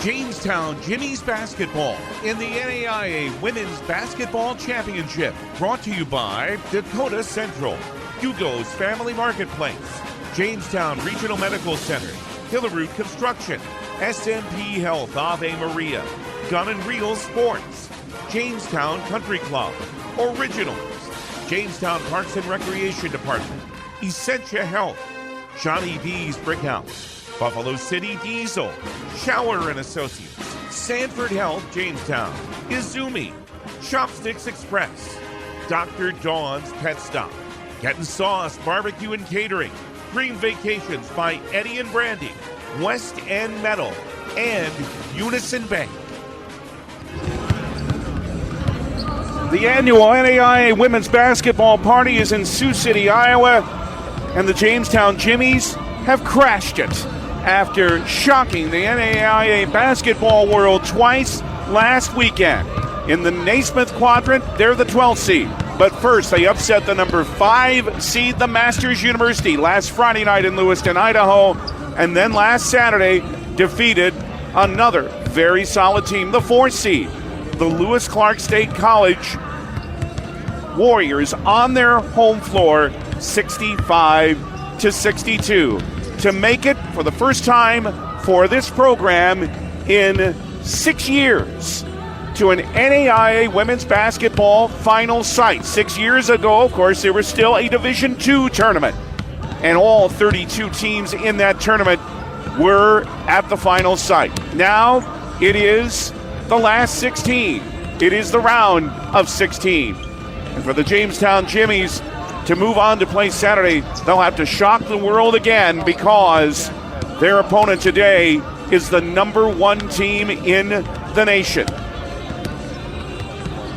Jamestown Jimmy's basketball in the NAIA Women's Basketball Championship. Brought to you by Dakota Central, Hugo's Family Marketplace, Jamestown Regional Medical Center, Hillerud Construction, SMP Health Ave Maria, Gun and Reel Sports, Jamestown Country Club, Originals, Jamestown Parks and Recreation Department, Essentia Health, Johnny D's Brick House, Buffalo City Diesel, Shower and Associates, Sanford Health Jamestown, Izumi, Chopsticks Express, Dr. Dawn's Pet Stop, Getting Sauce Barbecue and Catering, Dream Vacations by Eddie and Brandy, West End Metal, and Unison Bank. The annual NAIA Women's Basketball Party is in Sioux City, Iowa, and the Jamestown Jimmies have crashed it after shocking the NAIA basketball world twice last weekend. In the Naismith quadrant, they're the 12th seed. But first, they upset the number 5 seed, the Masters University, last Friday night in Lewiston, Idaho. And then last Saturday, defeated another very solid team, the 4th seed, the Lewis Clark State College Warriors, on their home floor, 65-62. To make it for the first time for this program in 6 years to an NAIA women's basketball final site. 6 years ago, of course, there was still a Division II tournament, and all 32 teams in that tournament were at the final site. Now it is the last 16. It is the round of 16. And for the Jamestown Jimmies to move on to play Saturday, they'll have to shock the world again because their opponent today is the number 1 team in the nation.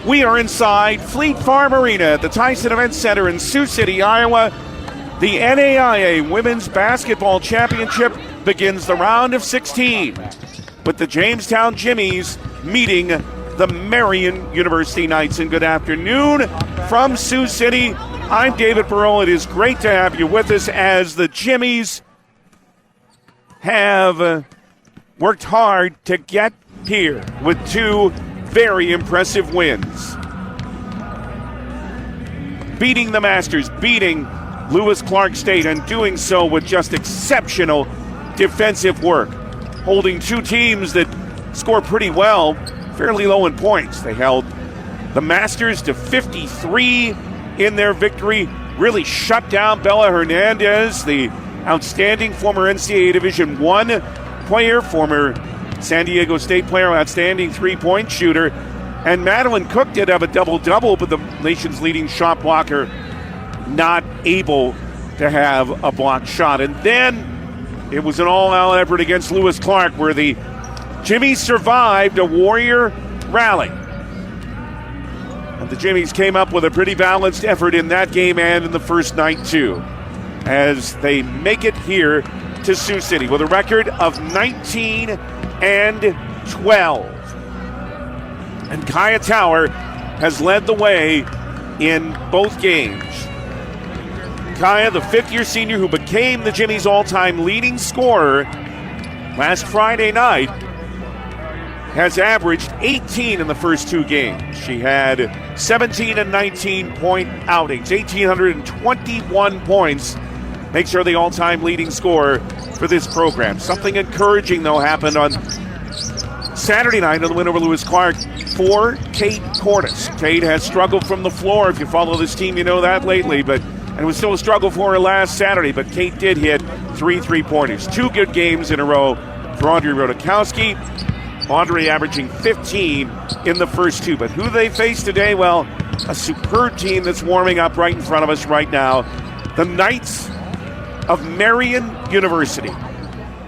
We are inside Fleet Farm Arena at the Tyson Event Center in Sioux City, Iowa. The NAIA Women's Basketball Championship begins the round of 16 with the Jamestown Jimmies meeting the Marian University Knights. And good afternoon from Sioux City. I'm David Burrell. It is great to have you with us as the Jimmies have worked hard to get here with 2 very impressive wins. Beating the Masters, beating Lewis Clark State, and doing so with just exceptional defensive work. Holding 2 teams that score pretty well, fairly low in points. They held the Masters to 53 in their victory, really shut down Bella Hernandez, the outstanding former NCAA Division I player, former San Diego State player, outstanding three-point shooter. And Madeline Cook did have a double-double, but the nation's leading shot blocker not able to have a blocked shot. And then it was an all-out effort against Lewis Clark where the Jimmies survived a Warrior rally. And the Jimmies came up with a pretty balanced effort in that game and in the first night, too, as they make it here to Sioux City with a record of 19-12. And Kaya Tower has led the way in both games. Kaya, the 5th-year senior who became the Jimmies' all-time leading scorer last Friday night, has averaged 18 in the first 2 games. She had 17 and 19-point outings, 1,821 points. Makes her the all-time leading scorer for this program. Something encouraging, though, happened on Saturday night in the win over Lewis Clark for Kate Cordes. Kate has struggled from the floor. If you follow this team, you know that lately, and it was still a struggle for her last Saturday, but Kate did hit 3 3-pointers. 2 good games in a row for Audrey Rodakowski. Audrey averaging 15 in the first 2. But who they face today? Well, a superb team that's warming up right in front of us right now. The Knights of Marian University.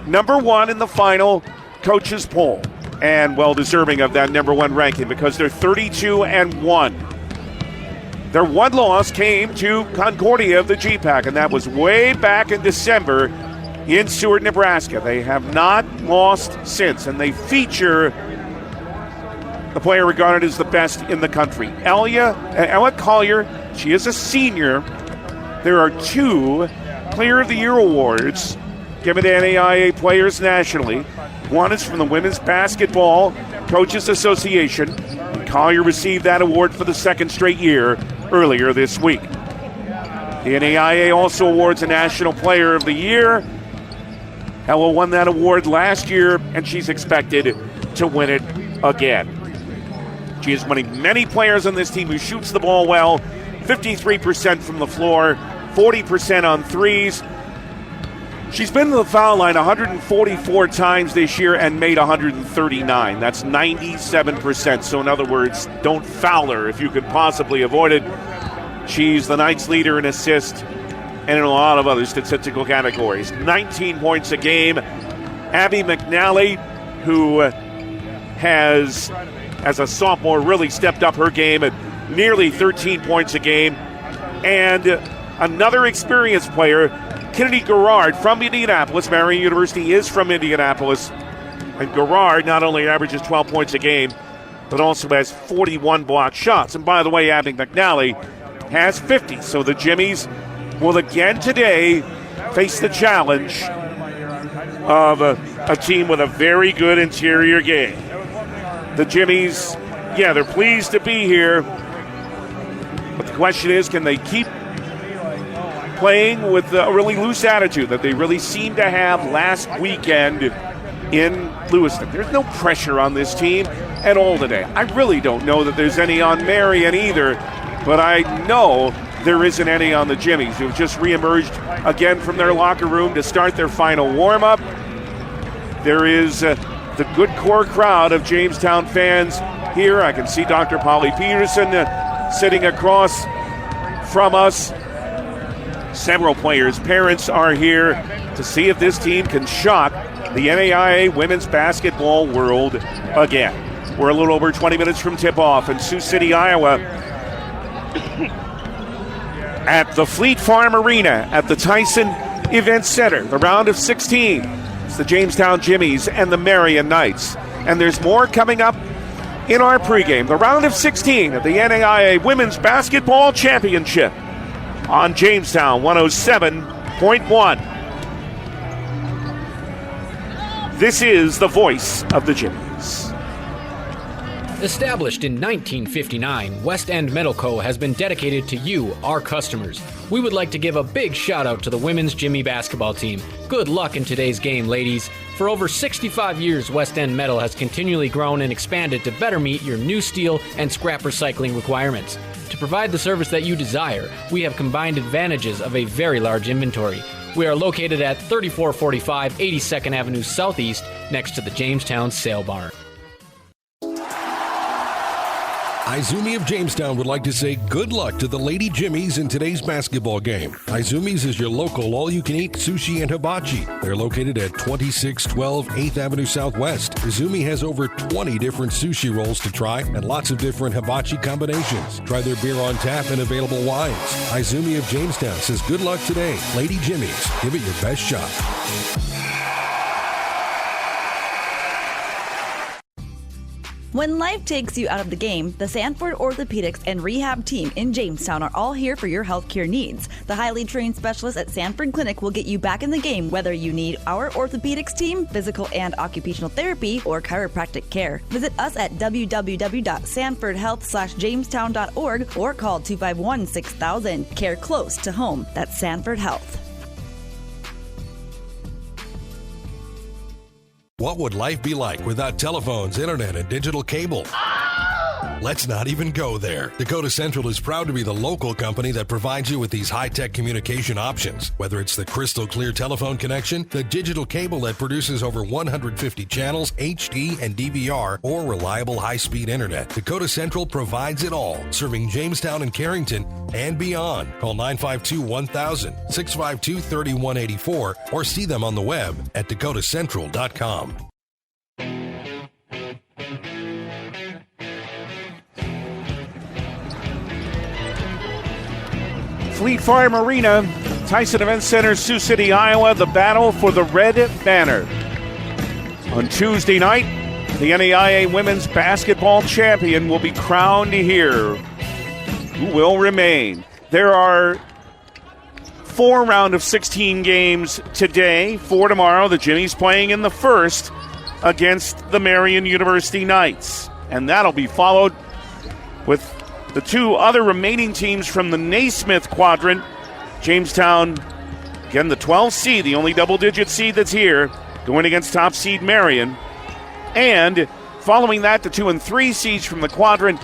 Number 1 in the final coaches poll. And well deserving of that number 1 ranking because they're 32-1. Their one loss came to Concordia of the GPAC, and that was way back in December in Seward, Nebraska. They have not lost since, and they feature the player regarded as the best in the country, Ella Collier. She is a senior. There are 2 Player of the Year awards given to NAIA players nationally. One is from the Women's Basketball Coaches Association. And Collier received that award for the second straight year earlier this week. The NAIA also awards a National Player of the Year. Ella won that award last year, and she's expected to win it again. She is one of many players on this team who shoots the ball well, 53% from the floor, 40% on threes. She's been to the foul line 144 times this year and made 139. That's 97%. So in other words, don't foul her if you could possibly avoid it. She's the Knights leader in assists and in a lot of other statistical categories. 19 points a game. Abby McNally, who has, as a sophomore, really stepped up her game at nearly 13 points a game. And another experienced player, Kennedy Garrard from Indianapolis. Marian University is from Indianapolis. And Garrard not only averages 12 points a game, but also has 41 blocked shots. And by the way, Abby McNally has 50. So the Jimmies will again today face the challenge of a team with a very good interior game. The Jimmies, they're pleased to be here. But the question is, can they keep playing with a really loose attitude that they really seemed to have last weekend in Lewiston? There's no pressure on this team at all today. I really don't know that there's any on Marian either, but I know there isn't any on the Jimmies, who've just reemerged again from their locker room to start their final warm-up. There is the good core crowd of Jamestown fans here. I can see Dr. Polly Peterson sitting across from us. Several players' parents are here to see if this team can shock the NAIA women's basketball world again. We're a little over 20 minutes from tip-off in Sioux City, Iowa, at the Fleet Farm Arena at the Tyson Event Center. The round of 16. It's the Jamestown Jimmies and the Marian Knights. And there's more coming up in our pregame. The round of 16 of the NAIA Women's Basketball Championship on Jamestown 107.1. This is the voice of the Jimmies. Established in 1959, West End Metal Co. has been dedicated to you, our customers. We would like to give a big shout out to the women's Jimmy basketball team. Good luck in today's game, ladies. For over 65 years, West End Metal has continually grown and expanded to better meet your new steel and scrap recycling requirements. To provide the service that you desire, we have combined advantages of a very large inventory. We are located at 3445 82nd Avenue Southeast, next to the Jamestown Sale Barn. Izumi of Jamestown would like to say good luck to the Lady Jimmies in today's basketball game. Izumi's is your local all-you-can-eat sushi and hibachi. They're located at 2612 8th Avenue Southwest. Izumi has over 20 different sushi rolls to try and lots of different hibachi combinations. Try their beer on tap and available wines. Izumi of Jamestown says good luck today. Lady Jimmies, give it your best shot. When life takes you out of the game, the Sanford Orthopedics and Rehab team in Jamestown are all here for your healthcare needs. The highly trained specialists at Sanford Clinic will get you back in the game whether you need our orthopedics team, physical and occupational therapy, or chiropractic care. Visit us at www.sanfordhealth.jamestown.org or call 251-6000. Care close to home. That's Sanford Health. What would life be like without telephones, internet, and digital cable? Let's not even go there. Dakota Central is proud to be the local company that provides you with these high-tech communication options. Whether it's the crystal clear telephone connection, the digital cable that produces over 150 channels, HD and DVR, or reliable high-speed internet, Dakota Central provides it all, serving Jamestown and Carrington and beyond. Call 952-1000, 652-3184, or see them on the web at dakotacentral.com. Fleet Farm Arena, Tyson Event Center, Sioux City, Iowa, the battle for the Red Banner. On Tuesday night, the NAIA Women's Basketball Champion will be crowned here. Who will remain? There are 4 round of 16 games today, 4 tomorrow. The Jimmies playing in the first. against the Marian University Knights. And that'll be followed with the two other remaining teams from the Naismith quadrant. Jamestown, again, the 12th seed, the only double-digit seed that's here, going against top seed Marian. And following that, the 2 and 3 seeds from the quadrant,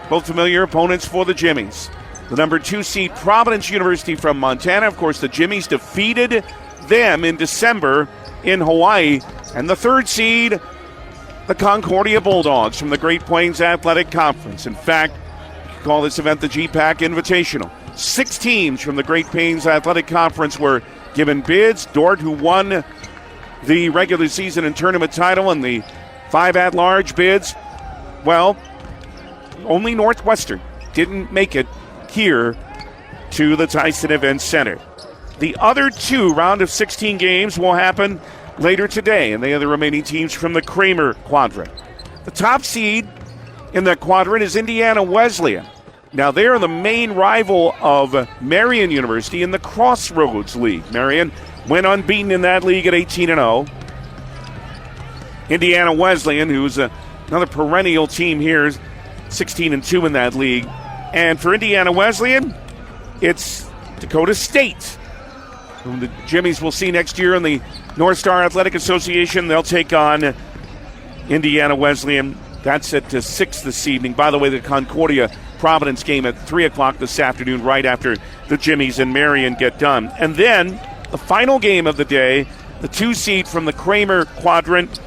both familiar opponents for the Jimmies. The number 2 seed, Providence University from Montana. Of course, the Jimmies defeated them in December in Hawaii. And the 3rd seed, the Concordia Bulldogs from the Great Plains Athletic Conference. In fact, you call this event the GPAC Invitational. 6 teams from the Great Plains Athletic Conference were given bids. Dordt, who won the regular season and tournament title, and the 5 at-large bids. Well, only Northwestern didn't make it here to the Tyson Event Center. The other 2 round of 16 games will happen later today, and they are the remaining teams from the Kramer quadrant. The top seed in that quadrant is Indiana Wesleyan. Now, they are the main rival of Marian University in the Crossroads League. Marian went unbeaten in that league at 18-0. Indiana Wesleyan, who's another perennial team here, 16-2 in that league. And for Indiana Wesleyan, it's Dakota State, whom the Jimmies will see next year in the North Star Athletic Association. They'll take on Indiana Wesleyan. That's at 6 this evening. By the way, the Concordia Providence game at 3 o'clock this afternoon, right after the Jimmies and Marian get done. And then the final game of the day, the 2 seed from the Kramer quadrant,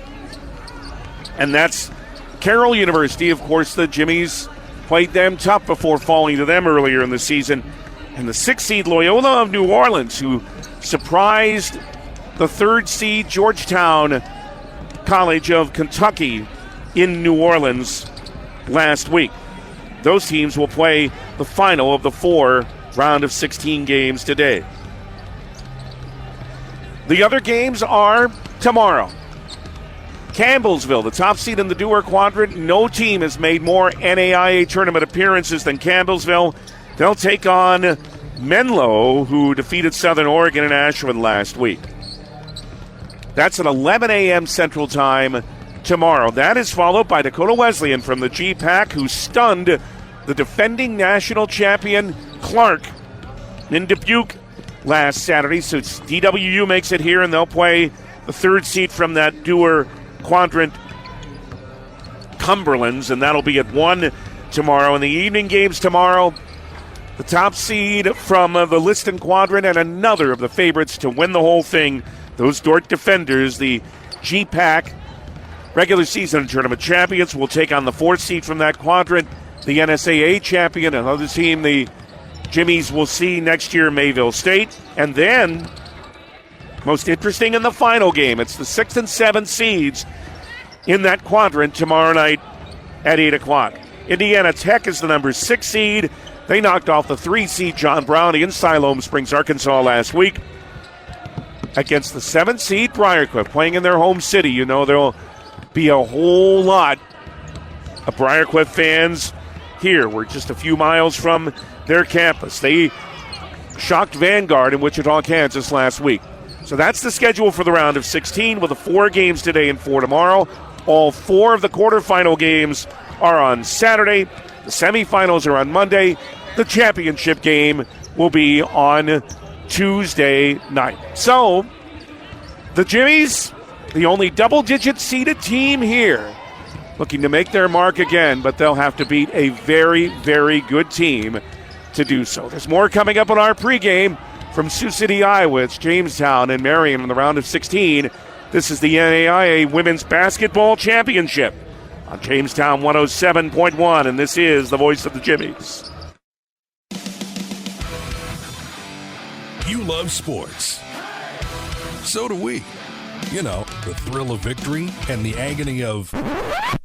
and that's Carroll University. Of course, the Jimmies played them tough before falling to them earlier in the season. And the 6 seed Loyola of New Orleans, who surprised the 3rd seed Georgetown College of Kentucky in New Orleans last week. Those teams will play the final of the 4 round of 16 games today. The other games are tomorrow. Campbellsville, the top seed in the Dewar quadrant. No team has made more NAIA tournament appearances than Campbellsville. They'll take on Menlo, who defeated Southern Oregon in Ashland last week. That's at 11 a.m. Central Time tomorrow. That is followed by Dakota Wesleyan from the GPAC, who stunned the defending national champion Clark in Dubuque last Saturday. So DWU makes it here, and they'll play the 3rd seed from that Dewar quadrant, Cumberlands, and that'll be at 1 tomorrow. In the evening games tomorrow, the top seed from the Liston quadrant and another of the favorites to win the whole thing, those Dordt defenders, the GPAC regular season tournament champions, will take on the 4th seed from that quadrant, the NSAA champion, another team the Jimmies will see next year, Mayville State. And then, most interesting in the final game, it's the 6th and 7th seeds in that quadrant tomorrow night at 8 o'clock. Indiana Tech is the number 6 seed. They knocked off the 3 seed John Brownie in Siloam Springs, Arkansas last week against the 7th seed Briarcliff, playing in their home city. You know, there'll be a whole lot of Briarcliff fans here. We're just a few miles from their campus. They shocked Vanguard in Wichita, Kansas last week. So that's the schedule for the round of 16, with the 4 games today and 4 tomorrow. All 4 of the quarterfinal games are on Saturday. The semifinals are on Monday. The championship game will be on Tuesday night. So, the Jimmies, the only double-digit seeded team here, looking to make their mark again, but they'll have to beat a very, very good team to do so. There's more coming up on our pregame from Sioux City, Iowa. It's Jamestown and Marian in the round of 16. This is the NAIA Women's Basketball Championship on Jamestown 107.1, and this is the voice of the Jimmies. You love sports. So do we. You know, the thrill of victory and the agony of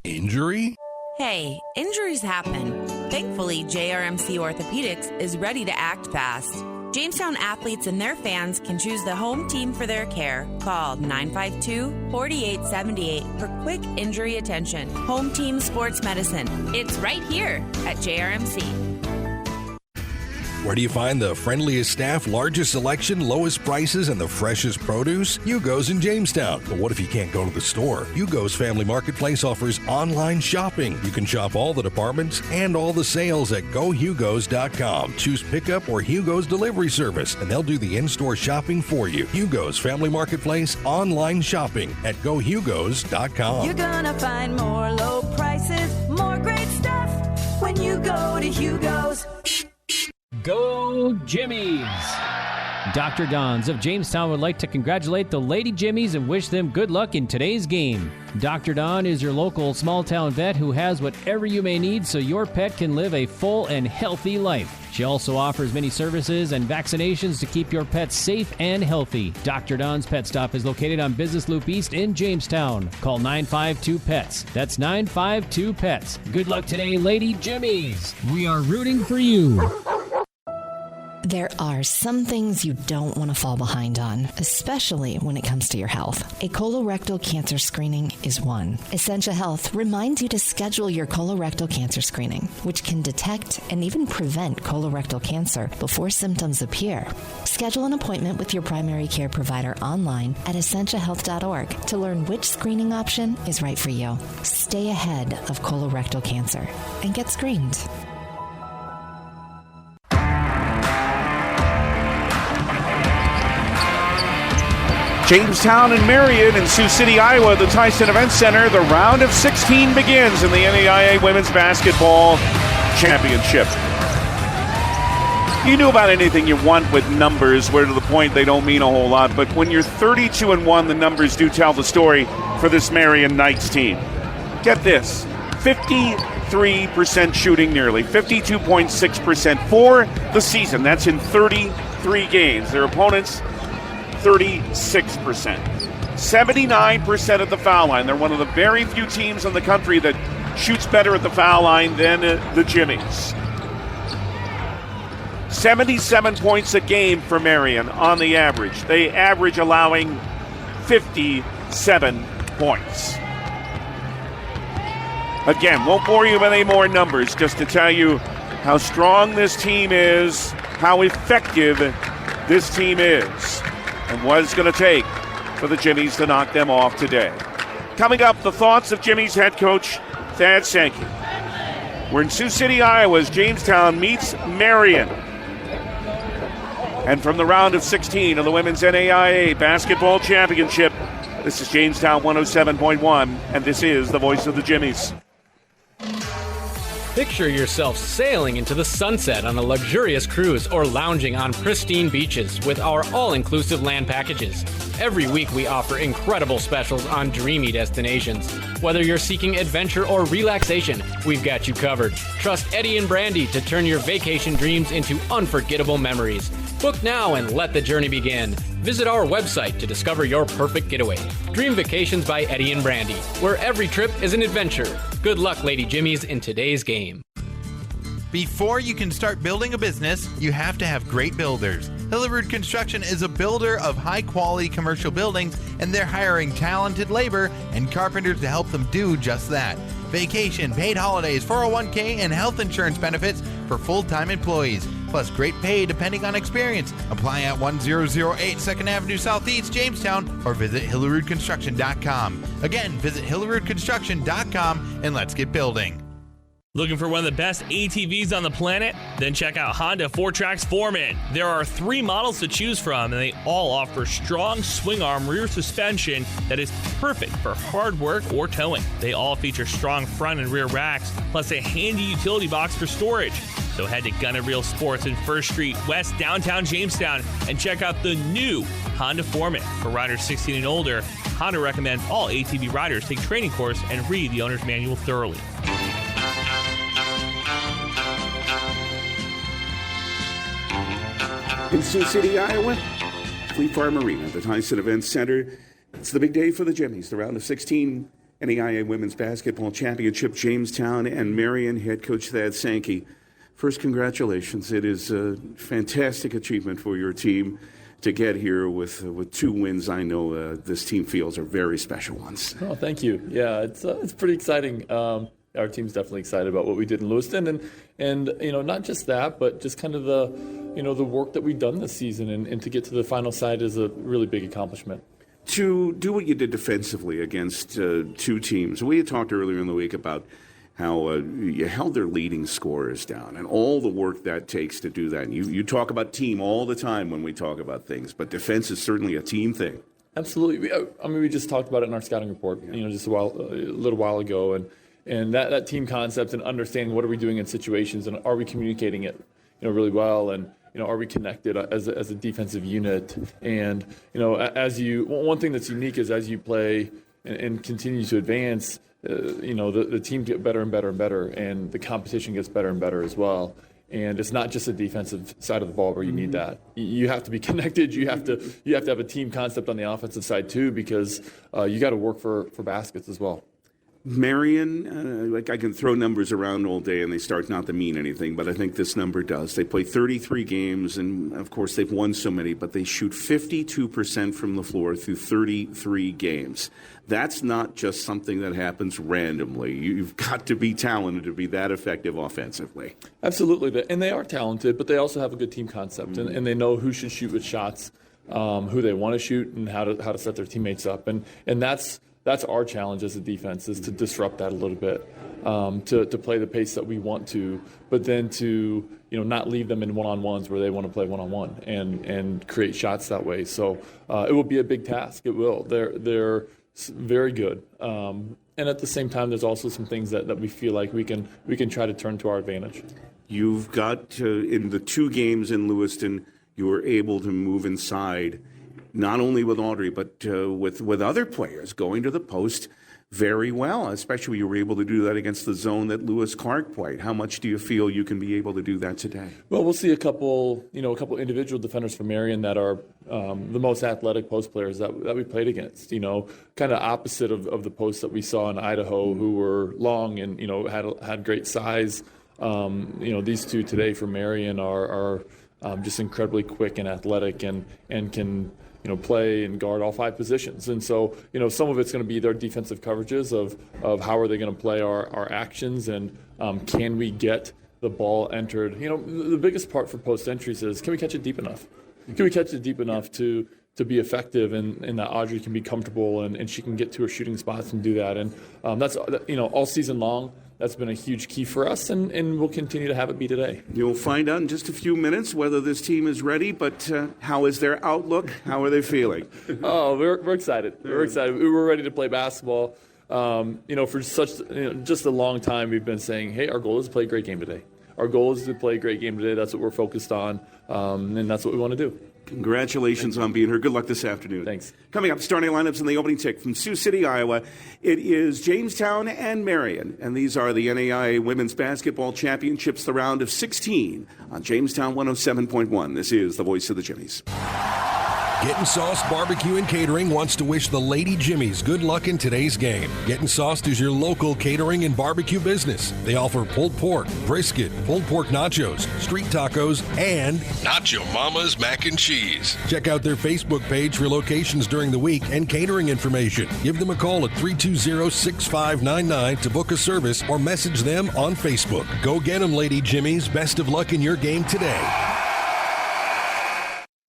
injury. Hey, injuries happen. Thankfully, JRMC Orthopedics is ready to act fast. Jamestown athletes and their fans can choose the home team for their care. Call 952-4878 for quick injury attention. Home Team Sports Medicine. It's right here at JRMC. Where do you find the friendliest staff, largest selection, lowest prices, and the freshest produce? Hugo's in Jamestown. But what if you can't go to the store? Hugo's Family Marketplace offers online shopping. You can shop all the departments and all the sales at GoHugos.com. Choose pickup or Hugo's delivery service, and they'll do the in-store shopping for you. Hugo's Family Marketplace online shopping at GoHugos.com. You're gonna find more low prices, more great stuff when you go to Hugo's. Go Jimmies! Dr. Don's of Jamestown would like to congratulate the Lady Jimmies and wish them good luck in today's game. Dr. Don is your local small-town vet who has whatever you may need so your pet can live a full and healthy life. She also offers many services and vaccinations to keep your pets safe and healthy. Dr. Don's Pet Stop is located on Business Loop East in Jamestown. Call 952-PETS. That's 952-PETS. Good luck today, Lady Jimmies. We are rooting for you. There are some things you don't want to fall behind on, especially when it comes to your health. A colorectal cancer screening is one. Essentia Health reminds you to schedule your colorectal cancer screening, which can detect and even prevent colorectal cancer before symptoms appear. Schedule an appointment with your primary care provider online at essentiahealth.org to learn which screening option is right for you. Stay ahead of colorectal cancer and get screened. Jamestown and Marian in Sioux City, Iowa, the Tyson Event Center. The round of 16 begins in the NAIA Women's Basketball Championship. You knew about anything you want with numbers, where to the point they don't mean a whole lot, but when you're 32-1, the numbers do tell the story for this Marian Knights team. Get this, 53% shooting nearly, 52.6% for the season. That's in 33 games. Their opponents, 36%. 79% at the foul line. They're one of the very few teams in the country that shoots better at the foul line than the Jimmies. 77 points a game for Marian on the average. They average allowing 57 points. Again, won't bore you with any more numbers, just to tell you how strong this team is, how effective this team is, and what it's going to take for the Jimmies to knock them off today. Coming up, the thoughts of Jimmy's head coach, Thad Sankey. We're in Sioux City, Iowa, as Jamestown meets Marian. And from the round of 16 of the Women's NAIA Basketball Championship, this is Jamestown 107.1, and this is the voice of the Jimmies. Picture yourself sailing into the sunset on a luxurious cruise or lounging on pristine beaches with our all-inclusive land packages. Every week we offer incredible specials on dreamy destinations. Whether you're seeking adventure or relaxation, we've got you covered. Trust Eddie and Brandy to turn your vacation dreams into unforgettable memories. Book now and let the journey begin. Visit our website to discover your perfect getaway. Dream Vacations by Eddie and Brandy, where every trip is an adventure. Good luck, Lady Jimmies, in today's game. Before you can start building a business, you have to have great builders. Hillerud Construction is a builder of high-quality commercial buildings, and they're hiring talented labor and carpenters to help them do just that. Vacation, paid holidays, 401k, and health insurance benefits for full-time employees, plus great pay depending on experience. Apply at 1008 2nd Avenue Southeast, Jamestown, or visit HillerudConstruction.com. Again, visit HillerudConstruction.com, and let's get building. Looking for one of the best ATVs on the planet? Then check out Honda 4Trax Foreman. There are 3 models to choose from, and they all offer strong swing arm rear suspension that is perfect for hard work or towing. They all feature strong front and rear racks, plus a handy utility box for storage. So head to Gun & Reel Sports in 1st Street, West downtown Jamestown, and check out the new Honda Foreman. For riders 16 and older, Honda recommends all ATV riders take training course and read the owner's manual thoroughly. In Sioux City, Iowa, Fleet Farm Arena, the Tyson Event Center. It's the big day for the Jimmies, the round of 16 NAIA Women's Basketball Championship. Jamestown and Marian head coach Thad Sankey. First, congratulations. It is a fantastic achievement for your team to get here with 2 wins. I know this team feels are very special ones. Oh, thank you. Yeah, it's pretty exciting. Our team's definitely excited about what we did in Lewiston, and not just that, but just kind of the work that we've done this season, and to get to the final side is a really big accomplishment. To do what you did defensively against two teams, we had talked earlier in the week about how you held their leading scorers down and all the work that takes to do that. And you talk about team all the time when we talk about things, but defense is certainly a team thing. Absolutely. We just talked about it in our scouting report, just a little while ago, and that team concept and understanding what are we doing in situations and are we communicating it, really well, and are we connected as a defensive unit? And one thing that's unique is as you play and continue to advance, the team get better and better and better, and the competition gets better and better as well. And it's not just a defensive side of the ball where you need that. You have to be connected. You have to have a team concept on the offensive side too, because you got to work for baskets as well. Marian, I can throw numbers around all day and they start not to mean anything, but I think this number does. They play 33 games, and of course they've won so many, but they shoot 52% from the floor through 33 games. That's not just something that happens randomly. You've got to be talented to be that effective offensively. Absolutely, and they are talented, but they also have a good team concept, and they know who should shoot with shots, who they want to shoot, and how to set their teammates up, and that's our challenge as a defense, is to disrupt that a little bit, to play the pace that we want to, but then to not leave them in one-on-ones where they want to play one-on-one and create shots that way. So it will be a big task. It will. They're very good, and at the same time, there's also some things that we feel like we can try to turn to our advantage. You've got in the two games in Lewiston, you were able to move inside. Not only with Audrey, but with other players going to the post very well, especially you were able to do that against the zone that Lewis Clark played. How much do you feel you can be able to do that today? Well, we'll see a couple individual defenders from Marian that are the most athletic post players that we played against, kind of opposite of the posts that we saw in Idaho, who were long and, had great size. These two today from Marian are just incredibly quick and athletic and can play and guard all five positions. And so, some of it's going to be their defensive coverages of how are they going to play our actions, and can we get the ball entered. The biggest part for post entries is, can we catch it deep enough? Can we catch it deep enough to be effective, and that Audrey can be comfortable and she can get to her shooting spots and do that. And that's, all season long, that's been a huge key for us, and we'll continue to have it be today. You'll find out in just a few minutes whether this team is ready, but how is their outlook? How are they feeling? Oh, we're excited. We're excited. We were ready to play basketball. For such just a long time, we've been saying, hey, our goal is to play a great game today. Our goal is to play a great game today. That's what we're focused on, and that's what we want to do. Congratulations on being here. Good luck this afternoon. Thanks. Coming up, starting lineups in the opening tick from Sioux City, Iowa. It is Jamestown and Marian, and these are the NAIA Women's Basketball Championships, the round of 16 on Jamestown 107.1. This is the voice of the Jimmies. Getting Sauced Barbecue and Catering wants to wish the Lady Jimmies good luck in today's game. Getting Sauced is your local catering and barbecue business. They offer pulled pork, brisket, pulled pork nachos, street tacos, and Nacho Mama's mac and cheese. Check out their Facebook page for locations during the week and catering information. Give them a call at 320-6599 to book a service or message them on Facebook. Go get them, Lady Jimmies. Best of luck in your game today.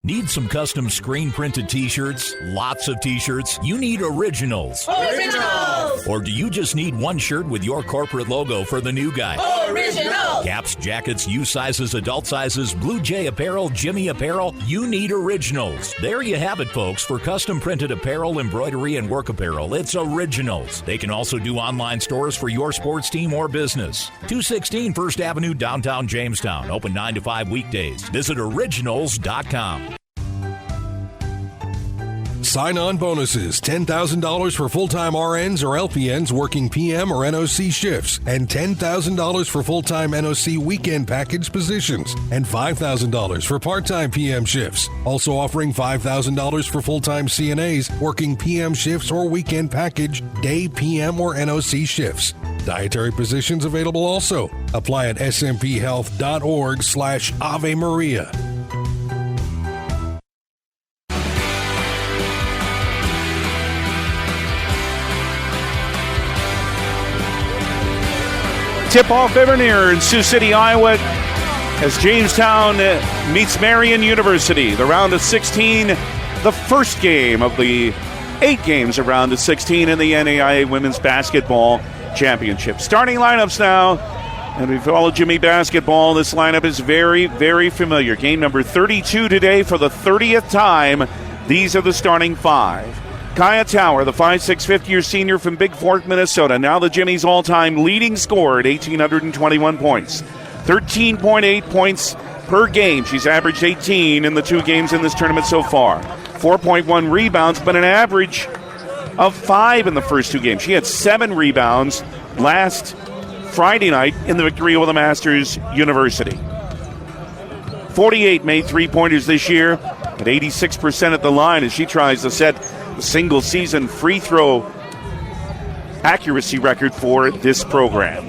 Need some custom screen-printed t-shirts? Lots of t-shirts? You need originals. Originals! Or do you just need one shirt with your corporate logo for the new guy? Originals! Caps, jackets, U sizes, adult sizes, Blue Jay apparel, Jimmy apparel. You need originals. There you have it, folks. For custom-printed apparel, embroidery, and work apparel, it's Originals. They can also do online stores for your sports team or business. 216 First Avenue, downtown Jamestown. Open 9 to 5 weekdays. Visit originals.com. Sign-on bonuses, $10,000 for full-time RNs or LPNs working PM or NOC shifts, and $10,000 for full-time NOC weekend package positions, and $5,000 for part-time PM shifts. Also offering $5,000 for full-time CNAs working PM shifts or weekend package, day, PM, or NOC shifts. Dietary positions available also. Apply at smphealth.org/Ave Maria. Tip-off ever nearer in Sioux City, Iowa, as Jamestown meets Marian University. The round of 16, the first game of the 8 games around of 16 in the NAIA Women's Basketball Championship. Starting lineups now, and we follow Jimmy basketball. This lineup is very, very familiar. Game number 32 today for the 30th time. These are the starting 5. Kaya Tower, the 5'6", fifth-year senior from Big Fork, Minnesota. Now the Jimmy's all-time leading scorer at 1,821 points. 13.8 points per game. She's averaged 18 in the 2 games in this tournament so far. 4.1 rebounds, but an average of 5 in the first 2 games. She had 7 rebounds last Friday night in the victory over the Masters University. 48 made 3-pointers this year, at 86% at the line as she tries to set the single-season free throw accuracy record for this program.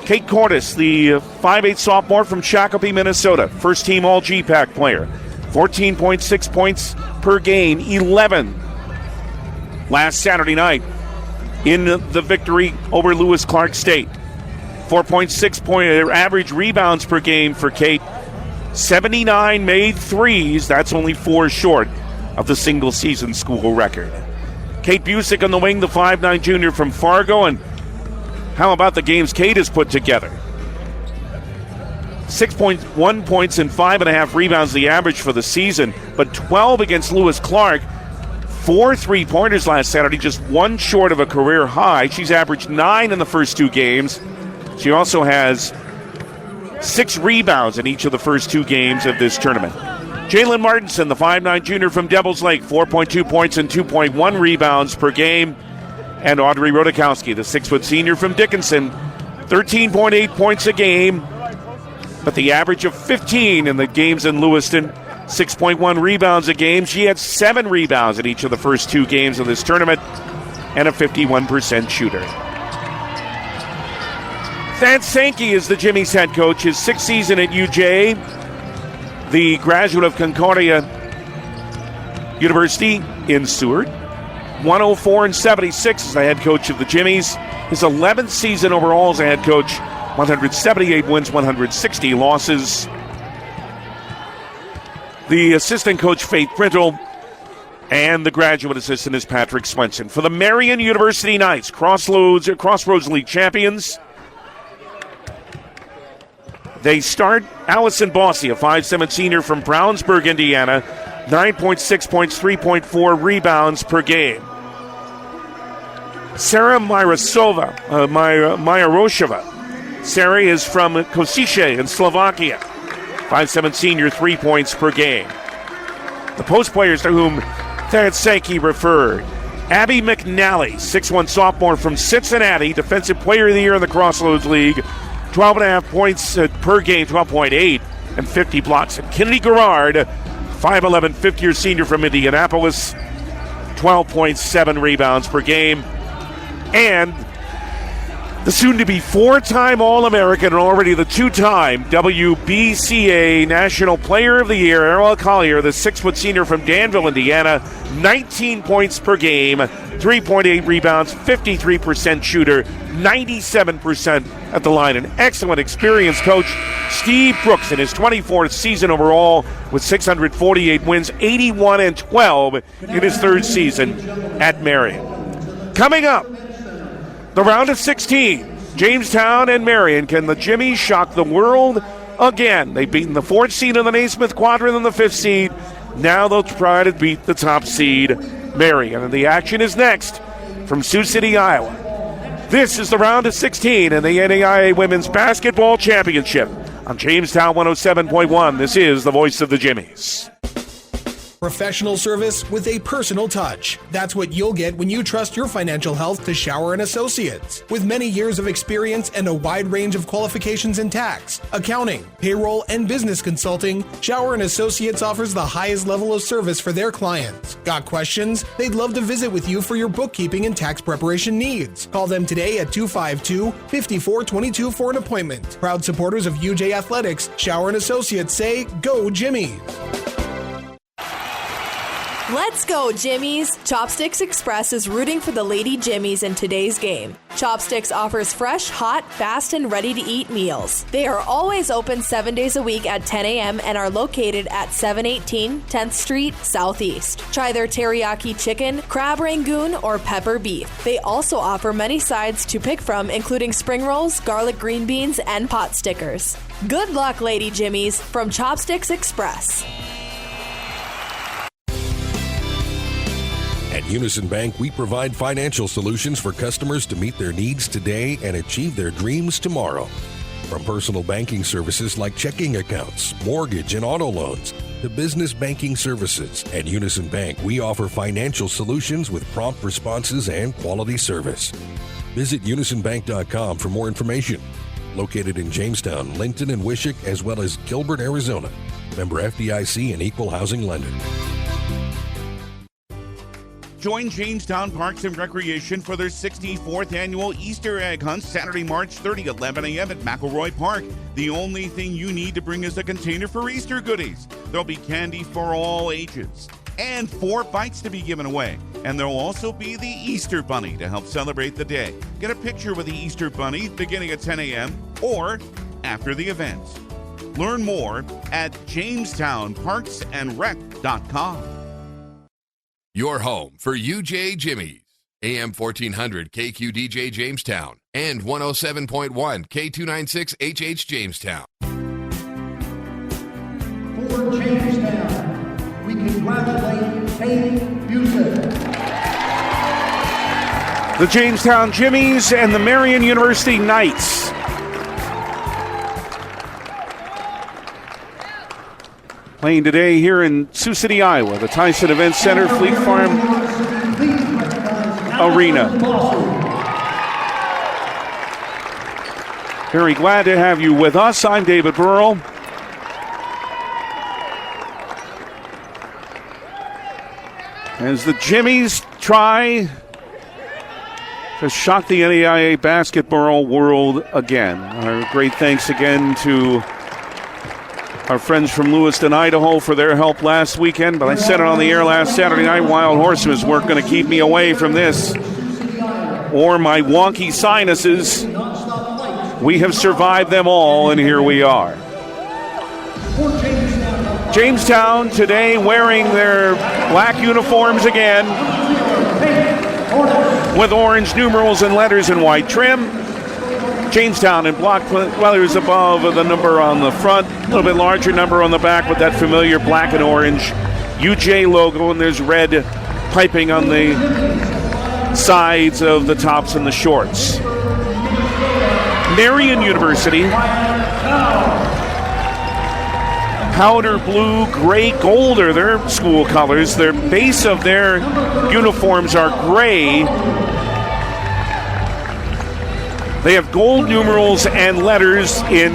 Kate Cordes, the 5'8" sophomore from Shakopee, Minnesota, first-team All-GPAC player. 14.6 points per game, 11 last Saturday night in the victory over Lewis Clark State. 4.6 point average rebounds per game for Kate. 79 made threes. That's only 4 short of the single-season school record. Kate Busick on the wing, the 5'9" junior from Fargo. And how about the games Kate has put together? 6.1 points and 5.5 rebounds the average for the season, but 12 against Lewis Clark. 4 3-pointers last Saturday, just 1 short of a career high. She's averaged 9 in the first 2 games. She also has 6 rebounds in each of the first 2 games of this tournament. Jalen Martinson, the 5'9" junior from Devils Lake, 4.2 points and 2.1 rebounds per game. And Audrey Rodakowski, the 6' senior from Dickinson, 13.8 points a game, but the average of 15 in the games in Lewiston. 6.1 rebounds a game. She had 7 rebounds in each of the first 2 games of this tournament and a 51% shooter. Thad Sankey is the Jimmy's head coach. His 6th season at UJ, the graduate of Concordia University in Seward. 104-76 as the head coach of the Jimmy's. His 11th season overall as a head coach. 178 wins, 160 losses. The assistant coach, Faith Printle, and the graduate assistant is Patrick Swenson. For the Marian University Knights, Crossroads League champions, they start Allison Bossy, a 5'7" senior from Brownsburg, Indiana, 9.6 points, 3.4 rebounds per game. Sarah Myroshova. Sarah is from Košice in Slovakia. 5'7" senior, 3 points per game. The post players to whom Thad Sankey referred. Abby McNally, 6'1" sophomore from Cincinnati, Defensive Player of the Year in the Crossroads League. 12.5 points per game, 12.8, and 50 blocks. And Kennedy Garrard, 5'11", fifth-year senior from Indianapolis, 12.7 rebounds per game. And the soon-to-be 4-time All-American and already the 2-time WBCA National Player of the Year, Errol Collier, the 6' senior from Danville, Indiana, 19 points per game, 3.8 rebounds, 53% shooter, 97% at the line. An excellent experienced coach, Steve Brooks, in his 24th season overall with 648 wins, 81-12 in his 3rd season at Marian. Coming up, the round of 16, Jamestown and Marian. Can the Jimmies shock the world again? They've beaten the 4th seed in the Naismith Quadrant and the 5th seed. Now they'll try to beat the top seed, Marian. And the action is next from Sioux City, Iowa. This is the round of 16 in the NAIA Women's Basketball Championship. On Jamestown 107.1, this is the voice of the Jimmies. Professional service with a personal touch. That's what you'll get when you trust your financial health to Shower & Associates. With many years of experience and a wide range of qualifications in tax, accounting, payroll, and business consulting, Shower & Associates offers the highest level of service for their clients. Got questions? They'd love to visit with you for your bookkeeping and tax preparation needs. Call them today at 252-5422 for an appointment. Proud supporters of UJ Athletics, Shower & Associates say, Go Jimmy! Let's go, Jimmy's! Chopsticks Express is rooting for the Lady Jimmies in today's game. Chopsticks offers fresh, hot, fast, and ready-to-eat meals. They are always open 7 days a week at 10 a.m. and are located at 718 10th Street Southeast. Try their teriyaki chicken, crab rangoon, or pepper beef. They also offer many sides to pick from, including spring rolls, garlic green beans, and pot stickers. Good luck, Lady Jimmies, from Chopsticks Express. At Unison Bank, we provide financial solutions for customers to meet their needs today and achieve their dreams tomorrow. From personal banking services like checking accounts, mortgage, and auto loans, to business banking services, at Unison Bank, we offer financial solutions with prompt responses and quality service. Visit unisonbank.com for more information. Located in Jamestown, Lincoln, and Wishick, as well as Gilbert, Arizona. Member FDIC and Equal Housing Lender. Join Jamestown Parks and Recreation for their 64th annual Easter egg hunt Saturday, March 30, 11 a.m. at McElroy Park. The only thing you need to bring is a container for Easter goodies. There'll be candy for all ages and 4 bites to be given away. And there'll also be the Easter Bunny to help celebrate the day. Get a picture with the Easter Bunny beginning at 10 a.m. or after the event. Learn more at jamestownparksandrec.com. Your home for UJ Jimmy's, AM 1400 KQDJ Jamestown and 107.1 K296 HH Jamestown. For Jamestown, we congratulate Kate Busick. The Jamestown Jimmies and the Marian University Knights. Playing today here in Sioux City, Iowa, the Tyson Event Center, Fleet Farm Arena. Very glad to have you with us. I'm David Burrell. As the Jimmies try to shock the NAIA basketball world again. Our great thanks again to our friends from Lewiston, Idaho, for their help last weekend. But I said it on the air last Saturday night, wild horses weren't going to keep me away from this or my wonky sinuses. We have survived them all, and here we are. Jamestown today wearing their black uniforms again with orange numerals and letters and white trim. Jamestown in block letters above the number on the front, a little bit larger number on the back with that familiar black and orange UJ logo, and there's red piping on the sides of the tops and the shorts. Marian University, powder blue, gray, gold are their school colors. Their base of their uniforms are gray. They have gold numerals and letters in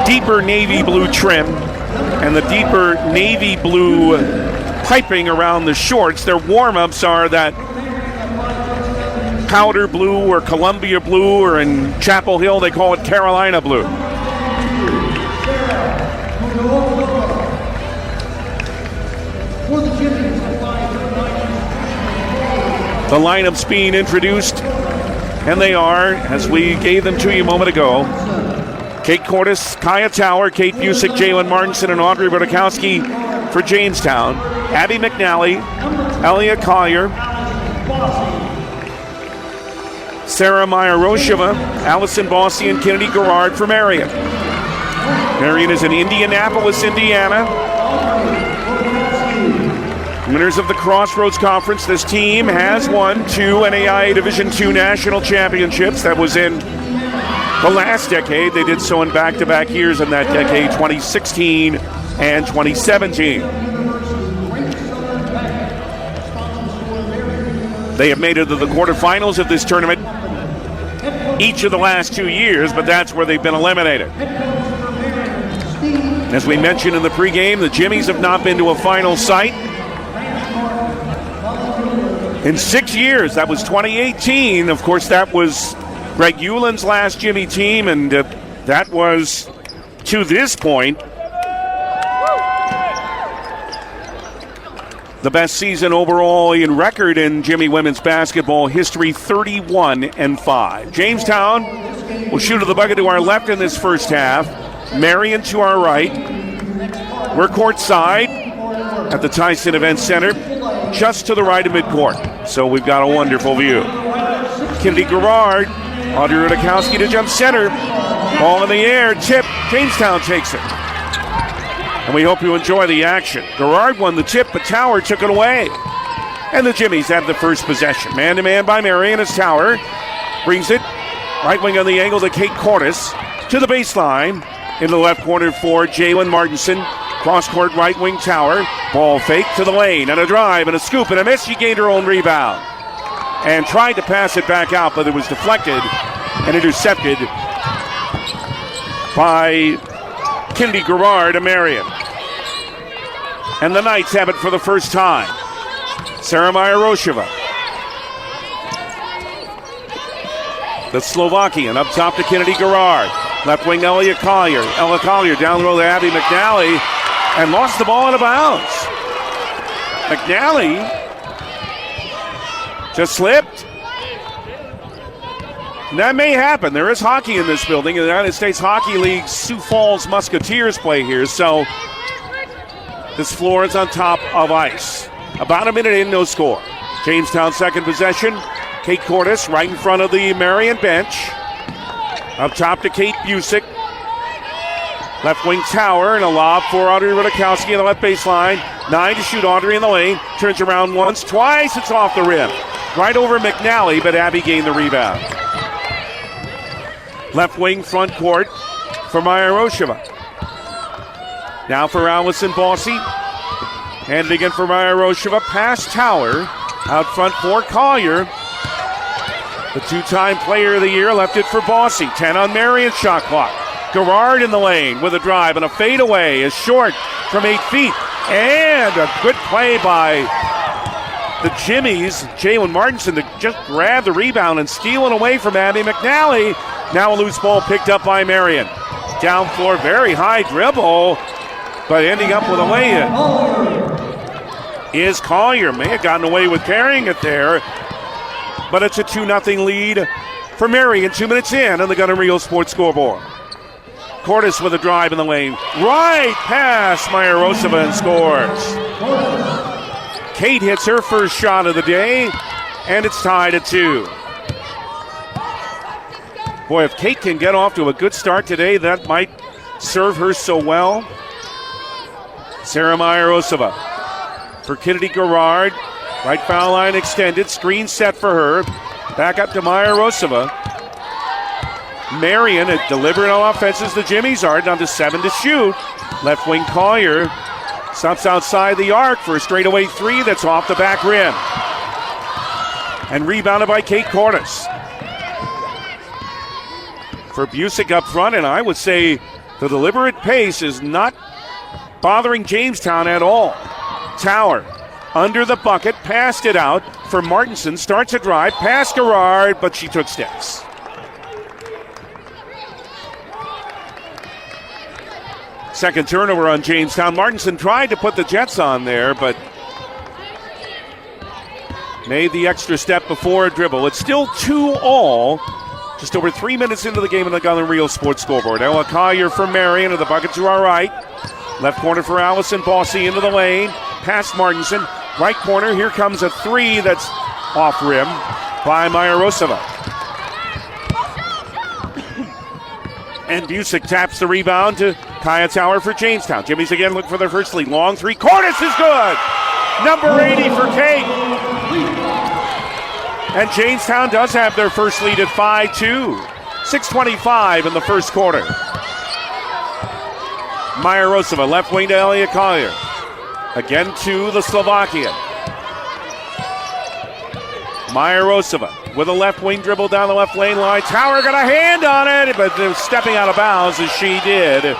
deeper navy blue trim and the deeper navy blue piping around the shorts. Their warm-ups are that powder blue or Columbia blue, or in Chapel Hill they call it Carolina blue. The lineup's being introduced. And they are, as we gave them to you a moment ago, Kate Cordes, Kaya Tower, Kate Busick, Jalen Martinson, and Audrey Bodakowski for Jamestown. Abby McNally, Elia Collier, Sarah Meyer-Rosheva, Allison Bossy, and Kennedy Garrard for Marian. Marian is in Indianapolis, Indiana. Winners of the Crossroads Conference. This team has won 2 NAIA Division II national championships. That was in the last decade. They did so in back-to-back years in that decade, 2016 and 2017. They have made it to the quarterfinals of this tournament each of the last 2 years, but that's where they've been eliminated. As we mentioned in the pregame, the Jimmies have not been to a final site in 6 years. That was 2018. Of course, that was Greg Euland's last Jimmy team, and that was, to this point, The best season overall in record in Jimmy women's basketball history, 31-5. Jamestown will shoot to the bucket to our left in this first half. Marian to our right. We're courtside at the Tyson Event Center, just to the right of midcourt. So we've got a wonderful view. Kennedy Garrard, Audrey Rudakowski to jump center. Ball in the air, tip. Jamestown takes it. And we hope you enjoy the action. Garrard won the tip, but Tower took it away. And the Jimmies have the first possession. Man-to-man by Marian as Tower brings it. Right wing on the angle to Kate Cordes. To the baseline. In the left corner for Jalen Martinson. Cross-court right wing Tower. Ball fake to the lane. And a drive and a scoop and a miss. She gained her own rebound. And tried to pass it back out, but it was deflected and intercepted by Kennedy Garrard to Marian. And the Knights have it for the first time. Sarah Majarosheva. The Slovakian up top to Kennedy Garrard. Left wing Ella Collier. Ella Collier down low to Abby McNally and lost the ball out of bounds. McNally just slipped. And that may happen. There is hockey in this building. The United States Hockey League Sioux Falls Musketeers play here, so this floor is on top of ice. About a minute in, no score. Jamestown second possession. Kate Cordes right in front of the Marian bench. Up top to Kate Busick. Left wing Tower and a lob for Audrey Rudakowski on the left baseline. 9 to shoot, Audrey in the lane. Turns around once, twice, it's off the rim. Right over McNally, but Abby gained the rebound. Left wing front court for Majarosheva. Now for Allison Bossy. Handed again for Majarosheva. Past Tower. Out front for Collier. The two-time player of the year left it for Bossy. 10 on Marian's shot clock. Garrard in the lane with a drive and a fadeaway is short from 8 feet. And a good play by the Jimmies. Jalen Martinson to just grab the rebound and steal it away from Abby McNally. Now a loose ball picked up by Marian. Down floor, very high dribble, but ending up with a lay-in is Collier. May have gotten away with carrying it there, but it's a 2-0 lead for Marian 2 minutes in on the Gun & Reel Sports scoreboard. Cordes with a drive in the lane. Right past Majarosheva and scores. Kate hits her first shot of the day, and it's tied at 2. Boy, if Kate can get off to a good start today, that might serve her so well. Sarah Majarosheva for Kennedy Garrard. Right foul line extended. Screen set for her. Back up to Majarosheva. Marian, a deliberate on offenses. The Jimmies are down to 7 to shoot. Left wing Collier stops outside the arc for a straightaway 3 that's off the back rim. And rebounded by Kate Cordes. For Busick up front, and I would say the deliberate pace is not bothering Jamestown at all. Tower under the bucket, passed it out for Martinson, starts a drive, past Garrard, but she took steps. Second turnover on Jamestown. Martinson tried to put the Jets on there, but made the extra step before a dribble. It's still 2-all. Just over 3 minutes into the game on the Gun & Reel Sports scoreboard. Ella Collier for Marian, and the bucket to our right. Left corner for Allison Bossy into the lane. Past Martinson. Right corner, here comes a 3 that's off rim by Majarosheva. And Busick taps the rebound to Kaya Tower for Jamestown. Jimmies again look for their first lead. Long 3. Cordes is good! Number 80 for Kate. And Jamestown does have their first lead at 5-2. 6:25 in the first quarter. Majarosheva, left wing to Elliot Collier. Again to the Slovakian. Majarosheva with a left wing dribble down the left lane line. Tower got a hand on it, but stepping out of bounds as she did.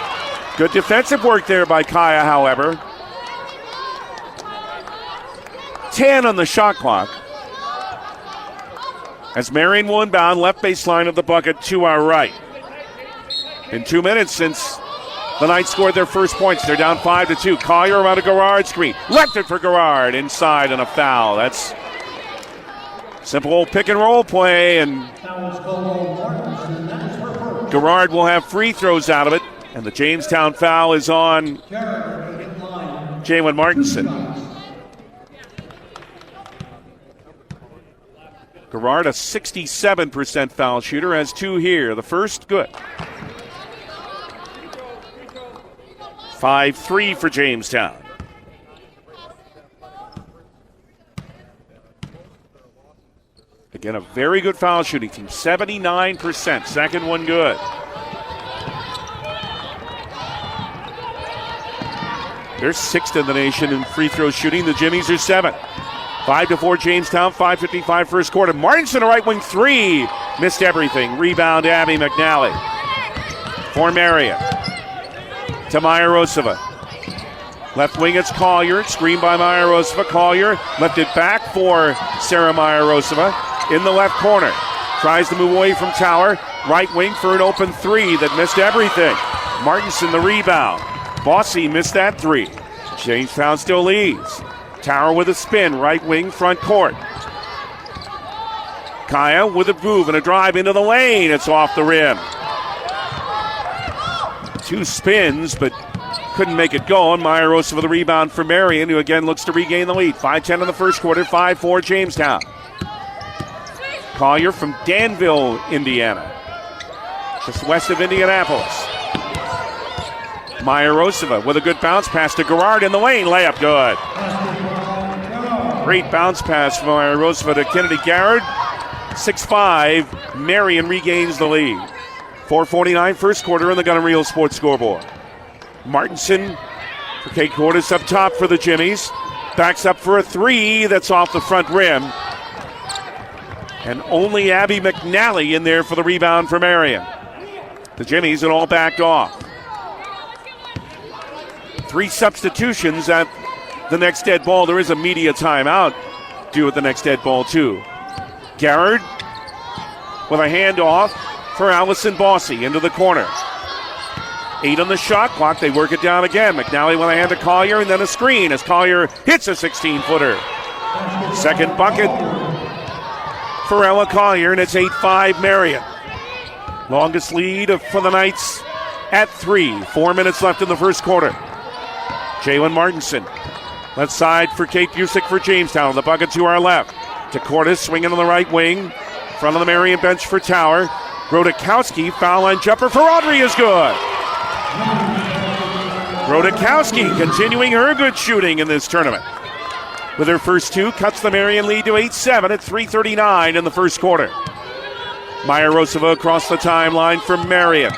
Good defensive work there by Kaya, however. 10 on the shot clock. As Marian will inbound, left baseline of the bucket to our right. In 2 minutes since The Knights scored their first points. They're down 5-2. Collier around a Garrard screen. Left it for Garrard. Inside and a foul. That's simple pick and roll play, and Garrard will have free throws out of it. And the Jamestown foul is on Jalen Martinson. Garrard, a 67% foul shooter, has 2 here. The first, good. 5-3 for Jamestown. Again, a very good foul shooting team, 79%. Second one good. They're 6th in the nation in free throw shooting. The Jimmies are 7th. 5-4 Jamestown, 5:55 first quarter. Martinson, a right wing 3. Missed everything. Rebound, Abby McNally. For Marian. To Myarosova. Left wing, it's Collier. Screened by Myarosova. Collier left it back for Sarah Myarosova in the left corner. Tries to move away from Tower. Right wing for an open 3 that missed everything. Martinson, the rebound. Bossy missed that 3. Jamestown still leads. Tower with a spin, right wing, front court. Kaya with a move and a drive into the lane. It's off the rim. 2 spins, but couldn't make it go. And Myros with a rebound for Marian, who again looks to regain the lead. 5:10 in the first quarter, 5-4 Jamestown. Collier from Danville, Indiana, just west of Indianapolis. Myarosova with a good bounce pass to Garrard in the lane. Layup good. Great bounce pass from Myarosova to Kennedy Garrard. 6-5. Marian regains the lead. 4:49 first quarter in the Gun and Reel Sports scoreboard. Martinson for Kate Cordes up top for the Jimmies. Backs up for a 3 that's off the front rim. And only Abby McNally in there for the rebound for Marian. The Jimmies are all backed off. 3 substitutions at the next dead ball. There is a media timeout due at the next dead ball, too. Garrard with a handoff for Allison Bossy into the corner. 8 on the shot clock. They work it down again. McNally with a hand to Collier and then a screen as Collier hits a 16-footer. Second bucket for Ella Collier, and it's 8-5 Marian. Longest lead for the Knights at 3. 4 minutes left in the first quarter. Jalen Martinson. Left side for Kate Busick for Jamestown. The bucket to our left. To Cordes swinging on the right wing. Front of the Marian bench for Tower. Grodakowski, foul line jumper for Audrey is good. Grodakowski continuing her good shooting in this tournament. With her first 2, cuts the Marian lead to 8-7 at 3:39 in the first quarter. Myarosova across the timeline for Marian.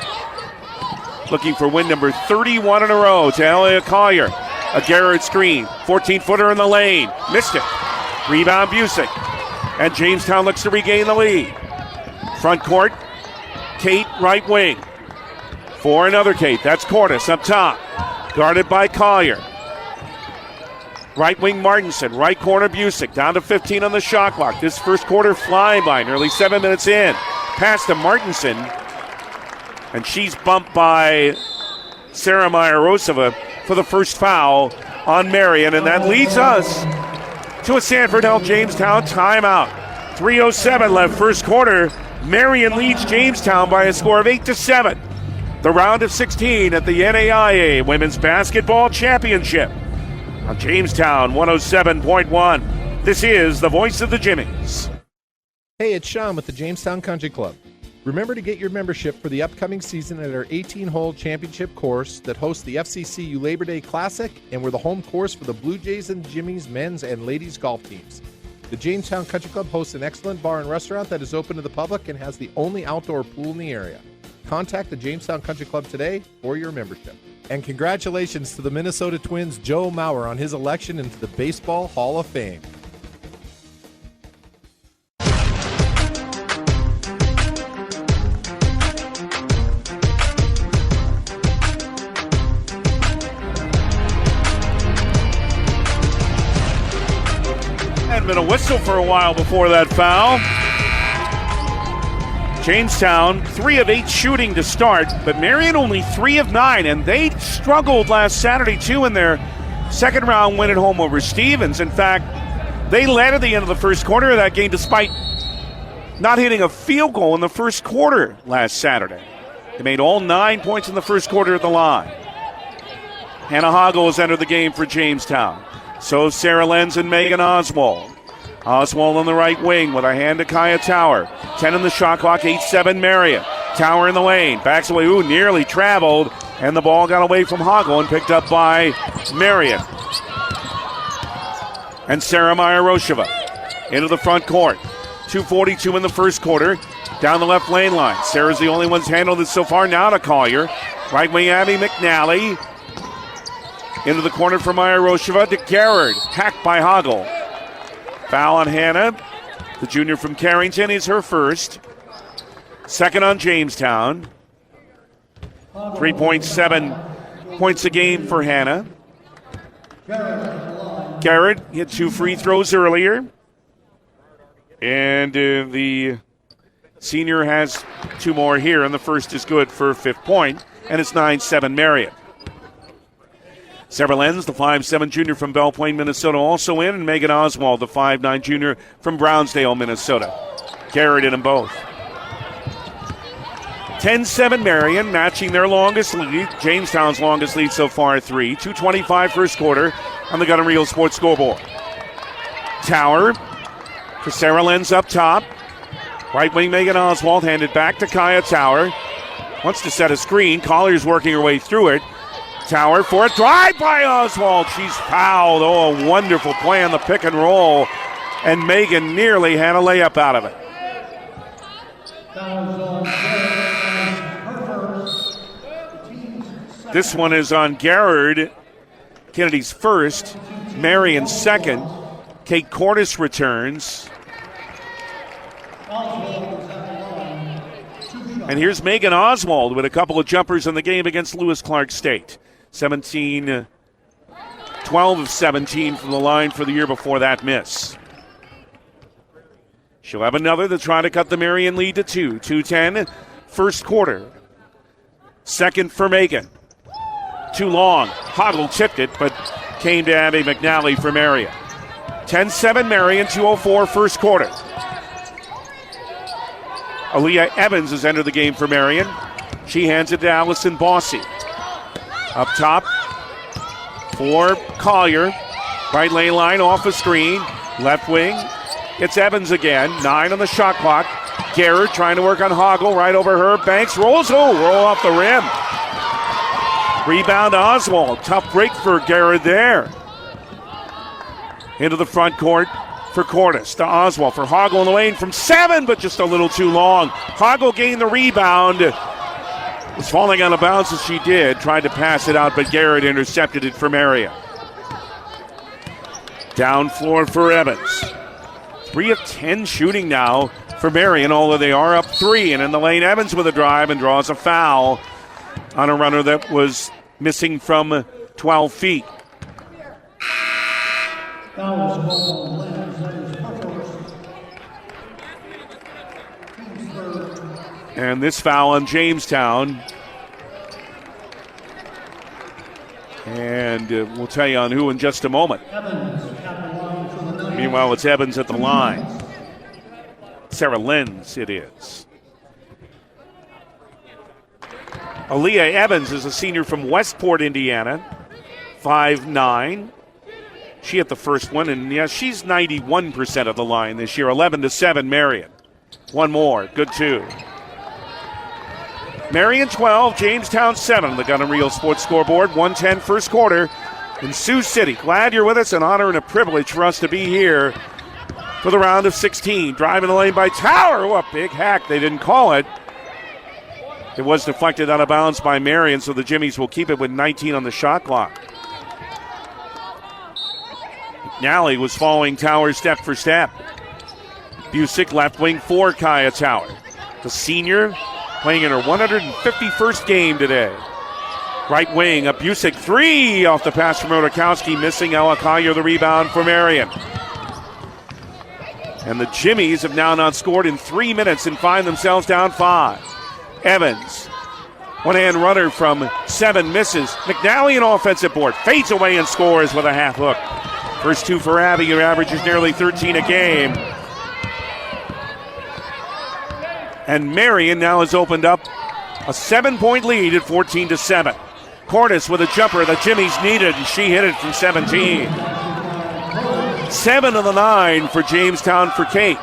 Looking for win number 31 in a row to Elia Collier. A Garrett screen. 14-footer in the lane. Missed it. Rebound Busick. And Jamestown looks to regain the lead. Front court. Kate, right wing. For another Kate. That's Cordes up top. Guarded by Collier. Right wing Martinson. Right corner Busick. Down to 15 on the shot clock. This first quarter flying by. Nearly 7 minutes in. Pass to Martinson. And she's bumped by Sarah Myarosova for the first foul on Marian. And that leads us to a Sanford Health Jamestown timeout. 3:07 left first quarter. Marian leads Jamestown by a score of 8-7. The round of 16 at the NAIA Women's Basketball Championship. On Jamestown 107.1. This is the voice of the Jimmies. Hey, it's Sean with the Jamestown Country Club. Remember to get your membership for the upcoming season at our 18-hole championship course that hosts the FCCU Labor Day Classic, and we're the home course for the Blue Jays and Jimmies men's and ladies golf teams. The Jamestown Country Club hosts an excellent bar and restaurant that is open to the public and has the only outdoor pool in the area. Contact the Jamestown Country Club today for your membership. And congratulations to the Minnesota Twins' Joe Mauer on his election into the Baseball Hall of Fame. Had been a whistle for a while before that foul. Jamestown, 3 of 8 shooting to start, but Marian only 3 of 9, and they struggled last Saturday, too, in their second round win at home over Stevens. In fact, they led at the end of the first quarter of that game despite not hitting a field goal in the first quarter last Saturday. They made all 9 points in the first quarter at the line. Hannah Hoggle has entered the game for Jamestown. So Sarah Lenz and Megan Oswald. Oswald on the right wing with a hand to Kaya Tower. 10 in the shot clock, 8-7 Marian. Tower in the lane, backs away, nearly traveled, and the ball got away from Hoggle and picked up by Marian. And Sarah Meyer-Rosheva into the front court. 2:42 in the first quarter. Down the left lane line. Sarah's the only one's handled it so far. Now to Collier. Right wing Abby McNally. Into the corner for Meyer-Rosheva to Garrard. Hacked by Hoggle. Foul on Hannah. The junior from Carrington is her first. Second on Jamestown. 3.7 points a game for Hannah. Garrett hit 2 free throws earlier. And the senior has 2 more here, and the first is good for 5th point, and it's 9-7 Marian. Sarah Lenz, the 5'7 junior from Belle Plaine, Minnesota, also in, and Megan Oswald, the 5'9 junior from Brownsdale, Minnesota. Garrett in them both. 10-7 Marian, matching their longest lead. Jamestown's longest lead so far, 3. 2:25 first quarter on the Gun and Reel Sports scoreboard. Tower for Sarah Lenz up top. Right wing Megan Oswald handed back to Kaya Tower. Wants to set a screen. Collier's working her way through it. Tower for a drive by Oswald. She's fouled. Oh, a wonderful play on the pick and roll. And Megan nearly had a layup out of it. This one is on Garrard. Kennedy's first. Marian's second. Kate Cordes returns. And here's Megan Oswald with a couple of jumpers in the game against Lewis Clark State. 12 of 17 from the line for the year before that miss. She'll have another to try to cut the Marian lead to 2. 2:10, first quarter. Second for Megan. Too long. Hoggle tipped it, but came to Abby McNally for Marian. 10-7 Marian, 2:04 first quarter. Aaliyah Evans has entered the game for Marian. She hands it to Allison Bossy. Up top for Collier. Right lane line off a screen. Left wing. It's Evans again. 9 on the shot clock. Garrett trying to work on Hoggle. Right over her. Banks rolls. Oh, roll off the rim. Rebound Oswald. Tough break for Garrett there. Into the front court for Cordes. To Oswald for Hoggle in the lane from 7, but just a little too long. Hoggle gained the rebound. Was falling out of bounds as she did. Tried to pass it out, but Garrett intercepted it for Marian. Down floor for Evans. 3 of 10 shooting now for Marian, although they are up 3. And in the lane, Evans with a drive and draws a foul on a runner that was missing from 12 feet. And this foul on Jamestown. And we'll tell you on who in just a moment. Meanwhile, it's Evans at the line. Sarah Lenz it is. Aaliyah Evans is a senior from Westport, Indiana. 5'9". She hit the first one, and yeah, she's 91% of the line this year. 11-7 Marian. One more, good 2. Marian 12, Jamestown 7. The Gun and Reel Sports scoreboard. 1:10 first quarter in Sioux City. Glad you're with us. An honor and a privilege for us to be here for the round of 16. Driving the lane by Tower. Oh, a big hack. They didn't call it. It was deflected out of bounds by Marian, so the Jimmies will keep it with 19 on the shot clock. McNally was following Tower step for step. Busick left wing for Kaya Tower. The senior playing in her 151st game today. Right wing, a Busick 3 off the pass from Rodakowski, missing. Ella Collier the rebound for Marian. And the Jimmies have now not scored in 3 minutes and find themselves down 5. Evans, one-hand runner from 7, misses. McNally an offensive board, fades away and scores with a half hook. First 2 for Abby, who averages nearly 13 a game. And Marian now has opened up a 7-point lead at 14-7. Cordes with a jumper the Jimmies needed, and she hit it from 17. 7 of the 9 for Jamestown for Kate.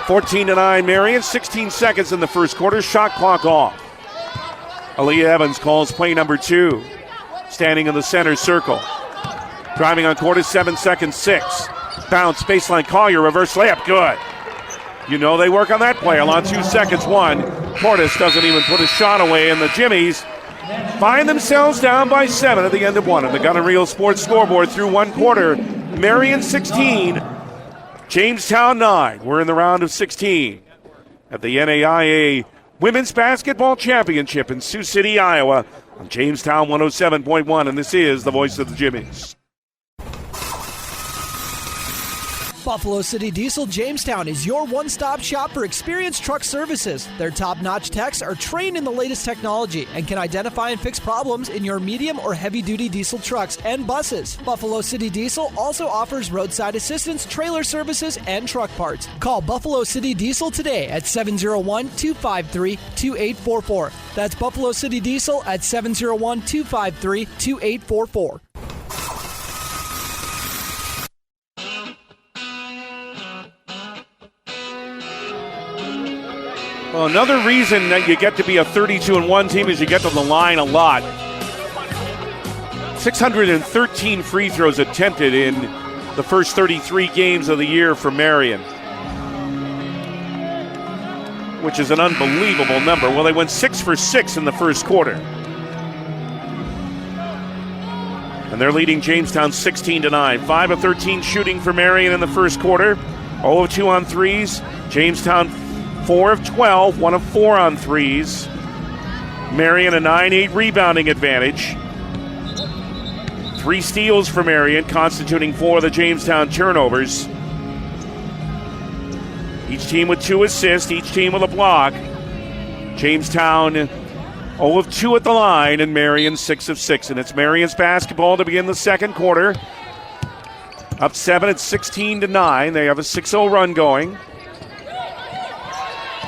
14-9 Marian, 16 seconds in the first quarter, shot clock off. Aaliyah Evans calls play number 2. Standing in the center circle. Driving on Cordes, 7 seconds, 6. Bounce, baseline, Collier, reverse layup, good. You know they work on that play. On 2 seconds, 1. Cordes doesn't even put a shot away, and the Jimmies find themselves down by 7 at the end of 1. And the Gun and Reel Sports scoreboard through 1 quarter. Marian 16, Jamestown 9. We're in the round of 16 at the NAIA Women's Basketball Championship in Sioux City, Iowa, on Jamestown 107.1, and this is the voice of the Jimmies. Buffalo City Diesel Jamestown is your one-stop shop for experienced truck services. Their top-notch techs are trained in the latest technology and can identify and fix problems in your medium or heavy-duty diesel trucks and buses. Buffalo City Diesel also offers roadside assistance, trailer services, and truck parts. Call Buffalo City Diesel today at 701-253-2844. That's Buffalo City Diesel at 701-253-2844. Well, another reason that you get to be a 32-1 team is you get to the line a lot. 613 free throws attempted in the first 33 games of the year for Marian, which is an unbelievable number. Well, they went 6 for 6 in the first quarter. And they're leading Jamestown 16-9. 5 of 13 shooting for Marian in the first quarter. 0 of 2 on threes. Jamestown 4 of 12, 1 of 4 on threes. Marian a 9-8 rebounding advantage. 3 steals for Marian, constituting 4 of the Jamestown turnovers. Each team with 2 assists, each team with a block. Jamestown 0 of 2 at the line, and Marian 6 of 6. And it's Marian's basketball to begin the second quarter. Up 7 at 16-9. They have a 6-0 run going.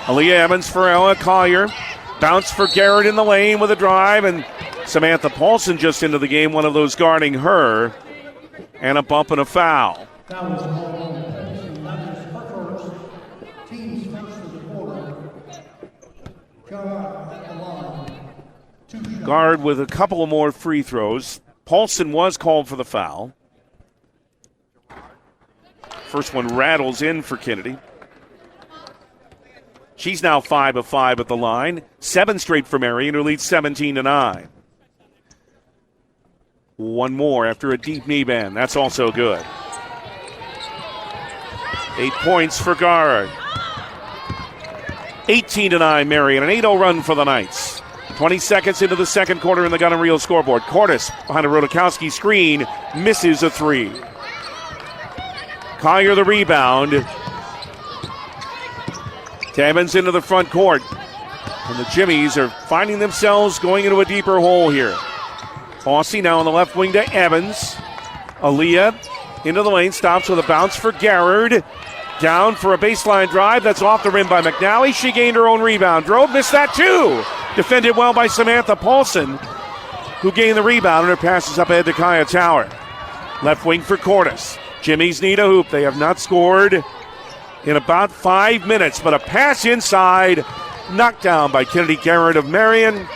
Aaliyah Evans for Ella Collier. Bounce for Garrett in the lane with a drive, and Samantha Paulson just into the game, one of those guarding her, and a bump and a foul. Guard with a couple of more free throws. Paulson was called for the foul. First one rattles in for Kennedy. She's now 5 of 5 at the line. 7 straight for Marian, who leads 17-9. One more after a deep knee bend. That's also good. 8 points for Guard. 18-9 Marian, an 8-0 run for the Knights. 20 seconds into the second quarter in the Gun and Reel scoreboard. Cordes behind a Rodakowski screen, misses a 3. Collier the rebound. Evans into the front court. And the Jimmies are finding themselves going into a deeper hole here. Fossey now on the left wing to Evans. Aaliyah into the lane, stops with a bounce for Garrard. Down for a baseline drive. That's off the rim by McNally. She gained her own rebound. Drove, missed that too. Defended well by Samantha Paulson, who gained the rebound, and her passes up ahead to Kaya Tower. Left wing for Cordes. Jimmies need a hoop. They have not scored in about 5 minutes, but a pass inside, knocked down by Kennedy Garrett of Marian,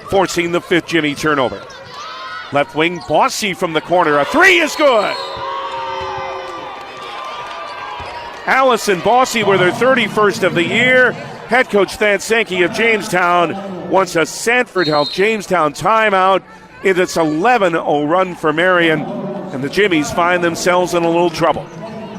forcing the 5th Jimmy turnover. Left wing, Bossy from the corner. A 3 is good. Allison Bossy with her 31st of the year. Head coach Thad Sankey of Jamestown wants a Sanford Health Jamestown timeout in its 11-0 run for Marian, and the Jimmies find themselves in a little trouble.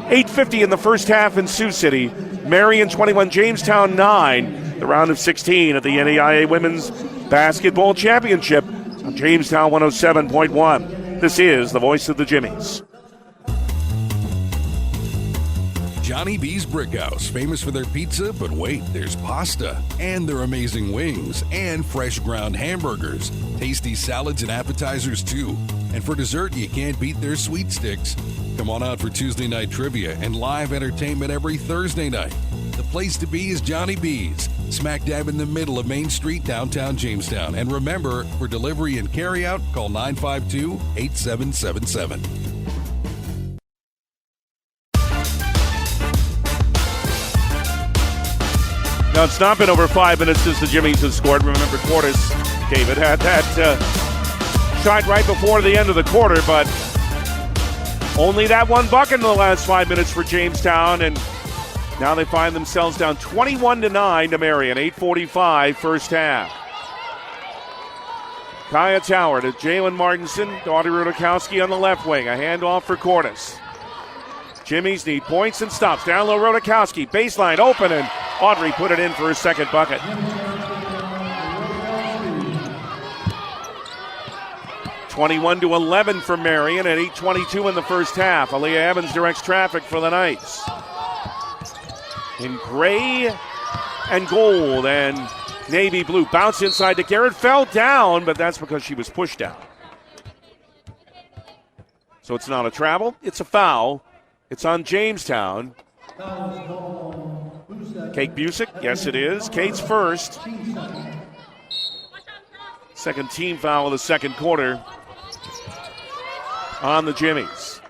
8:50 in the first half in Sioux City. Marian 21, Jamestown 9. The round of 16 at the NAIA Women's Basketball Championship on Jamestown 107.1. This is the voice of the Jimmies. Johnny B's Brickhouse, famous for their pizza, but wait, there's pasta, and their amazing wings, and fresh ground hamburgers, tasty salads and appetizers too. And for dessert, you can't beat their sweet sticks. Come on out for Tuesday night trivia and live entertainment every Thursday night. The place to be is Johnny B's, smack dab in the middle of Main Street, downtown Jamestown. And remember, for delivery and carryout, call 952-8777. Now, it's not been over 5 minutes since the Jimmies have scored. Remember, Cordes, David, had that shot right before the end of the quarter, but only that one bucket in the last 5 minutes for Jamestown, and now they find themselves down 21-9 to Marian. 8:45 first half. Kaya Tower to Jalen Martinson, Audrey Rudakowski on the left wing. A handoff for Cordes. Jimmies need points and stops. Down low, Rudakowski. Baseline open, and Audrey put it in for her second bucket. (21-11) for Marian at 8:22 in the first half. Aaliyah Evans directs traffic for the Knights. In gray and gold and navy blue. Bounce inside to Garrett. Fell down, but that's because she was pushed down. So it's not a travel, it's a foul. It's on Jamestown. Kate Busick, yes it is. Kate's first. Second team foul of the second quarter on the Jimmies.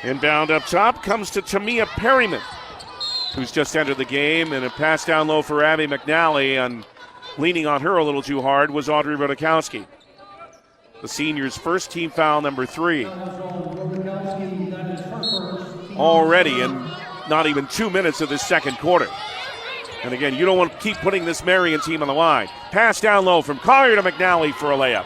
Inbound up top comes to Tamia Perryman, who's just entered the game, and a pass down low for Abby McNally, and leaning on her a little too hard was Audrey Rudakowski. The senior's first team foul, number 3. Already in not even 2 minutes of this second quarter. And again, you don't want to keep putting this Marian team on the line. Pass down low from Collier to McNally for a layup.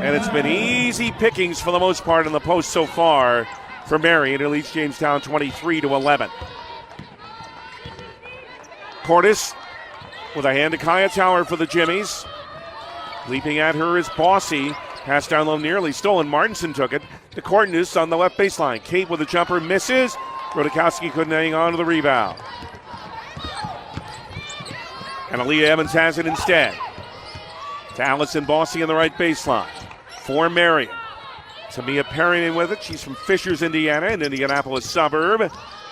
And it's been easy pickings for the most part in the post so far for Marian. It leads Jamestown 23-11. Cordes with a hand to Kaya Tower for the Jimmies. Leaping at her is Bossy. Pass down low, nearly stolen. Martinson took it to Cortness on the left baseline. Kate with a jumper, misses. Rudakowski couldn't hang on to the rebound. And Aaliyah Evans has it instead. To Allison Bossy on the right baseline. For Marian. Tamia Perryman with it. She's from Fishers, Indiana, an Indianapolis suburb.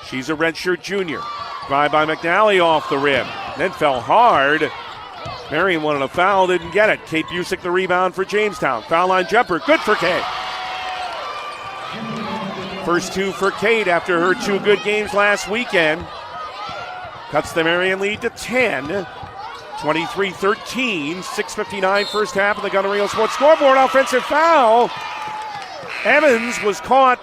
She's a redshirt junior. Drive by McNally off the rim. Then fell hard. Marian wanted a foul, didn't get it. Kate Busick the rebound for Jamestown. Foul line jumper, good for Kate. First two for Kate after her 2 good games last weekend. Cuts the Marian lead to 10. 23-13, 6:59 first half of the Gunnerio Sports scoreboard. Offensive foul. Evans was caught.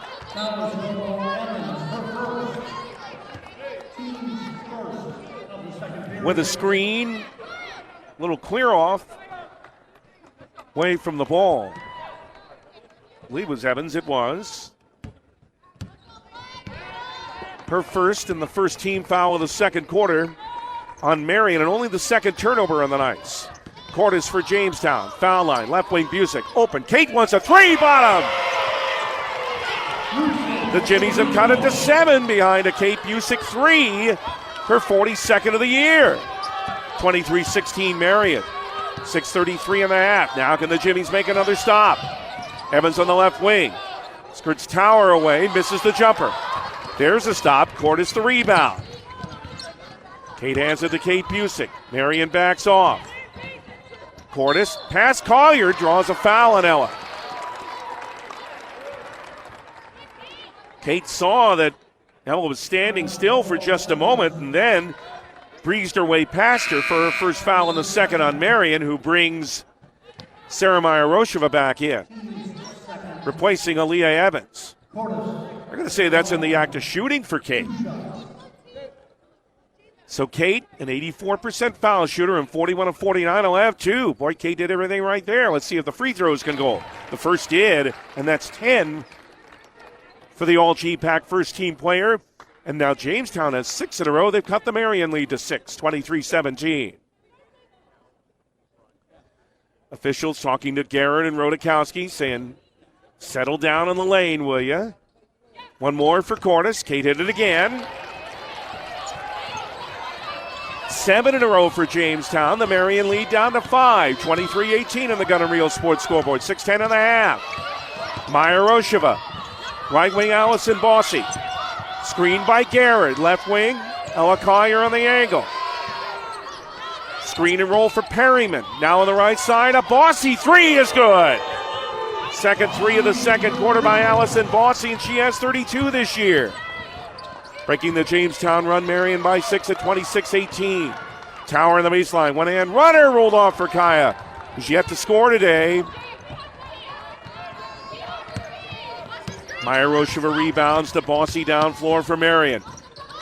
With a screen. Little clear off. Away from the ball. I believe it was Evans. It was. Her first and the first team foul of the second quarter on Marian, and only the second turnover on the Knights. Cordes for Jamestown. Foul line. Left wing Busick. Open. Kate wants a 3. Bottom. The Jimmies have cut it to 7 behind a Kate Busick 3. Her 42nd of the year. 23-16 Marian. 6:33 in the half. Now can the Jimmies make another stop? Evans on the left wing. Skirts Tower away. Misses the jumper. There's a stop. Cordes the rebound. Kate hands it to Kate Busick. Marian backs off. Cordes, past Collier, draws a foul on Ella. Kate saw that Ella was standing still for just a moment and then breezed her way past her for her first foul in the second on Marian, who brings Sarah Meyer-Rosheva back in, replacing Aaliyah Evans. I'm going to say that's in the act of shooting for Kate. So Kate, an 84% foul shooter and 41 of 49 will have 2. Boy, Kate did everything right there. Let's see if the free throws can go. The first did, and that's 10 for the All-G-Pack first-team player. And now Jamestown has 6 in a row. They've cut the Marian lead to 6, 23-17. Officials talking to Garrett and Rudakowski, saying, settle down in the lane, will you? One more for Cordes. Kate hit it again. 7 in a row for Jamestown. The Marian lead down to 5. 23-18 on the Gun and Reel Sports scoreboard. 6:10 and a half. Mayarosheva. Right wing Allison Bossy. Screened by Garrett. Left wing Ella Collier on the angle. Screen and roll for Perryman. Now on the right side, a Bossy three is good. Second three of the second quarter by Allison Bossy, and she has 32 this year. Breaking the Jamestown run, Marian by 6 at 26-18. Tower in the baseline. One hand runner rolled off for Kaya, who's yet to score today. Mayarosheva rebounds to Bossy down floor for Marian.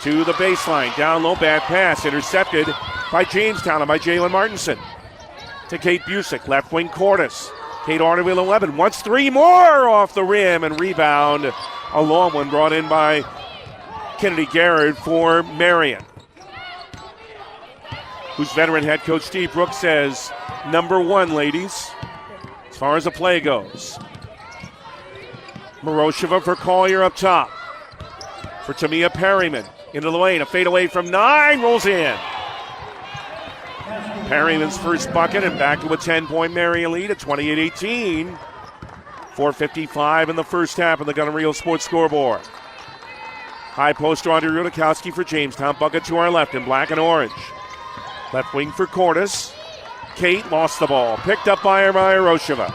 To the baseline. Down low, bad pass. Intercepted by Jamestown and by Jalen Martinson. To Kate Busick. Left wing Cordes. Kate Arterville 11. Wants three more off the rim and rebound. A long one brought in by Kennedy Garrett for Marian, whose veteran head coach Steve Brooks says, number one, ladies, as far as the play goes. Marosheva for Collier up top. For Tamia Perryman. Into the lane. A fadeaway from 9. Rolls in. Perryman's first bucket and back to a 10-point Marian lead at 28-18. 4:55 in the first half of the Gun and Reel Sports scoreboard. High post to Andre Rudakowski for Jamestown. Bucket to our left in black and orange. Left wing for Cordes. Kate lost the ball. Picked up by Mayarosheva.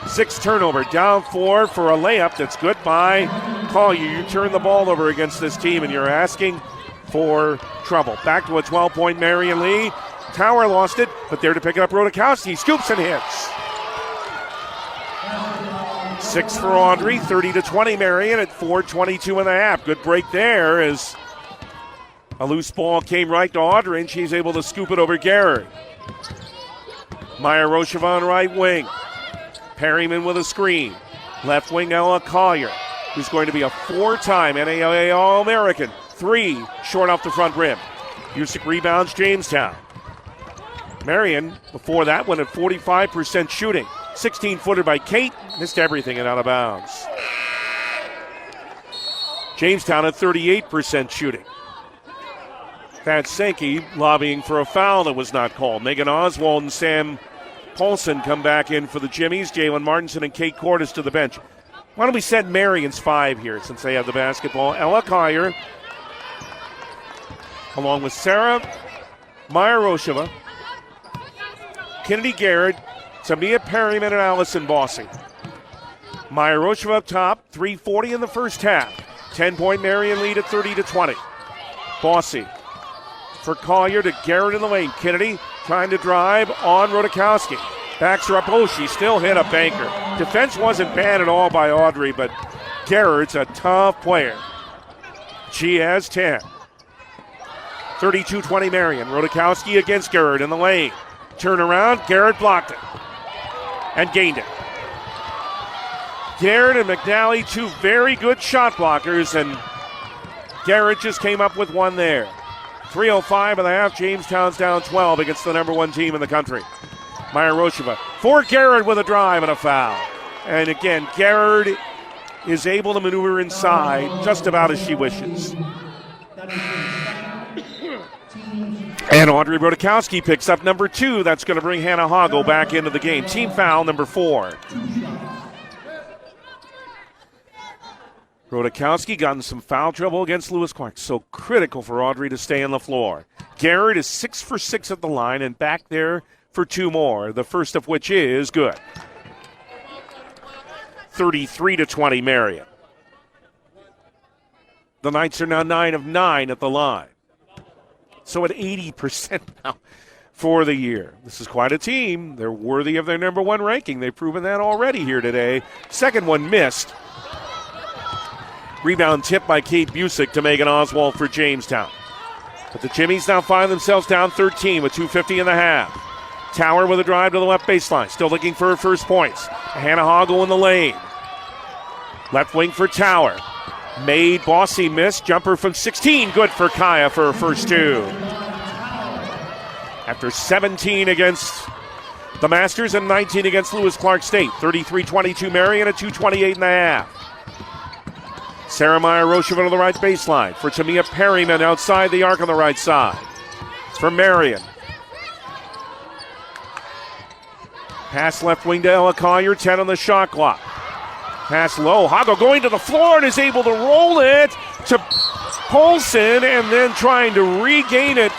6 turnover. Down 4 for a layup that's good by Collier. You turn the ball over against this team and you're asking for trouble. Back to a 12-point Marian lead. Tower lost it, but there to pick it up Rudakowski. Scoops and hits. 6 for Audrey, 30-20 Marian at 4:22 and a half. Good break there as a loose ball came right to Audrey and she's able to scoop it over Garrett. Mayarosheva on right wing. Perryman with a screen. Left wing Ella Collier, who's going to be a 4-time NAIA All-American. 3 short off the front rim. Busick rebounds Jamestown. Marian, before that one, at 45% shooting. 16-footer by Kate. Missed everything and out of bounds. Jamestown at 38% shooting. Pat Sankey lobbying for a foul that was not called. Megan Oswald and Sam Paulson come back in for the Jimmies. Jalen Martinson and Kate Cordes to the bench. Why don't we set Marian's 5 here since they have the basketball. Ella Collier, along with Sarah Mayarosheva, Kennedy Garrett, Tamia Perryman, and Allison Bossy. Mayarosheva up top, 3:40 in the first half. 10-point Marian lead at 30-20. Bossy for Collier to Garrett in the lane. Kennedy trying to drive on Rudakowski. Backs her up. Oh, she still hit a banker. Defense wasn't bad at all by Audrey, but Garrett's a tough player. She has 10. 32-20 Marian. Rudakowski against Garrett in the lane. Turn around. Garrett blocked it and gained it. Garrett and McNally, 2 very good shot blockers, and Garrett just came up with one there. 3:05 and a half. Jamestown's down 12 against the number 1 team in the country. Mayarosheva for Garrett with a drive and a foul. And again, Garrett is able to maneuver inside just about as she wishes. And Audrey Rudakowski picks up number 2. That's going to bring Hannah Hoggle back into the game. Team foul number 4. Rudakowski got in some foul trouble against Lewis Clark. So critical for Audrey to stay on the floor. Garrett is 6 for 6 at the line and back there for 2 more. The first of which is good. 33-20 Marian. The Knights are now 9 of 9 at the line. So at 80% now for the year. This is quite a team. They're worthy of their number 1 ranking. They've proven that already here today. Second one missed. Rebound tip by Kate Busick to Megan Oswald for Jamestown. But the Jimmies now find themselves down 13 with 2:50 in the half. Tower with a drive to the left baseline. Still looking for her first points. Hannah Hoggle in the lane. Left wing for Tower. Made, Bossy missed. Jumper from 16. Good for Kaya for her first 2. After 17 against the Masters and 19 against Lewis Clark State. 33-22 Marian at 2:28 and a half. Sarah Meyer-Rochevin on the right baseline for Tamia Perryman outside the arc on the right side. It's for Marian. Pass left wing to Ella Collier, 10 on the shot clock. Pass low. Hago going to the floor and is able to roll it to Paulson, and then trying to regain it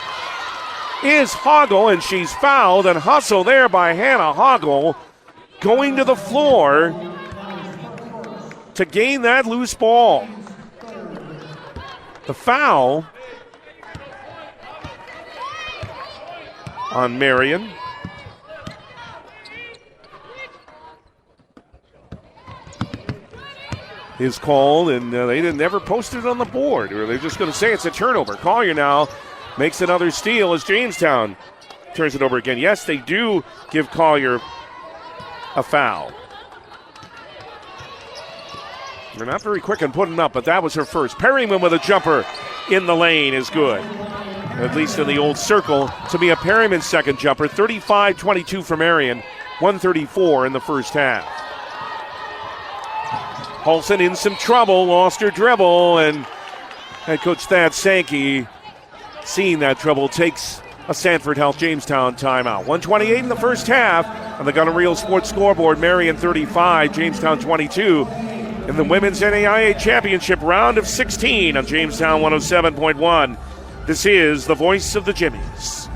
is Hoggle, and she's fouled, and hustle there by Hannah Hoggle going to the floor to gain that loose ball. The foul on Marian. Is called, and they never posted it on the board, or they're just going to say it's a turnover. Collier now makes another steal as Jamestown turns it over again. Yes, they do give Collier a foul. They're not very quick in putting up, but that was her first. Perryman with a jumper in the lane is good, at least in the old circle. Tamia Perryman's second jumper, 35-22 for Marian, 134 in the first half. Paulson in some trouble, lost her dribble, and head coach Thad Sankey, seeing that trouble, takes a Sanford Health Jamestown timeout. 1:28 in the first half on the Gunner Real Sports scoreboard. Marian 35, Jamestown 22 in the Women's NAIA Championship round of 16 on Jamestown 107.1. This is the voice of the Jimmies.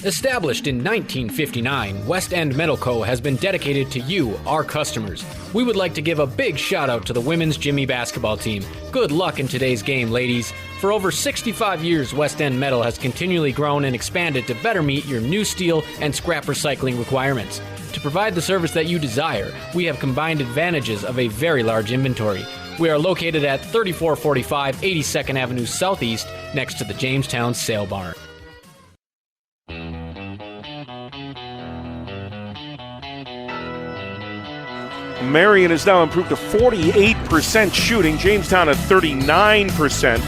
Established in 1959, West End Metal Co. has been dedicated to you, our customers. We would like to give a big shout out to the women's Jimmy basketball team. Good luck in today's game, ladies. For over 65 years, West End Metal has continually grown and expanded to better meet your new steel and scrap recycling requirements. To provide the service that you desire, we have combined advantages of a very large inventory. We are located at 3445 82nd Avenue Southeast, next to the Jamestown Sale Barn. Marian has now improved to 48% shooting. Jamestown at 39%.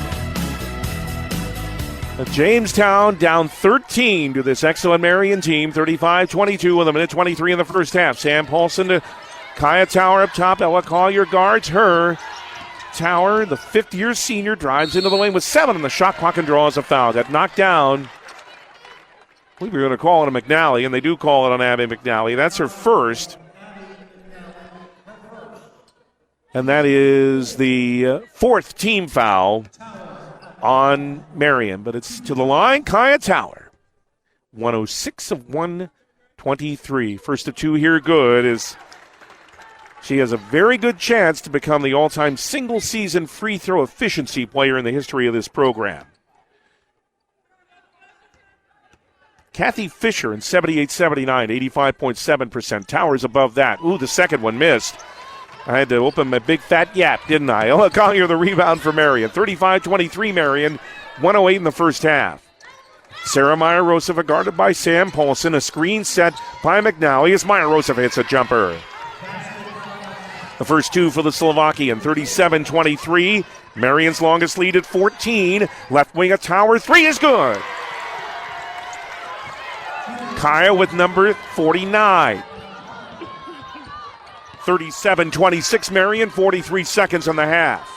Jamestown down 13 to this excellent Marian team. 35-22 with a minute 23 in the first half. Sam Paulson to Kaya Tower up top. Ella Collier guards her. Tower, the fifth-year senior, drives into the lane with 7 on the shot clock and draws a foul. Got knocked down. I believe we were going to call it a McNally, and they do call it on Abby McNally. That's her first. And that is the fourth team foul on Marian. But it's to the line, Kaya Tower. 106 of 123. First of two here good is she has a very good chance to become the all-time single-season free throw efficiency player in the history of this program. Kathy Fisher in 78-79, 85.7%. Towers above that. Ooh, the second one missed. I had to open my big fat yap, didn't I? Ella Collier the rebound for Marian. 35-23 Marian, 108 in the first half. Sarah Meyer-Rochevin guarded by Sam Paulson. A screen set by McNally as Meyer-Rochevin hits a jumper. The first two for the Slovakian, 37-23. Marian's longest lead at 14. Left wing a Tower three is good. Kaya with number 49. 37-26 Marian, 43 seconds on the half.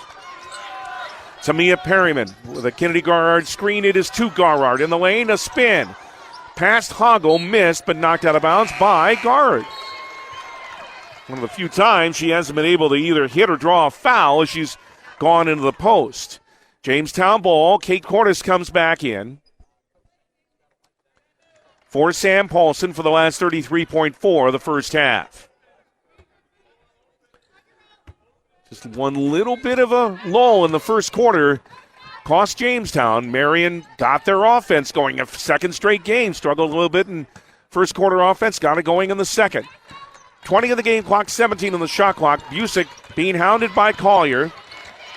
Tamia Perryman with a Kennedy Garrard screen. It is to Garrard in the lane, a spin. Past Hoggle, missed but knocked out of bounds by Garrard. One of the few times she hasn't been able to either hit or draw a foul as she's gone into the post. Jamestown ball, Kate Cordes comes back in. For Sam Paulson for the last 33.4 of the first half. Just one little bit of a lull in the first quarter cost Jamestown. Marian got their offense going. A second straight game. Struggled a little bit in first quarter offense. Got it going in the second. 20 on the game clock, 17 on the shot clock. Busick being hounded by Collier.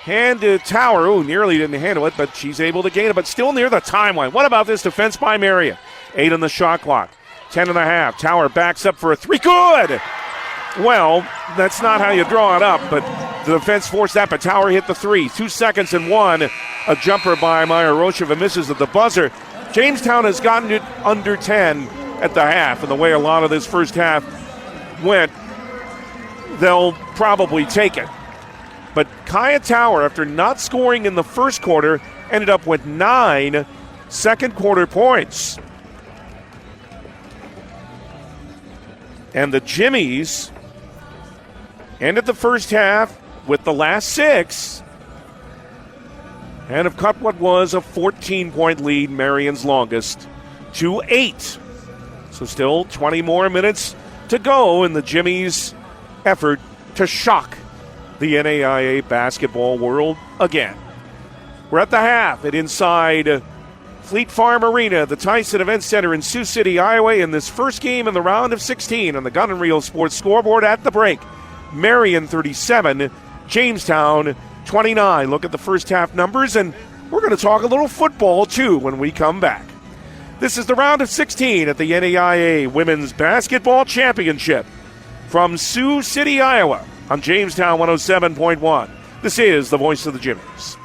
Hand to Tower. Ooh, nearly didn't handle it, but she's able to gain it, but still near the timeline. What about this defense by Marian? 8 on the shot clock. 10 and a half. Tower backs up for a three. Good! Well, that's not how you draw it up, but the defense forced that, but Tower hit the three. 2 seconds and one. A jumper by Meyer-Rochevin misses at the buzzer. Jamestown has gotten it under 10 at the half, and the way a lot of this first half went, they'll probably take it. But Kaya Tower, after not scoring in the first quarter, ended up with 9 second quarter points. And the Jimmies ended the first half with the last 6 and have cut what was a 14-point lead, Marian's longest, to 8. So still 20 more minutes to go in the Jimmies' effort to shock the NAIA basketball world again. We're at the half at inside Fleet Farm Arena, the Tyson Event Center in Sioux City, Iowa, in this first game in the round of 16 on the Gun and Reel Sports scoreboard at the break. Marian 37, Jamestown 29. Look at the first half numbers, and we're going to talk a little football too when we come back. This is the round of 16 at the NAIA Women's Basketball Championship from Sioux City, Iowa on Jamestown 107.1. This is the voice of the Jimmies.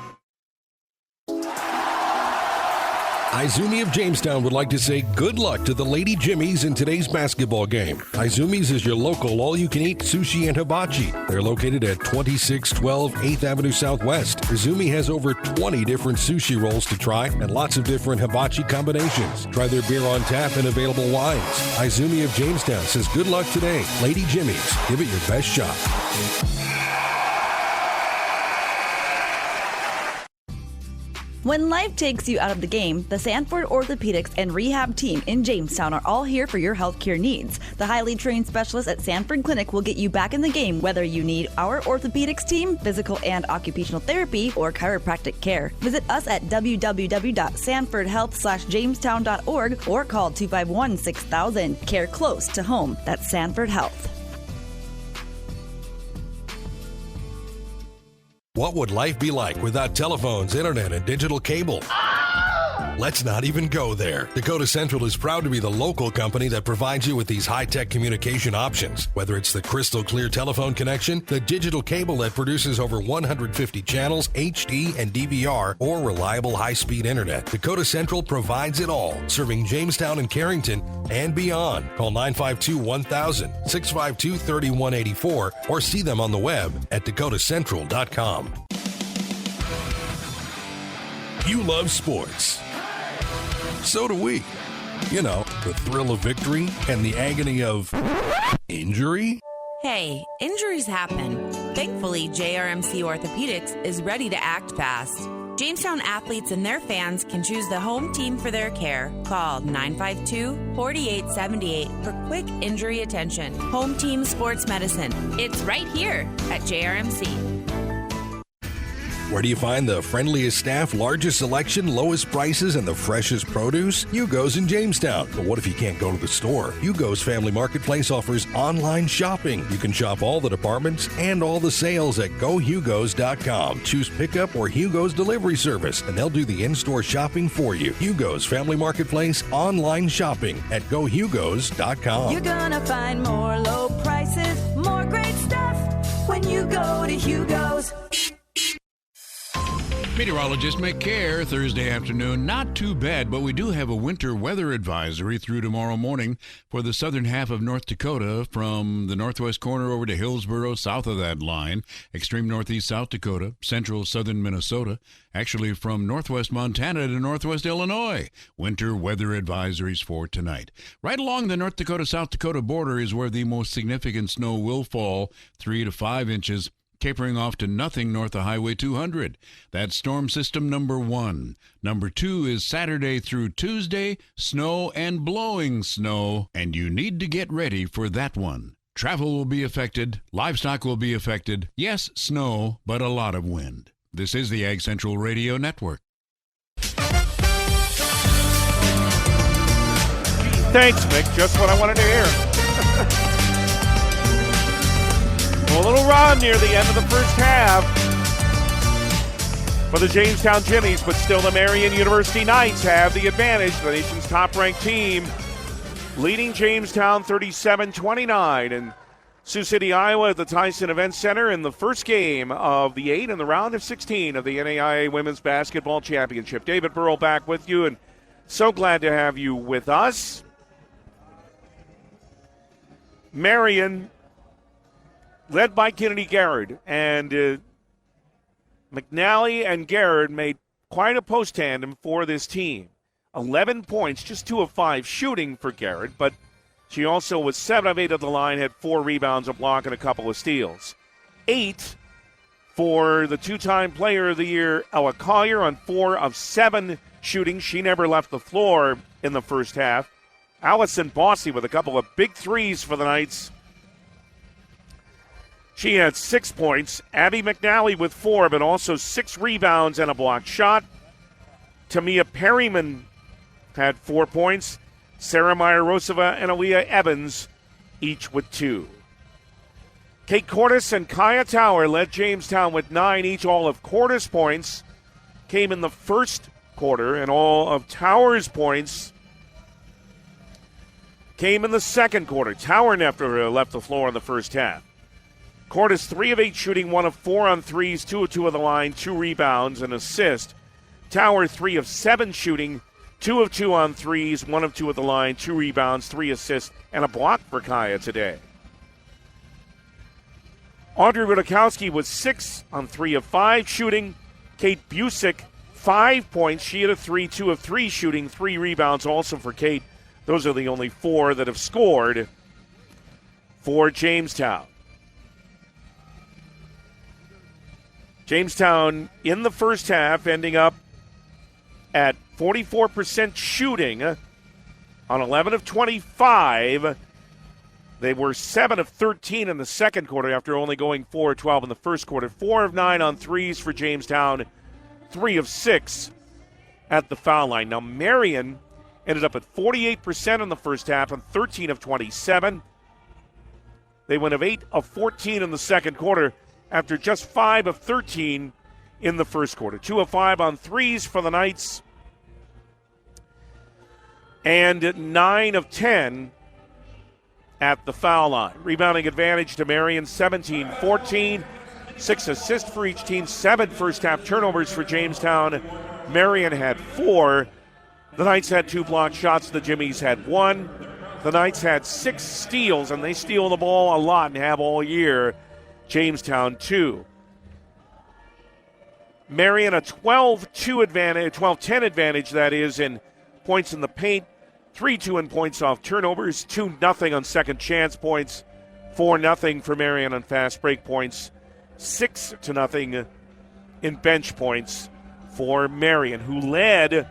Izumi of Jamestown would like to say good luck to the Lady Jimmies in today's basketball game. Izumi's is your local all-you-can-eat sushi and hibachi. They're located at 2612 8th Avenue Southwest. Izumi has over 20 different sushi rolls to try and lots of different hibachi combinations. Try their beer on tap and available wines. Izumi of Jamestown says good luck today. Lady Jimmies, give it your best shot. When life takes you out of the game, the Sanford Orthopedics and Rehab team in Jamestown are all here for your healthcare needs. The highly trained specialists at Sanford Clinic will get you back in the game whether you need our orthopedics team, physical and occupational therapy, or chiropractic care. Visit us at www.sanfordhealth/jamestown.org or call 251-6000. Care close to home. That's Sanford Health. What would life be like without telephones, internet, and digital cable? Let's not even go there. Dakota Central is proud to be the local company that provides you with these high-tech communication options. Whether it's the crystal clear telephone connection, the digital cable that produces over 150 channels, HD and DVR, or reliable high-speed internet, Dakota Central provides it all, serving Jamestown and Carrington and beyond. Call 952-1000, 652-3184, or see them on the web at dakotacentral.com. You love sports. So do we. You know, the thrill of victory and the agony of injury. Hey, injuries happen. Thankfully, JRMC Orthopedics is ready to act fast. Jamestown athletes and their fans can choose the home team for their care. Call 952-4878 for quick injury attention. Home Team Sports Medicine. It's right here at JRMC. Where do you find the friendliest staff, largest selection, lowest prices, and the freshest produce? Hugo's in Jamestown. But what if you can't go to the store? Hugo's Family Marketplace offers online shopping. You can shop all the departments and all the sales at GoHugos.com. Choose pickup or Hugo's delivery service, and they'll do the in-store shopping for you. Hugo's Family Marketplace online shopping at GoHugos.com. You're gonna find more low prices, more great stuff when you go to Hugo's. Meteorologist McCare, Thursday afternoon. Not too bad, but we do have a winter weather advisory through tomorrow morning for the southern half of North Dakota, from the northwest corner over to Hillsboro, south of that line, extreme northeast South Dakota, central southern Minnesota, actually from northwest Montana to northwest Illinois. Winter weather advisories for tonight. Right along the North Dakota-South Dakota border is where the most significant snow will fall, 3 to 5 inches, tapering off to nothing north of Highway 200. That's storm system number 1. Number 2 is Saturday through Tuesday, snow and blowing snow, and you need to get ready for that one. Travel will be affected, livestock will be affected. Yes, snow, but a lot of wind. This is the Ag Central Radio Network. Thanks, Mick. Just what I wanted to hear. A little run near the end of the first half for the Jamestown Jimmies, but still the Marian University Knights have the advantage. The nation's top-ranked team leading Jamestown 37-29 in Sioux City, Iowa at the Tyson Event Center in the first game of the 8 in the round of 16 of the NAIA Women's Basketball Championship. David Burrell back with you, and so glad to have you with us. Marian, led by Kennedy Garrard, and McNally and Garrett made quite a post tandem for this team. 11 points, just 2 of 5 shooting for Garrett, but she also was 7 of 8 at the line, had 4 rebounds, a block, and a couple of steals. 8 for the two-time player of the year, Ella Collier, on 4 of 7 shooting. She never left the floor in the first half. Allison Bossy with a couple of big threes for the Knights. She had 6 points. Abby McNally with 4, but also 6 rebounds and a blocked shot. Tamia Perryman had 4 points. Sarah Meyer-Rosova and Aaliyah Evans each with 2. Kate Cordes and Kaya Tower led Jamestown with 9 each. All of Cordes' points came in the first quarter, and all of Tower's points came in the second quarter. Tower never left the floor in the first half. Cordes 3 of 8 shooting, 1 of 4 on threes, 2 of 2 at the line, 2 rebounds, and assist. Tower 3 of 7 shooting, 2 of 2 on threes, 1 of 2 at the line, 2 rebounds, 3 assists, and a block for Kaya today. Audrey Rudakowski was 6 on 3 of 5 shooting. Kate Busick, 5 points. She had a 3, 2 of 3 shooting, 3 rebounds also for Kate. Those are the only 4 that have scored for Jamestown. Jamestown in the first half ending up at 44% shooting on 11 of 25. They were 7 of 13 in the second quarter after only going 4 of 12 in the first quarter. 4 of 9 on threes for Jamestown, 3 of 6 at the foul line. Now, Marian ended up at 48% in the first half on 13 of 27. They went of 8 of 14 in the second quarter after just 5 of 13 in the first quarter. 2 of 5 on threes for the Knights, and 9 of 10 at the foul line. Rebounding advantage to Marian, 17-14. 6 assists for each team, 7 first-half turnovers for Jamestown. Marian had 4. The Knights had 2 blocked shots. The Jimmies had 1. The Knights had 6 steals, and they steal the ball a lot and have all year. Jamestown 2. Marian a 12-2 advantage, 12-10 advantage, that is, in points in the paint. 3-2 in points off turnovers. 2-0 on second chance points. 4-0 for Marian on fast break points. 6-0 in bench points for Marian, who led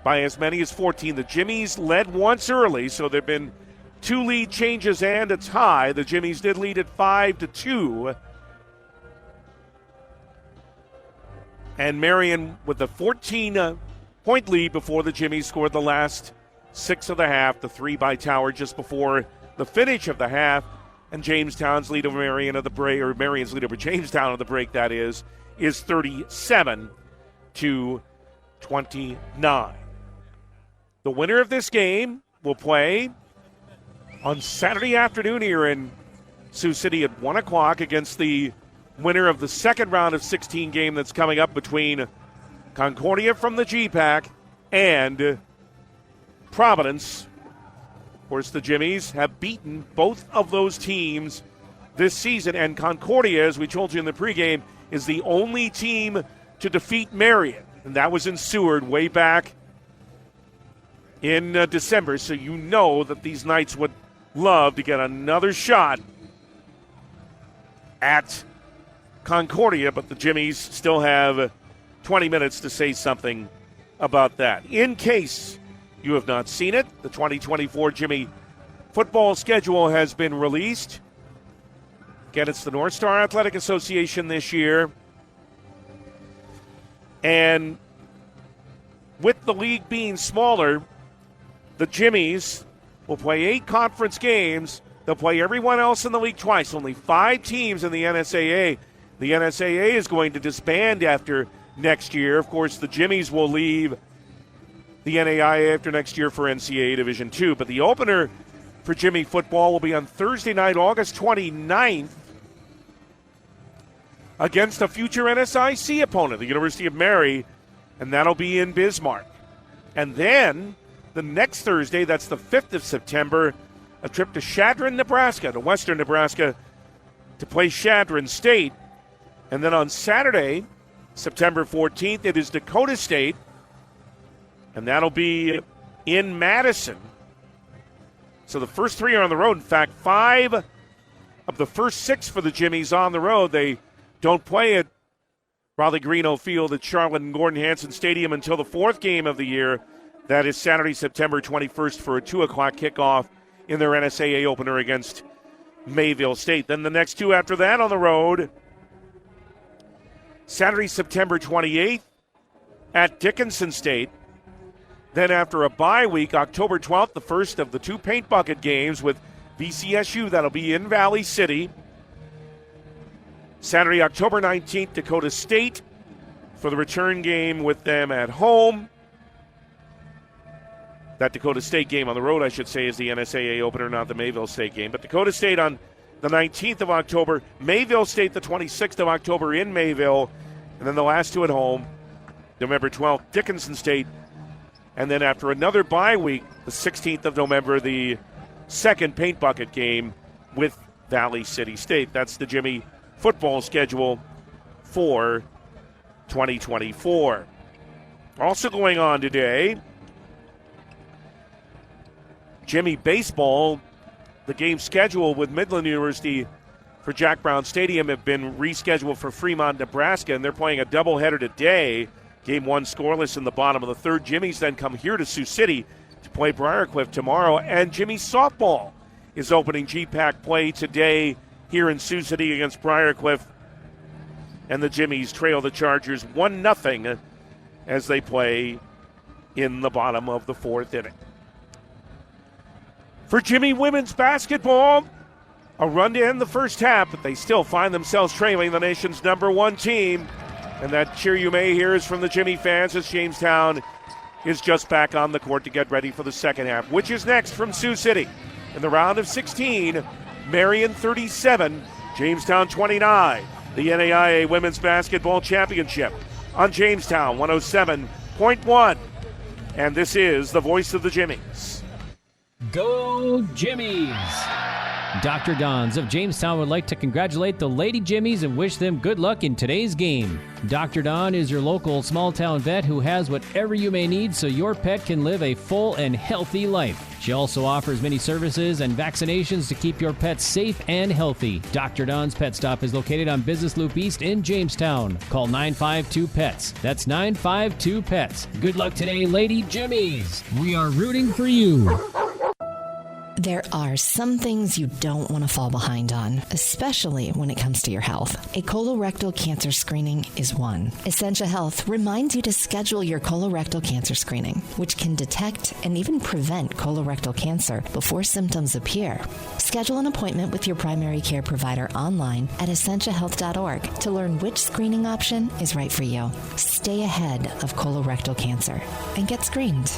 by as many as 14. The Jimmies led once early, so there have been 2 lead changes and a tie. The Jimmies did lead at 5-2. And Marian with the 14-point lead before the Jimmies scored the last 6 of the half. The 3 by Tower just before the finish of the half. And Jamestown's lead over Marian of the break, or Marian's lead over Jamestown of the break, that is 37-29. The winner of this game will play on Saturday afternoon here in Sioux City at 1 o'clock against the winner of the second round of 16 game that's coming up between Concordia from the GPAC and Providence. Of course, the Jimmies have beaten both of those teams this season, and Concordia, as we told you in the pregame, is the only team to defeat Marian, and that was in Seward way back in December, so you know that these Knights would love to get another shot at Concordia, but the Jimmies still have 20 minutes to say something about that. In case you have not seen it, the 2024 Jimmy football schedule has been released. Again, it's the North Star Athletic Association this year. And with the league being smaller, the Jimmies will play 8 conference games. They'll play everyone else in the league twice. Only 5 teams in the NSAA. The NSAA is going to disband after next year. Of course, the Jimmies will leave the NAIA after next year for NCAA Division II. But the opener for Jimmy football will be on Thursday night, August 29th, against a future NSIC opponent, the University of Mary, and that'll be in Bismarck. And then the next Thursday, that's the 5th of September, a trip to Chadron, Nebraska, to western Nebraska, to play Chadron State. And then on Saturday, September 14th, it is Dakota State, and that'll be in Madison. So the first 3 are on the road. In fact, 5 of the first 6 for the Jimmies on the road. They don't play at Raleigh-Greeno Field at Charlotte and Gordon Hanson Stadium until the 4th game of the year. That is Saturday, September 21st for a 2 o'clock kickoff in their NSAA opener against Mayville State. Then the next 2 after that on the road, Saturday, September 28th at Dickinson State. Then after a bye week, October 12th, the first of the 2 paint bucket games with VCSU. That'll be in Valley City. Saturday, October 19th, Dakota State for the return game with them at home. That Dakota State game on the road, I should say, is the NSAA opener, not the Mayville State game. But Dakota State on the 19th of October, Mayville State the 26th of October in Mayville, and then the last 2 at home, November 12th, Dickinson State, and then after another bye week, the 16th of November, the second paint bucket game with Valley City State. That's the Jimmy football schedule for 2024. Also going on today, Jimmy baseball. The game schedule with Midland University for Jack Brown Stadium have been rescheduled for Fremont, Nebraska, and they're playing a doubleheader today. Game 1 scoreless in the bottom of the 3rd. Jimmy's then come here to Sioux City to play Briarcliff tomorrow, and Jimmy's softball is opening GPAC play today here in Sioux City against Briarcliff, and the Jimmies trail the Chargers 1-0 as they play in the bottom of the 4th inning. For Jimmy women's basketball, a run to end the first half, but they still find themselves trailing the nation's number 1 team. And that cheer you may hear is from the Jimmy fans as Jamestown is just back on the court to get ready for the second half, which is next from Sioux City. In the round of 16, Marian 37, Jamestown 29, the NAIA Women's Basketball Championship on Jamestown 107.1. And this is the voice of the Jimmies. Go Jimmies! Dr. Don's of Jamestown would like to congratulate the Lady Jimmies and wish them good luck in today's game. Dr. Don is your local small-town vet who has whatever you may need so your pet can live a full and healthy life. She also offers many services and vaccinations to keep your pets safe and healthy. Dr. Don's Pet Stop is located on Business Loop East in Jamestown. Call 952-PETS. That's 952-PETS. Good luck today, Lady Jimmies. We are rooting for you. There are some things you don't want to fall behind on, especially when it comes to your health. A colorectal cancer screening is one. Essentia Health reminds you to schedule your colorectal cancer screening, which can detect and even prevent colorectal cancer before symptoms appear. Schedule an appointment with your primary care provider online at essentiahealth.org to learn which screening option is right for you. Stay ahead of colorectal cancer and get screened.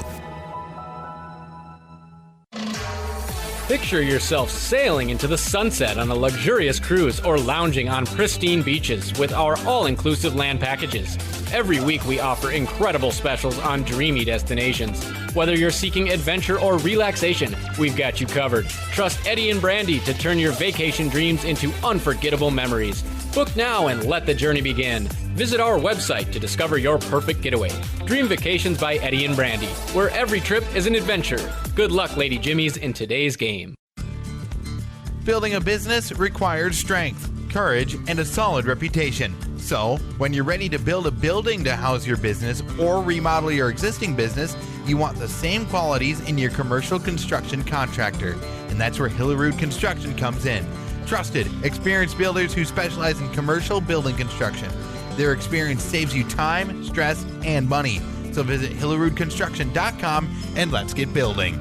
Picture yourself sailing into the sunset on a luxurious cruise or lounging on pristine beaches with our all-inclusive land packages. Every week we offer incredible specials on dreamy destinations. Whether you're seeking adventure or relaxation, we've got you covered. Trust Eddie and Brandy to turn your vacation dreams into unforgettable memories. Book now and let the journey begin. Visit our website to discover your perfect getaway. Dream Vacations by Eddie and Brandy, where every trip is an adventure. Good luck, Lady Jimmies, in today's game. Building a business requires strength, courage, and a solid reputation. So, when you're ready to build a building to house your business or remodel your existing business, you want the same qualities in your commercial construction contractor. And that's where Hillerud Construction comes in. Trusted, experienced builders who specialize in commercial building construction. Their experience saves you time, stress, and money. So visit HillerudConstruction.com and let's get building.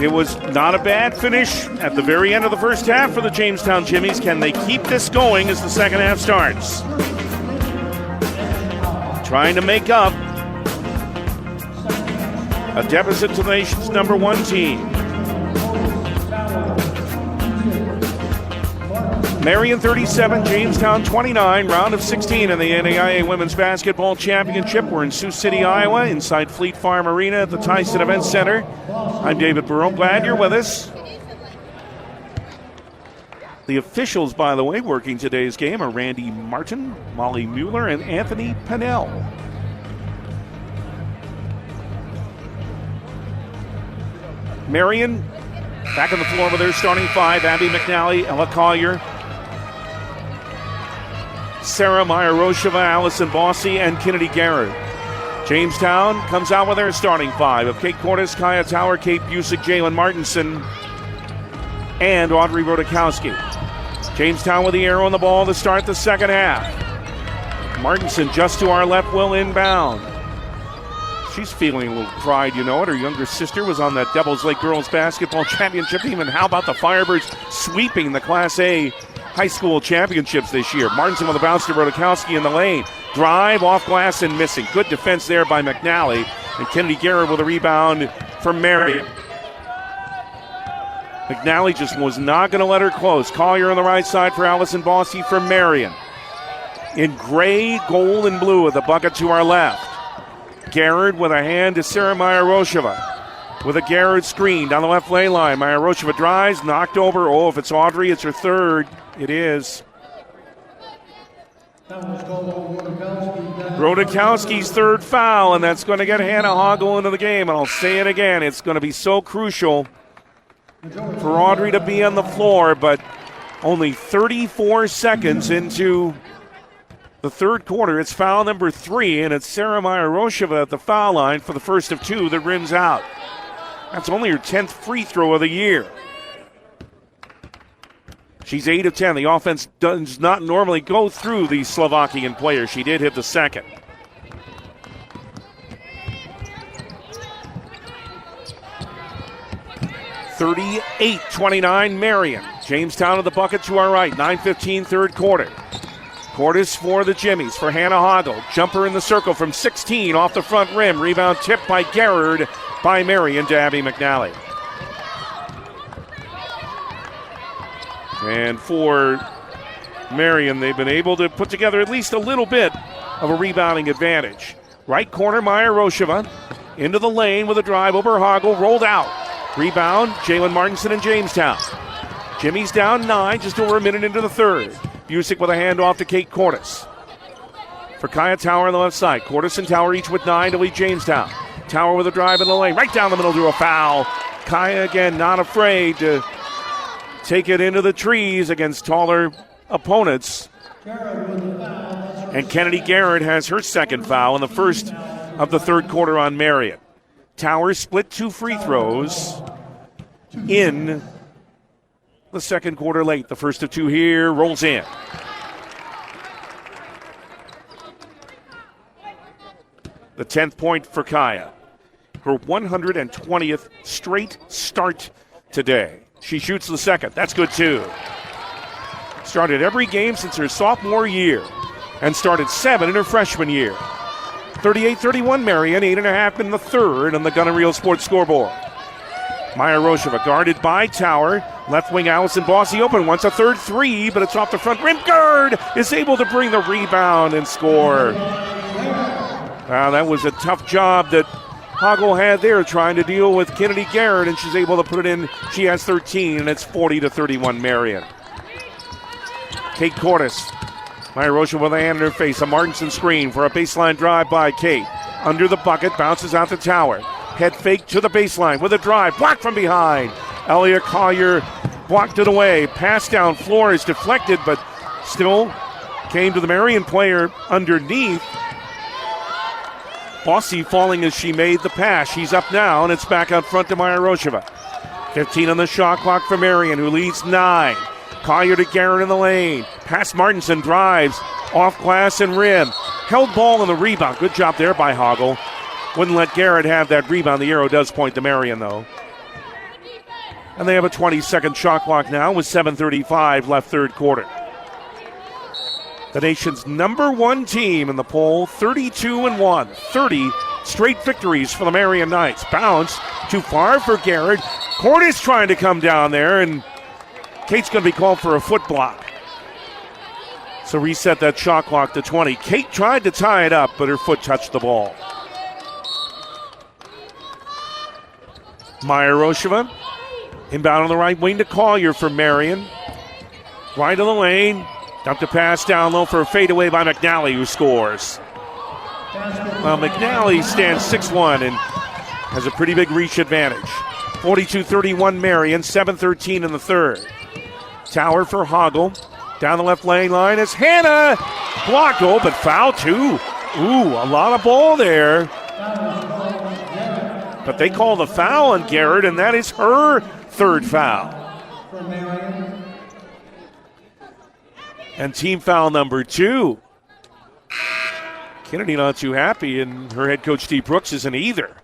It was not a bad finish at the very end of the first half for the Jamestown Jimmies. Can they keep this going as the second half starts? Trying to make up a deficit to the nation's number 1 team. Marian 37, Jamestown 29, round of 16 in the NAIA Women's Basketball Championship. We're in Sioux City, Iowa, inside Fleet Farm Arena at the Tyson Event Center. I'm David Burrow. Glad you're with us. The officials, by the way, working today's game are Randy Martin, Molly Mueller, and Anthony Pennell. Marian back on the floor with their starting five: Abby McNally, Ella Collier, Sarah Meyer-Rosheva, Allison Bossy, and Kennedy Garrett. Jamestown comes out with their starting five of Kate Cordes, Kaya Tower, Kate Busick, Jalen Martinson, and Audrey Rodakowski. Jamestown with the arrow on the ball to start the second half. Martinson just to our left will inbound. She's feeling a little pride, you know it. Her younger sister was on that Devils Lake Girls Basketball Championship team. And how about the Firebirds sweeping the Class A high school championships this year? Martinson with a bounce to Rodakowski in the lane. Drive, off glass, and missing. Good defense there by McNally. And Kennedy Garrett with a rebound for Marian. McNally just was not going to let her close. Collier on the right side for Allison Bossy for Marian. In gray, gold, and blue at the bucket to our left. Garrett with a hand to Sarah Meyer-Rosheva. With a Garrett screen down the left lane line. Meyer-Rosheva drives, knocked over. Oh, if it's Audrey, it's her third. It is. Rodakowski's third foul, and that's going to get Hannah Hoggle into the game. And I'll say it again, it's going to be so crucial for Audrey to be on the floor, but only 34 seconds into the third quarter. It's foul number 3, and it's Sarah Meyer-Rosheva at the foul line for the first of 2 that rims out. That's only her 10th free throw of the year. She's 8 of 10. The offense does not normally go through the Slovakian player. She did hit the second. (38-29) Marian. Jamestown at the bucket to our right. 9:15 third quarter. Cordes for the Jimmies for Hannah Hoggle. Jumper in the circle from 16 off the front rim. Rebound tipped by Garrard by Marian to Abby McNally. And for Marian, they've been able to put together at least a little bit of a rebounding advantage. Right corner, Meyer-Rosheva into the lane with a drive over Hoggle. Rolled out. Rebound, Jalen Martinson and Jamestown. Jimmy's down 9, just over a minute into the third. Busick with a handoff to Kate Cordes. For Kaya Tower on the left side. Cordes and Tower each with 9 to lead Jamestown. Tower with a drive in the lane. Right down the middle to a foul. Kaya again not afraid to take it into the trees against taller opponents. And Kennedy Garrett has her second foul in the first of the third quarter on Marian. Tower split 2 free throws in the second quarter late. The first of 2 here, rolls in. The 10th point for Kaya. Her 120th straight start today. She shoots the second. That's good too. Started every game since her sophomore year and started 7 in her freshman year. 38-31 Marian, 8.5 in the third on the Gun and Reel Sports scoreboard. Meyer-Rosheva guarded by Tower. Left wing Allison Bossy open. Wants a third 3, but it's off the front rim. Guard is able to bring the rebound and score. Wow, that was a tough job that Hoggle had there trying to deal with Kennedy Garrett, and she's able to put it in. She has 13, and it's 40-31 Marian. Kate Cordes. Meyer-Rosheva with a hand in her face. A Martinson screen for a baseline drive by Kate. Under the bucket, bounces out the Tower. Head fake to the baseline with a drive. Blocked from behind. Elliot Collier blocked it away. Pass down floor is deflected, but still came to the Marian player underneath. Bossy falling as she made the pass. She's up now, and it's back out front to Meyer-Rosheva. 15 on the shot clock for Marian, who leads 9. Collier to Garrett in the lane. Pass Martinson, drives off glass and rim. Held ball in the rebound. Good job there by Hoggle. Wouldn't let Garrett have that rebound. The arrow does point to Marian, though. And they have a 20-second shot clock now with 7:35 left third quarter. The nation's number 1 team in the poll, 32-1. 30 straight victories for the Marian Knights. Bounce too far for Garrett. Cordes trying to come down there, and Kate's going to be called for a foot block. So reset that shot clock to 20. Kate tried to tie it up, but her foot touched the ball. Maya Rosheva inbound on the right wing to Collier for Marian. Right of the lane. Dumped a pass down low for a fadeaway by McNally, who scores. Well, McNally stands 6'1" and has a pretty big reach advantage. 42-31 Marian, 7:13 in the third. Tower for Hoggle. Down the left lane line is Hannah. Blocked, but foul too. Ooh, a lot of ball there. But they call the foul on Garrett, and that is her third foul. And team foul number 2. Kennedy not too happy, and her head coach Steve Brooks isn't either.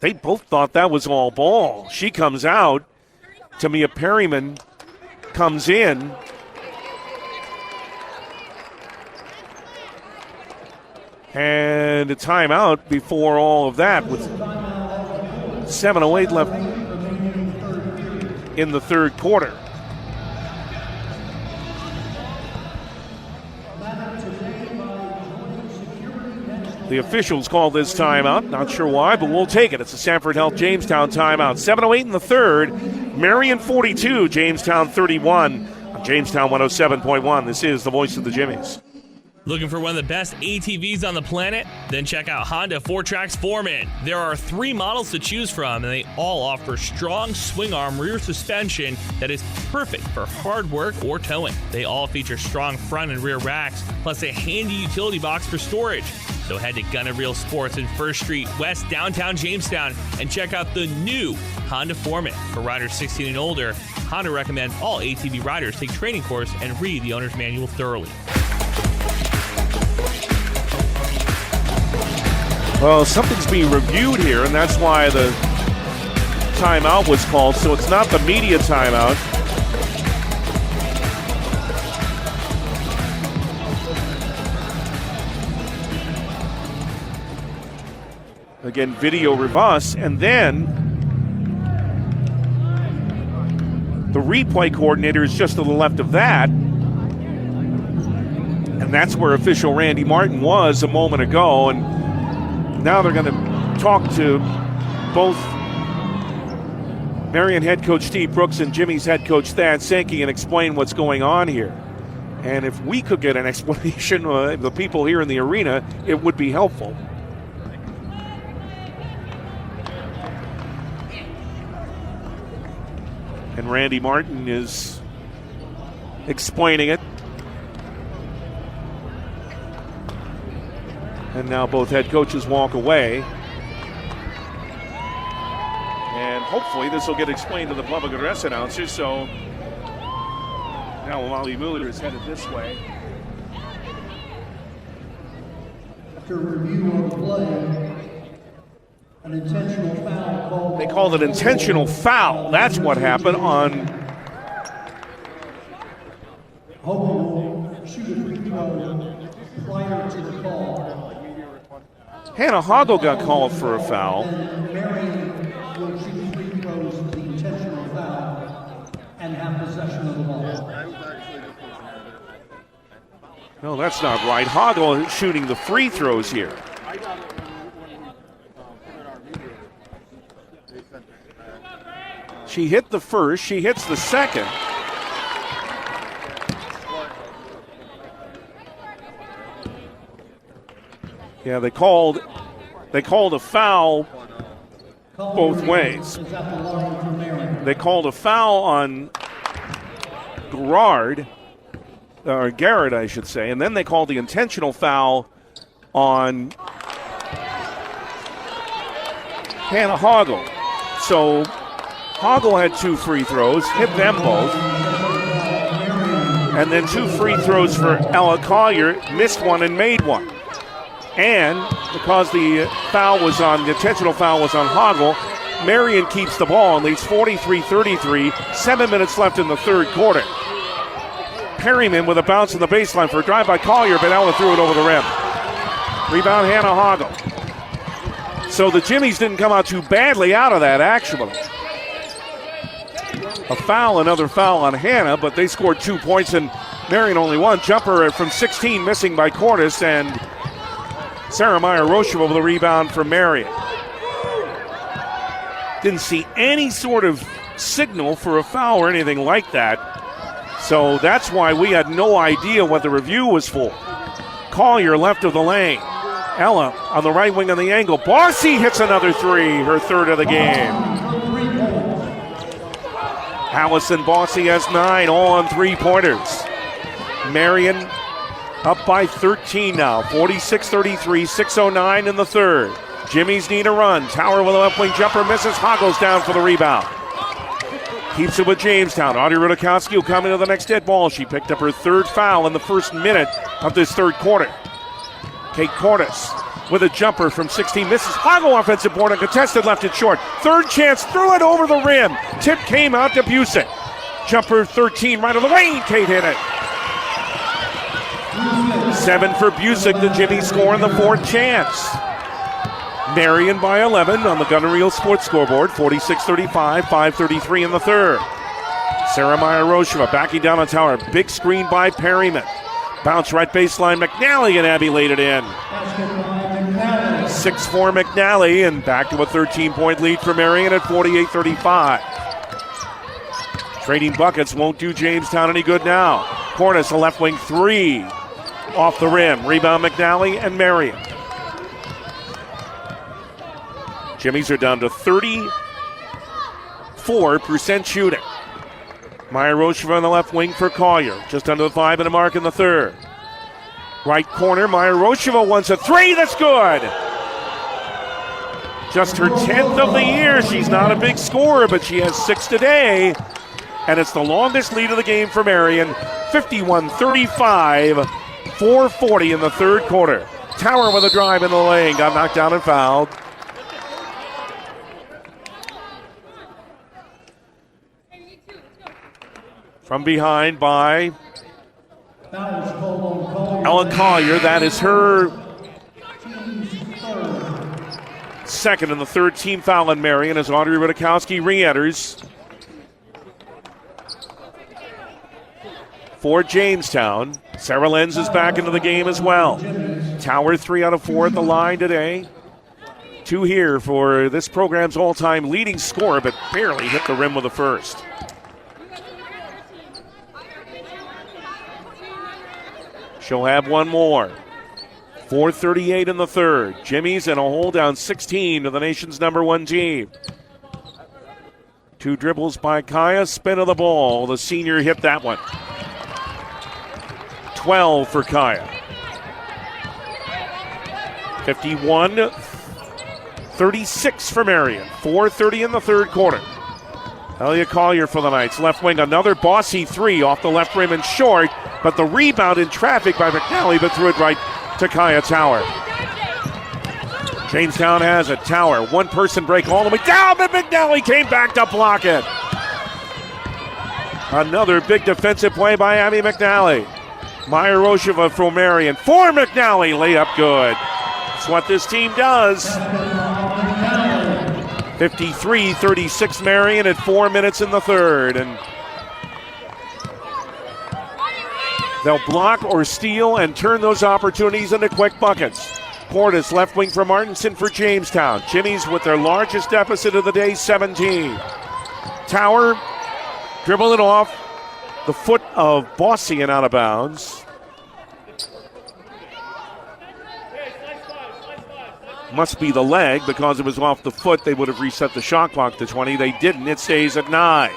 They both thought that was all ball. She comes out. Tamia Perryman comes in. And a timeout before all of that with 7:08 left in the third quarter. The officials call this timeout. Not sure why, but we'll take it. It's a Sanford Health Jamestown timeout. 7:08 in the third. Marian 42, Jamestown 31. On Jamestown 107.1. This is the voice of the Jimmies. Looking for one of the best ATVs on the planet? Then check out Honda 4Trax Foreman. There are 3 models to choose from, and they all offer strong swing arm rear suspension that is perfect for hard work or towing. They all feature strong front and rear racks, plus a handy utility box for storage. So head to Gun and Reel Sports in 1st Street West, downtown Jamestown, and check out the new Honda Foreman. For riders 16 and older, Honda recommends all ATV riders take training course and read the owner's manual thoroughly. Well, something's being reviewed here, and that's why the timeout was called. So it's not the media timeout. Again, video reverse, and then the replay coordinator is just to the left of that. And that's where official Randy Martin was a moment ago, and now they're going to talk to both Marian head coach Steve Brooks and Jimmy's head coach Thad Sankey and explain what's going on here. And if we could get an explanation of the people here in the arena, it would be helpful. And Randy Martin is explaining it. And now both head coaches walk away. And hopefully this will get explained to the public address announcers. So now Molly Mueller is headed this way. After review of play, an intentional foul called. They called it intentional foul. That's what happened on. Hogan shoot a free throw prior to the call. Hannah Hoggle got called for a foul. Marian will shoot free throws to the intentional foul and have possession of the ball. No, that's not right. Hoggle shooting the free throws here. She hit the first. She hits the second. Yeah, they called a foul both ways. They called a foul on Garrett, I should say, and then they called the intentional foul on Hannah Hoggle. So Hoggle had 2 free throws, hit them both. And then 2 free throws for Ella Collier, missed one and made one. And because the intentional foul was on Hoggle, Marian keeps the ball and leads 43-33, 7 minutes left in the third quarter. Perryman with a bounce in the baseline for a drive by Collier, but Ella threw it over the rim. Rebound Hannah Hoggle. So the Jimmies didn't come out too badly out of that, actually. A foul, another foul on Hannah, but they scored 2 points, and Marian only one. Jumper from 16 missing by Cordes, and Sarah Meyer-Rocheva with a rebound for Marian. Didn't see any sort of signal for a foul or anything like that. So that's why we had no idea what the review was for. Collier left of the lane. Ella on the right wing on the angle. Bossy hits another three, her third of the game. Allison Bossy has 9, all on three-pointers. Marian up by 13 now, 46-33, 6:09 in the third. Jimmy's need a run. Tower with a left wing jumper, misses. Hoggles down for the rebound. Keeps it with Jamestown. Audrey Rudakowski will come into the next dead ball. She picked up her third foul in the first minute of this third quarter. Kate Cordes with a jumper from 16, misses. Hoggle offensive board, uncontested, left it short. Third chance, threw it over the rim. Tip came out to Busick. Jumper 13 right on the lane. Kate hit it. 7 for Busick, the Jimmy score in the fourth chance. Marian by 11 on the Gunner Reel Sports scoreboard, 46-35, 5:33 in the third. Sarah Meyer-Rocheva backing down on Tower. Big screen by Perryman. Bounce right baseline, McNally, and Abby laid it in. 6-4 McNally, and back to a 13-point lead for Marian at 48-35. Trading buckets won't do Jamestown any good now. Cordes, a left wing three. Off the rim. Rebound McNally and Marian. Jimmies are down to 34% shooting. Meyer-Rocheva on the left wing for Collier. Just under the 5-minute mark in the third. Right corner, Meyer-Rocheva wants a three. That's good. Just her 10th of the year. She's not a big scorer, but she has 6 today. And it's the longest lead of the game for Marian. 51-35, 4:40 in the third quarter. Tower with a drive in the lane. Got knocked down and fouled. From behind by Ella Collier. That is her second and the third team foul on Marian as Audrey Rudakowski re-enters for Jamestown. Sarah Lenz is back into the game as well. Tower 3 out of 4 at the line today. 2 here for this program's all-time leading scorer, but barely hit the rim with the first. She'll have one more. 4:38 in the third. Jimmy's in a hole down 16 to the nation's number 1 team. 2 dribbles by Kaya. Spin of the ball. The senior hit that one. 12 for Kaya. 51-36 for Marian. 4:30 in the third quarter. Elia Collier for the Knights. Left wing, another bossy three off the left rim and short, but the rebound in traffic by McNally, but threw it right to Kaya Tower. Jamestown has it. Tower, one-person break all the way down, but McNally came back to block it. Another big defensive play by Abby McNally. Meyer-Rocheva for Marian. For McNally, layup good. That's what this team does. 53-36 Marian at 4 minutes in the third. And they'll block or steal and turn those opportunities into quick buckets. Cordes left wing for Martinson for Jamestown. Jimmy's with their largest deficit of the day, 17. Tower dribbling it off the foot of Bossy and out of bounds. Must be the leg because it was off the foot. They would have reset the shot clock to 20. They didn't. It stays at 9.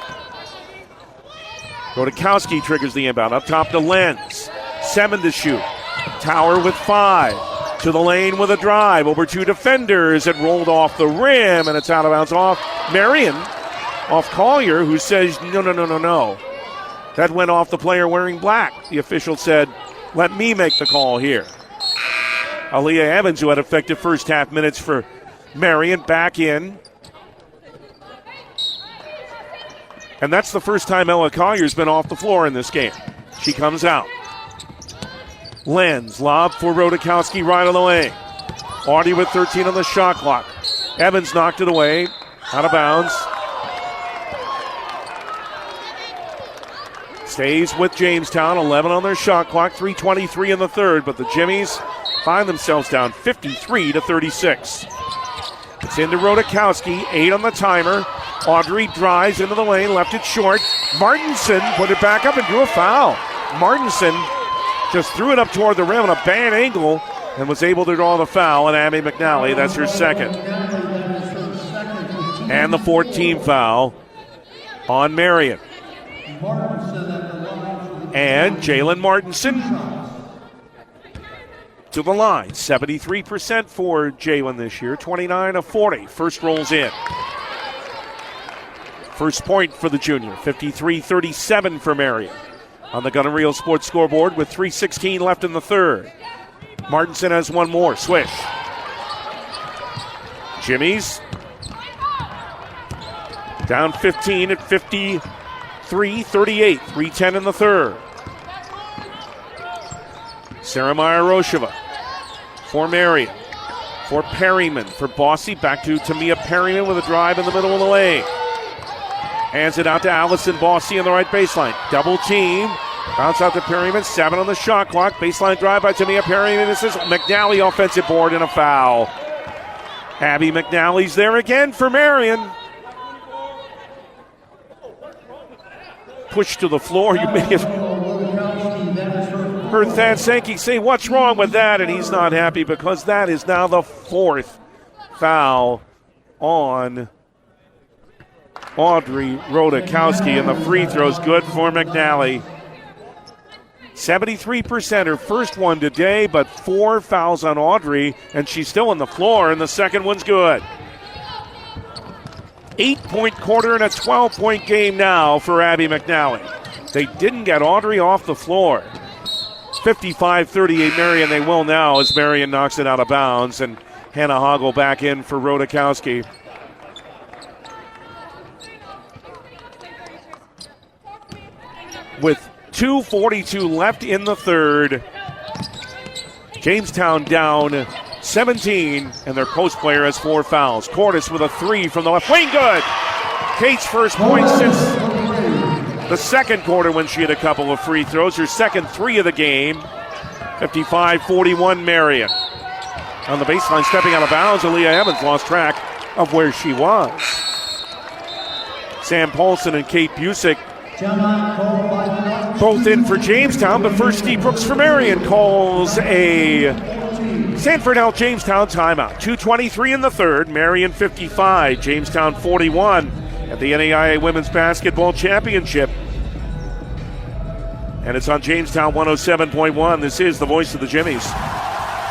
Rodakowski triggers the inbound. Up top to Lenz. 7 to shoot. Tower with 5. To the lane with a drive. Over 2 defenders. It rolled off the rim, and it's out of bounds off Marian. Off Collier, who says, no. That went off the player wearing black. The official said, let me make the call here. Aaliyah Evans, who had effective first half minutes for Marian, back in. And that's the first time Ella Collier's been off the floor in this game. She comes out. Lenz, lob for Rodakowski right on the lane. Audie with 13 on the shot clock. Evans knocked it away. Out of bounds. stays with Jamestown. 11 on their shot clock, 3:23 in the third, but the Jimmies find themselves down 53-36. It's into Rodakowski, 8 on the timer. Audrey drives into the lane, left it short. Martinson put it back up and drew a foul. Martinson just threw it up toward the rim on a bad angle and was able to draw the foul. And Abby McNally, that's her second. And the 14th foul on Marian. And Jalen Martinson to the line. 73% for Jalen this year, 29 of 40. First rolls in. First point for the junior, 53-37 for Marian. On the Gun and Reel Sports scoreboard with 3:16 left in the third. Martinson has one more. Swish. Jimmy's down 15 at 53-38. 3:10 in the third. Sarah Meyer-Rosheva for Marian. For Perryman. For Bossy. Back to Tamia Perryman with a drive in the middle of the lane. Hands it out to Allison Bossy on the right baseline. Double team. Bounce out to Perryman. 7 on the shot clock. Baseline drive by Tamia Perryman. This is McNally offensive board and a foul. Abby McNally's there again for Marian. Push to the floor. You may have heard Thad Sankey say, "What's wrong with that?" And he's not happy because that is now the 4th foul on Audrey Rodakowski, and the free throw's good for McNally. 73%, her first one today, but 4 fouls on Audrey, and she's still on the floor, and the second one's good. 8-point quarter and a 12-point game now for Abby McNally. They didn't get Audrey off the floor. 55-38 Marian, they will now as Marian knocks it out of bounds, and Hannah Hoggle back in for Rodakowski. With 2:42 left in the third, Jamestown down 17, and their post player has 4 fouls. Cordes with a 3 from the left wing, good. Kate's first point since the second quarter when she had a couple of free throws. Her second 3 of the game. 55-41 Marian. On the baseline, stepping out of bounds, Aaliyah Evans lost track of where she was. Sam Paulson and Kate Busick both in for Jamestown, but first Steve Brooks for Marian calls a Sanford Health Jamestown timeout. 2:23 in the third, Marian 55, Jamestown 41 at the NAIA Women's Basketball Championship. And it's on Jamestown 107.1. This is the voice of the Jimmies.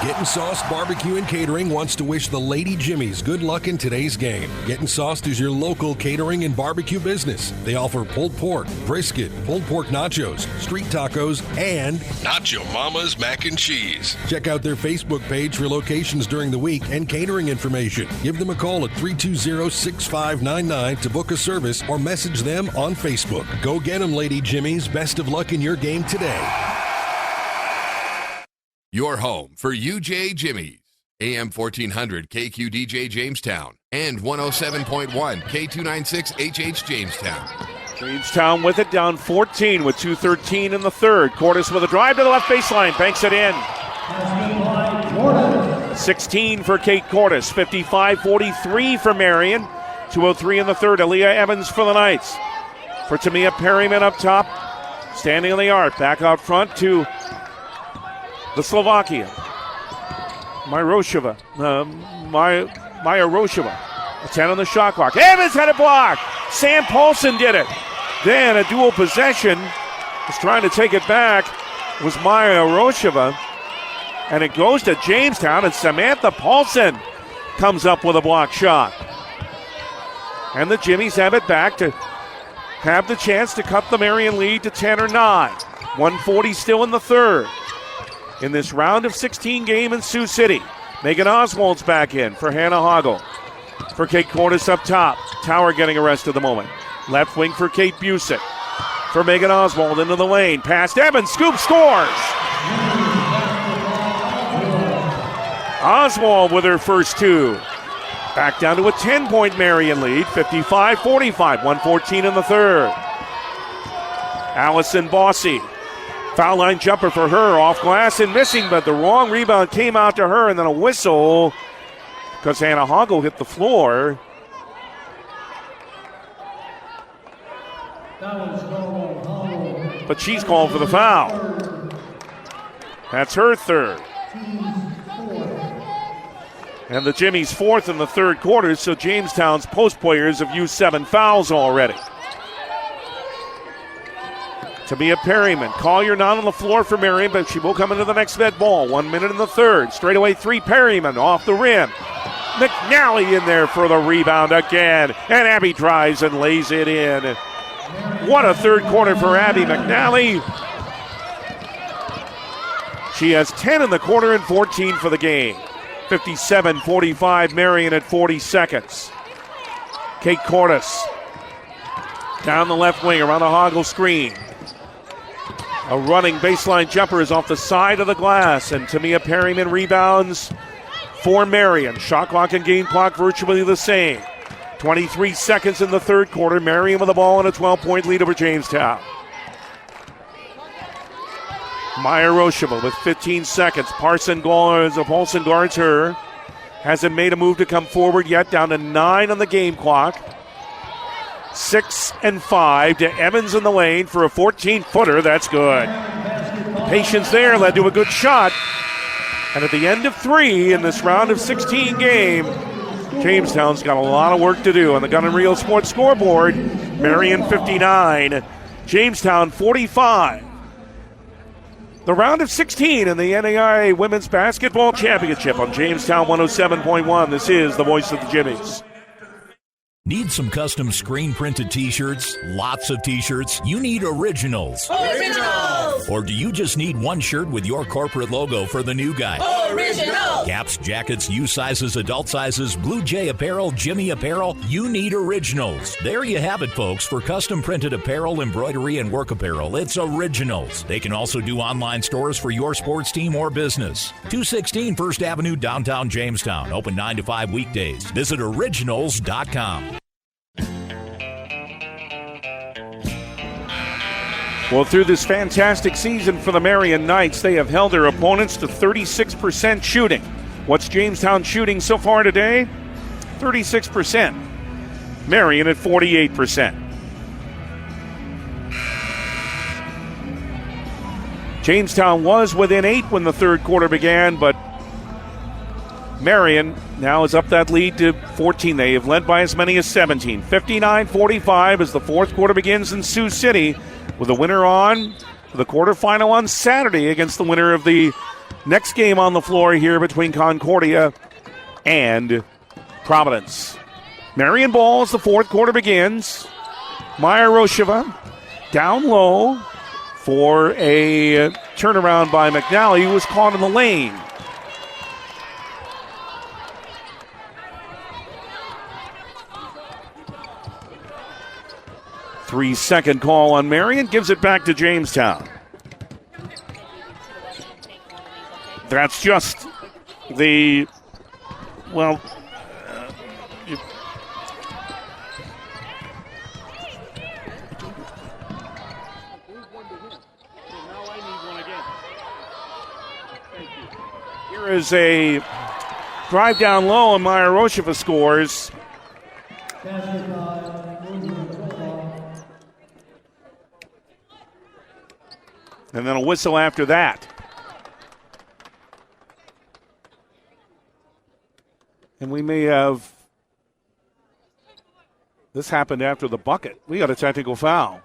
Getting Sauced Barbecue and Catering wants to wish the Lady Jimmies good luck in today's game. Getting Sauced is your local catering and barbecue business. They offer pulled pork, brisket, pulled pork nachos, street tacos, and Nacho Mama's mac and cheese. Check out their Facebook page for locations during the week and catering information. Give them a call at 320-6599 to book a service or message them on Facebook. Go get them, Lady Jimmies. Best of luck in your game today. Your home for UJ Jimmy's, AM 1400 KQDJ Jamestown and 107.1 K296 HH Jamestown. Jamestown with it, down 14 with 2:13 in the third. Cordes with a drive to the left baseline, banks it in. 16 for Kate Cordes, 55-43 for Marian. 2:03 in the third, Aaliyah Evans for the Knights. For Tamia Perryman up top, standing on the arc, back out front to the Slovakian, Meyer-Rosheva. Meyer-Rosheva. A 10 on the shot clock. Evans had it blocked. Sam Paulson did it. Then a dual possession. Was trying to take it back. Was Meyer-Rosheva. And it goes to Jamestown, and Samantha Paulson comes up with a block shot. And the Jimmies have it back to have the chance to cut the Marian lead to 10 or 9. 1:40 still in the third. In this round of 16 game in Sioux City, Megan Oswald's back in for Hannah Hoggle. For Kate Cordes up top. Tower getting a rest at the moment. Left wing for Kate Busick. For Megan Oswald into the lane. Past Evans. Scoop scores. Oswald with her first 2. Back down to a 10-point Marian lead. 55-45. 1:14 in the third. Allison Bossy. Foul line jumper for her, off glass and missing, but the wrong rebound came out to her, and then a whistle because Hannah Hoggle hit the floor. But she's called for the foul. That's her third. And the Jimmies' fourth in the third quarter, so Jamestown's post players have used 7 fouls already. Tamia Perryman. Collier not on the floor for Marian, but she will come into the next med ball. 1 minute in the third. Straightaway 3, Perryman off the rim. McNally in there for the rebound again. And Abby drives and lays it in. What a third quarter for Abby McNally. She has 10 in the quarter and 14 for the game. 57-45, Marian at 40 seconds. Kate Cordes down the left wing around the Hoggle screen. A running baseline jumper is off the side of the glass, and Tamia Perryman rebounds for Marian. Shot clock and game clock virtually the same. 23 seconds in the third quarter. Marian with the ball and a 12-point lead over Jamestown. Maya Roshima with 15 seconds. Paulson guards her. Hasn't made a move to come forward yet. Down to 9 on the game clock. 6 and 5 to Evans in the lane for a 14-footer. That's good. Patience there led to a good shot. And at the end of 3 in this round of 16 game, Jamestown's got a lot of work to do on the Gun and Reel Sports scoreboard. Marian 59, Jamestown 45. The round of 16 in the NAIA Women's Basketball Championship on Jamestown 107.1. This is the voice of the Jimmies. Need some custom screen-printed T-shirts? Lots of T-shirts? You need originals. Originals! Or do you just need one shirt with your corporate logo for the new guy? Originals! Caps, jackets, U sizes, adult sizes, Blue Jay apparel, Jimmy apparel. You need originals. There you have it, folks. For custom-printed apparel, embroidery, and work apparel, it's Originals. They can also do online stores for your sports team or business. 216 First Avenue, downtown Jamestown. Open 9 to 5 weekdays. Visit originals.com. Well, through this fantastic season for the Marian Knights, they have held their opponents to 36% shooting. What's Jamestown shooting so far today? 36%. Marian at 48%. Jamestown was within 8 when the third quarter began, but Marian now is up that lead to 14. They have led by as many as 17. 59-45 as the fourth quarter begins in Sioux City, with the winner on the quarterfinal on Saturday against the winner of the next game on the floor here between Concordia and Providence. Marian ball as the fourth quarter begins. Maya Rosheva down low for a turnaround by McNally, who was caught in the lane. Three-second call on Marian, gives it back to Jamestown. That's just the, well, here is a drive down low, and Maya Rosheva scores. And then a whistle after that. And we may have, this happened after the bucket. We got a technical foul.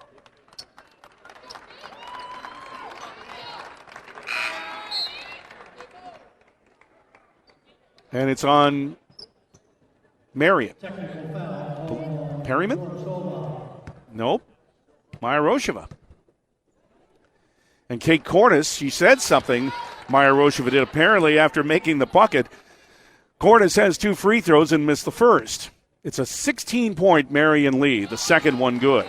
And it's on Marian. Perryman? Nope. Maya Rosheva. And Kate Cordes, she said something, Maya Rosheva did apparently after making the bucket. Cordes has 2 free throws and missed the first. It's a 16-point Marian lead, the second one good.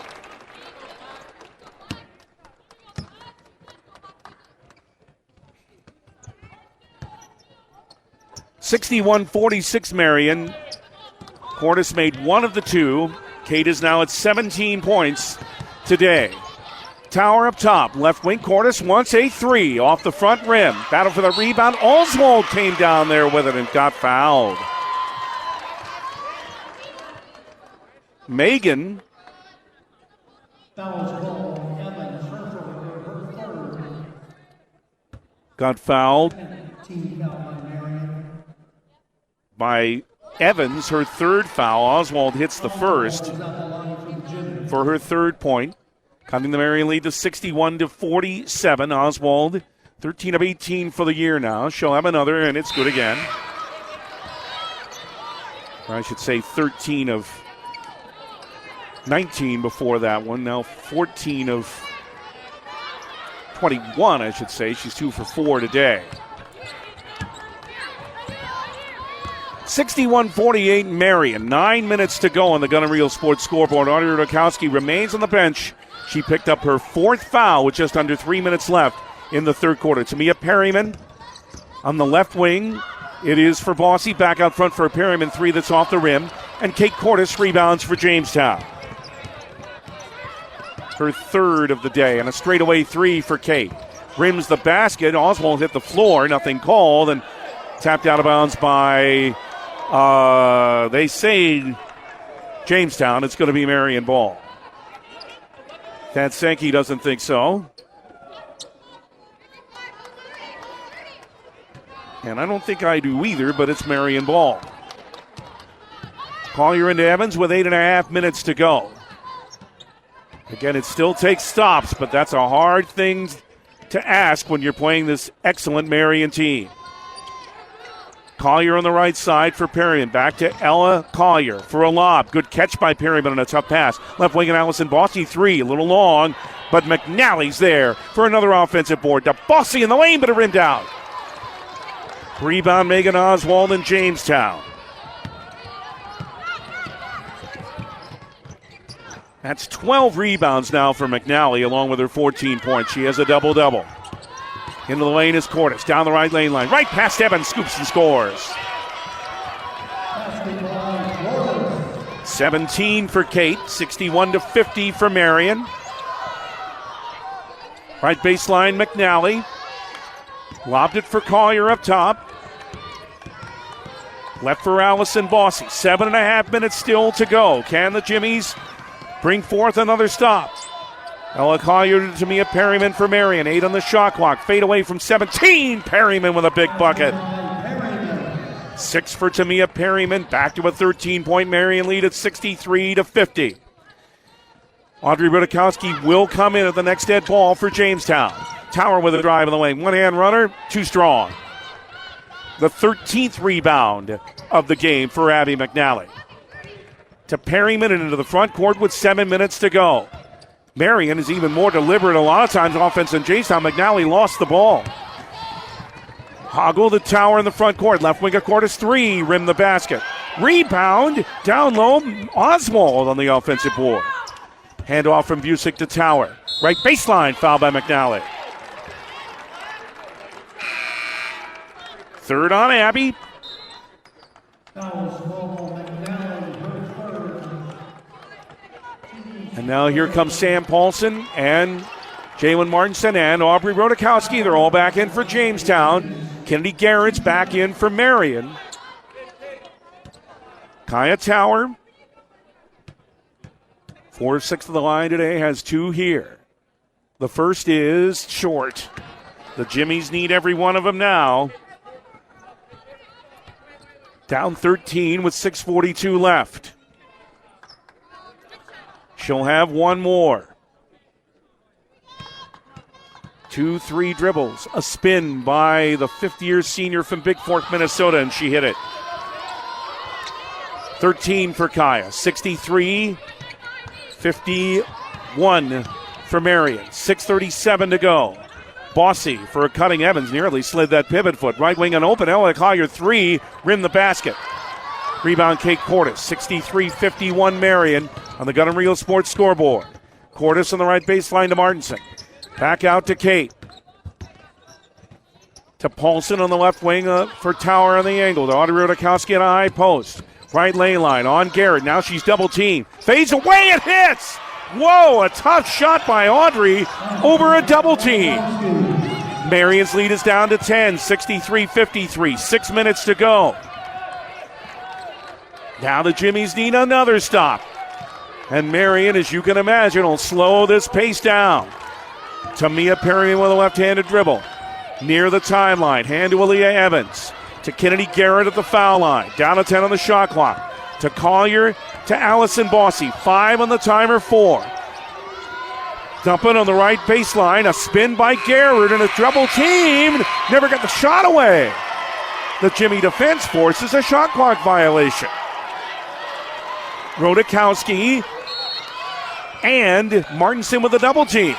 (61-46) Marian. Cordes made one of the 2. Kate is now at 17 points today. Tower up top. Left wing, Cordes wants a three off the front rim. Battle for the rebound. Oswald came down there with it and got fouled. Megan. Got fouled by Evans, her third foul. Oswald hits the first for her third point, cutting the Marian lead to 61-47. Oswald, 13 of 18 for the year now. She'll have another, and it's good again. Or I should say 13 of 19 before that one. Now 14 of 21, I should say. She's 2 for 4 today. 61-48 Marian. 9 minutes to go on the Gun and Reel Sports scoreboard. Audrey Rudakowski remains on the bench. She picked up her fourth foul with just under 3 minutes left in the third quarter. Tamia Perryman on the left wing. It is for Bossy. Back out front for Perryman. Three that's off the rim. And Kate Cordes rebounds for Jamestown. Her third of the day. And a straightaway three for Kate. Rims the basket. Oswald hit the floor. Nothing called. And tapped out of bounds by, they say, Jamestown. It's going to be Marian ball. Thad Sankey doesn't think so. And I don't think I do either, but it's Marian ball. Collier into Evans with 8.5 minutes to go. Again, it still takes stops, but that's a hard thing to ask when you're playing this excellent Marian team. Collier on the right side for Perryman. Back to Ella Collier for a lob. Good catch by Perryman on a tough pass. Left wing and Allison Bossy three. A little long, but McNally's there for another offensive board. To Bossy in the lane, but it rimmed out. Rebound Megan Oswald in Jamestown. That's 12 rebounds now for McNally, along with her 14 points. She has a double-double. Into the lane is Cordes. Down the right lane line. Right past Evans. Scoops and scores. 17 for Kate. 61-50 for Marian. Right baseline, McNally. Lobbed it for Collier up top. Left for Allison Bossy. 7.5 minutes still to go. Can the Jimmies bring forth another stop? Ella Collier to Tamia Perryman for Marian. 8 on the shot clock. Fade away from 17. Perryman with a big bucket. 6 for Tamia Perryman. Back to a 13-point Marian lead at 63-50. Audrey Rudakowski will come in at the next dead ball for Jamestown. Tower with a drive in the lane. One-hand runner, too strong. The 13th rebound of the game for Abby McNally. To Perryman and into the front court with 7 minutes to go. Marian is even more deliberate a lot of times offense than Jamestown. McNally lost the ball. Hoggle the Tower in the front court. Left wing of Cordes three. Rim the basket. Rebound. Down low. Oswald on the offensive board. Handoff from Busick to Tower. Right baseline. Foul by McNally. Third on Abby. And now here comes Sam Paulson and Jalen Martinson and Aubrey Rudakowski. They're all back in for Jamestown. Kennedy Garrett's back in for Marian. Kaya Tower, 4 of 6 of the line today, has 2 here. The first is short. The Jimmies need every one of them now. Down 13 with 6:42 left. She'll have one more. 2-3 dribbles. A spin by the fifth-year senior from Big Fork, Minnesota, and she hit it. 13 for Kaya. 63-51 for Marian. 6:37 to go. Bossy for a cutting Evans. Nearly slid that pivot foot. Right wing and open. Ella Collier three. Rim the basket. Rebound Kate Cordes. 63-51 Marian on the Gun and Reel Sports scoreboard. Cordes on the right baseline to Martinson. Back out to Kate. To Paulson on the left wing for Tower on the angle. To Audrey Rudakowski on a high post. Right lane line on Garrett. Now she's double teamed. Fades away and hits. Whoa, a tough shot by Audrey over a double team. Marian's lead is down to 10, 63-53, 6 minutes to go. Now the Jimmies need another stop. And Marian, as you can imagine, will slow this pace down. Tamia Perryman with a left-handed dribble. Near the timeline, hand to Aaliyah Evans. To Kennedy Garrett at the foul line. Down to 10 on the shot clock. To Collier, to Allison Bossy. 5 on the timer, 4. Dumping on the right baseline. A spin by Garrett and a double team. Never got the shot away. The Jimmy defense forces a shot clock violation. Rodakowski and Martinson with a double team.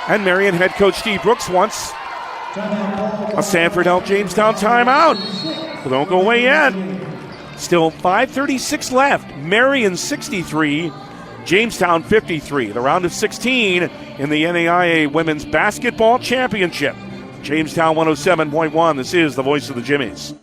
And Marian head coach Steve Brooks wants a Sanford Health Jamestown timeout. But don't go away yet. Still 5:36 left. Marian 63, Jamestown 53. The round of 16 in the NAIA Women's Basketball Championship. Jamestown 107.1. This is the voice of the Jimmies.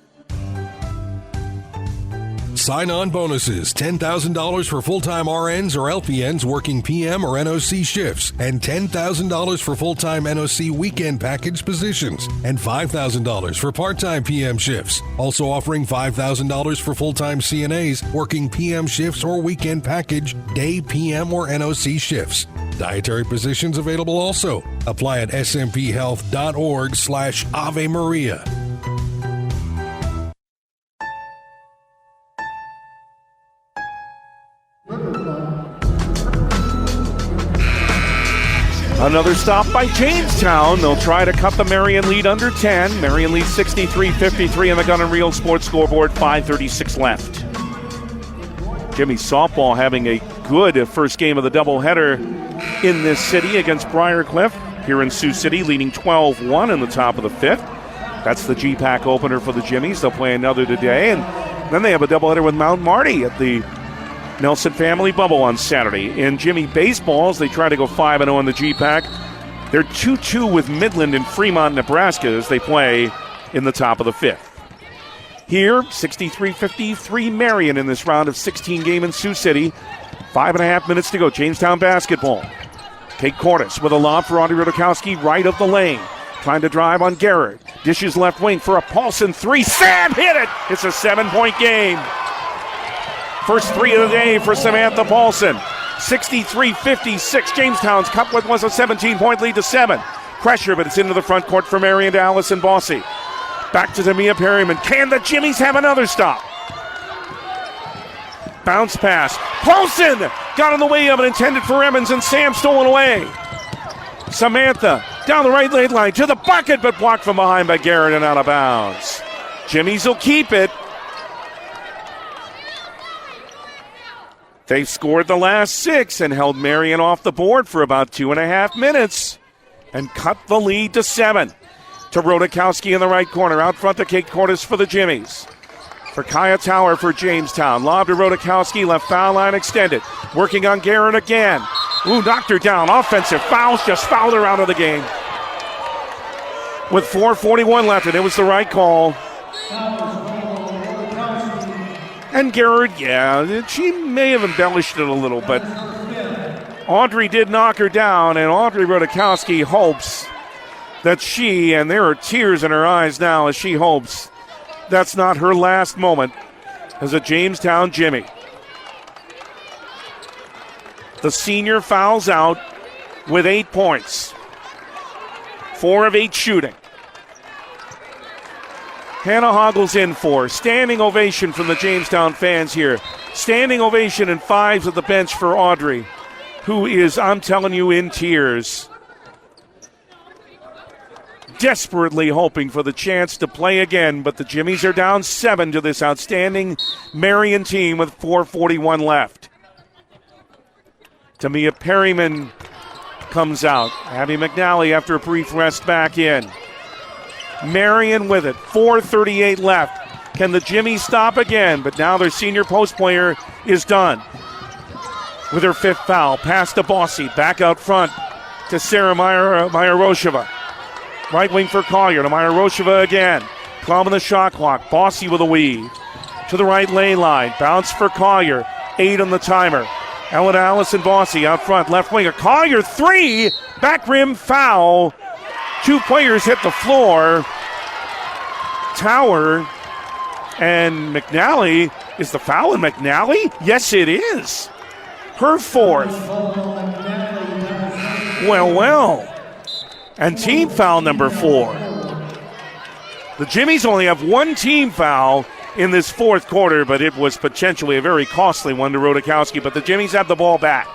Sign-on bonuses, $10,000 for full-time RNs or LPNs working PM or NOC shifts, and $10,000 for full-time NOC weekend package positions, and $5,000 for part-time PM shifts. Also offering $5,000 for full-time CNAs working PM shifts or weekend package, day, PM, or NOC shifts. Dietary positions available also. Apply at smphhealth.org/Ave Maria. Another stop by Jamestown. They'll try to cut the Marian lead under 10. Marian leads 63-53 on the Gun and Reel Sports scoreboard. 5:36 left. Jimmy softball having a good first game of the doubleheader in this city against Briarcliff here in Sioux City, leading 12-1 in the top of the 5th. That's the GPAC opener for the Jimmies. They'll play another today, and then they have a doubleheader with Mount Marty at the Nelson Family Bubble on Saturday. In Jimmy baseballs, they try to go 5-0 in the GPAC. They're 2-2 with Midland and Fremont, Nebraska as they play in the top of the 5th. Here, 63-53 Marian in this round of 16 game in Sioux City. 5.5 minutes to go. Jamestown basketball. Kate Cordes with a lob for Audrey Rodakowski right of the lane. Trying to drive on Garrett. Dishes left wing for a Paulson 3. Sam hit it! It's a 7-point game. First 3 of the day for Samantha Paulson. 63-56. Jamestown's cut was a 17-point lead to 7. Pressure, but it's into the front court for Marian to Allison Bossy. Back to Tamia Perryman. Can the Jimmies have another stop? Bounce pass. Paulson got in the way of it, intended for Emmons, and Sam stolen away. Samantha down the right lane line to the bucket, but blocked from behind by Garrett and out of bounds. Jimmies will keep it. They've scored the last 6 and held Marian off the board for about 2.5 minutes and cut the lead to 7. To Rodakowski in the right corner. Out front to Kate Cordes for the Jimmies. For Kaya Tower for Jamestown. Lob to Rodakowski. Left foul line extended. Working on Garrett again. Ooh, knocked her down. Offensive fouls. Just fouled her out of the game. With 4:41 left, and it was the right call. And Garrett, yeah, she may have embellished it a little, but Audrey did knock her down, and Audrey Rodakowski hopes that she, and there are tears in her eyes now as she hopes that's not her last moment as a Jamestown Jimmy. The senior fouls out with 8 points. 4 of 8 shooting. Hannah Hoggles in for. Standing ovation from the Jamestown fans here. Standing ovation and 5s at the bench for Audrey, who is, I'm telling you, in tears. Desperately hoping for the chance to play again, but the Jimmies are down 7 to this outstanding Marian team with 4:41 left. Tamia Perryman comes out. Abby McNally, after a brief rest, back in. Marian with it. 4:38 left. Can the Jimmies stop again? But now their senior post player is done. With her 5th foul. Pass to Bossy. Back out front to Sarah Meyer-Rosheva. Right wing for Collier to Meyer-Rosheva again. 12 on the shot clock. Bossy with a weave. To the right lane line. Bounce for Collier. 8 on the timer. Ellen Allison Bossy out front, left winger. Collier, 3, back rim foul. 2 players hit the floor. Tower and McNally. Is the foul in McNally? Yes, it is. Her 4th. Well. And team foul number 4. The Jimmies only have 1 team foul in this 4th quarter, but it was potentially a very costly one to Rodakowski. But the Jimmies have the ball back.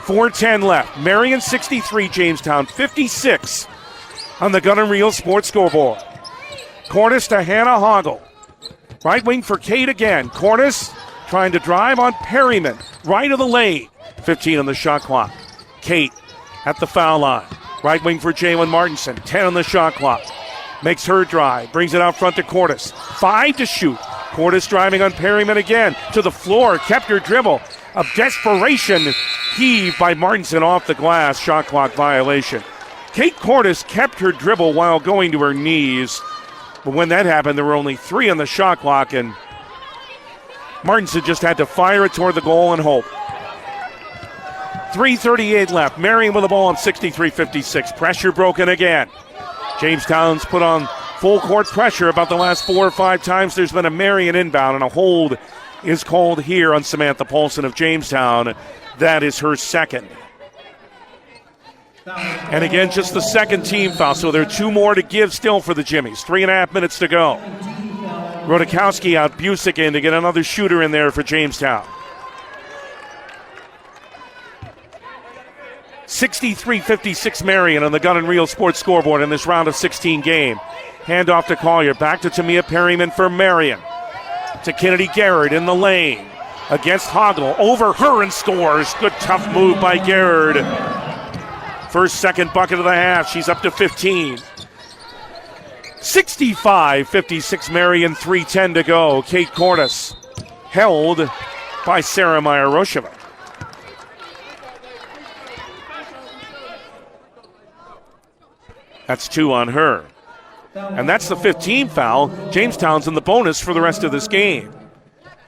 4:10 left. Marian 63, Jamestown 56 on the Gun and Reel Sports scoreboard. Cordes to Hannah Hoggle. Right wing for Kate again. Cordes trying to drive on Perryman. Right of the lane. 15 on the shot clock. Kate at the foul line. Right wing for Jalen Martinson. 10 on the shot clock. Makes her drive. Brings it out front to Cordes. 5 to shoot. Cordes driving on Perryman again. To the floor. Kept her dribble. A desperation heave by Martinson off the glass. Shot clock violation. Kate Cordes kept her dribble while going to her knees. But when that happened, there were only 3 on the shot clock, and Martinson just had to fire it toward the goal and hope. 3:38 left. Marian with the ball on 63-56. Pressure broken again. Jamestown's put on full court pressure about the last 4 or 5 times there's been a Marian inbound, and a hold is called here on Samantha Paulson of Jamestown. That is her 2nd. And again, just the 2nd team foul, so there are 2 more to give still for the Jimmies. 3.5 minutes to go. Rodakowski out, Busick in to get another shooter in there for Jamestown. 63-56 Marian on the Gun and Reel Sports scoreboard in this round of 16 game. Handoff to Collier, back to Tamia Perryman for Marian. To Kennedy Garrett in the lane. Against Hoggle, over her and scores. Good tough move by Garrett. First, 2nd bucket of the half. She's up to 15. 65-56 Marian, 3:10 to go. Kate Cordes held by Sarah Mayarosheva. That's 2 on her. And that's the 15th foul. Jamestown's in the bonus for the rest of this game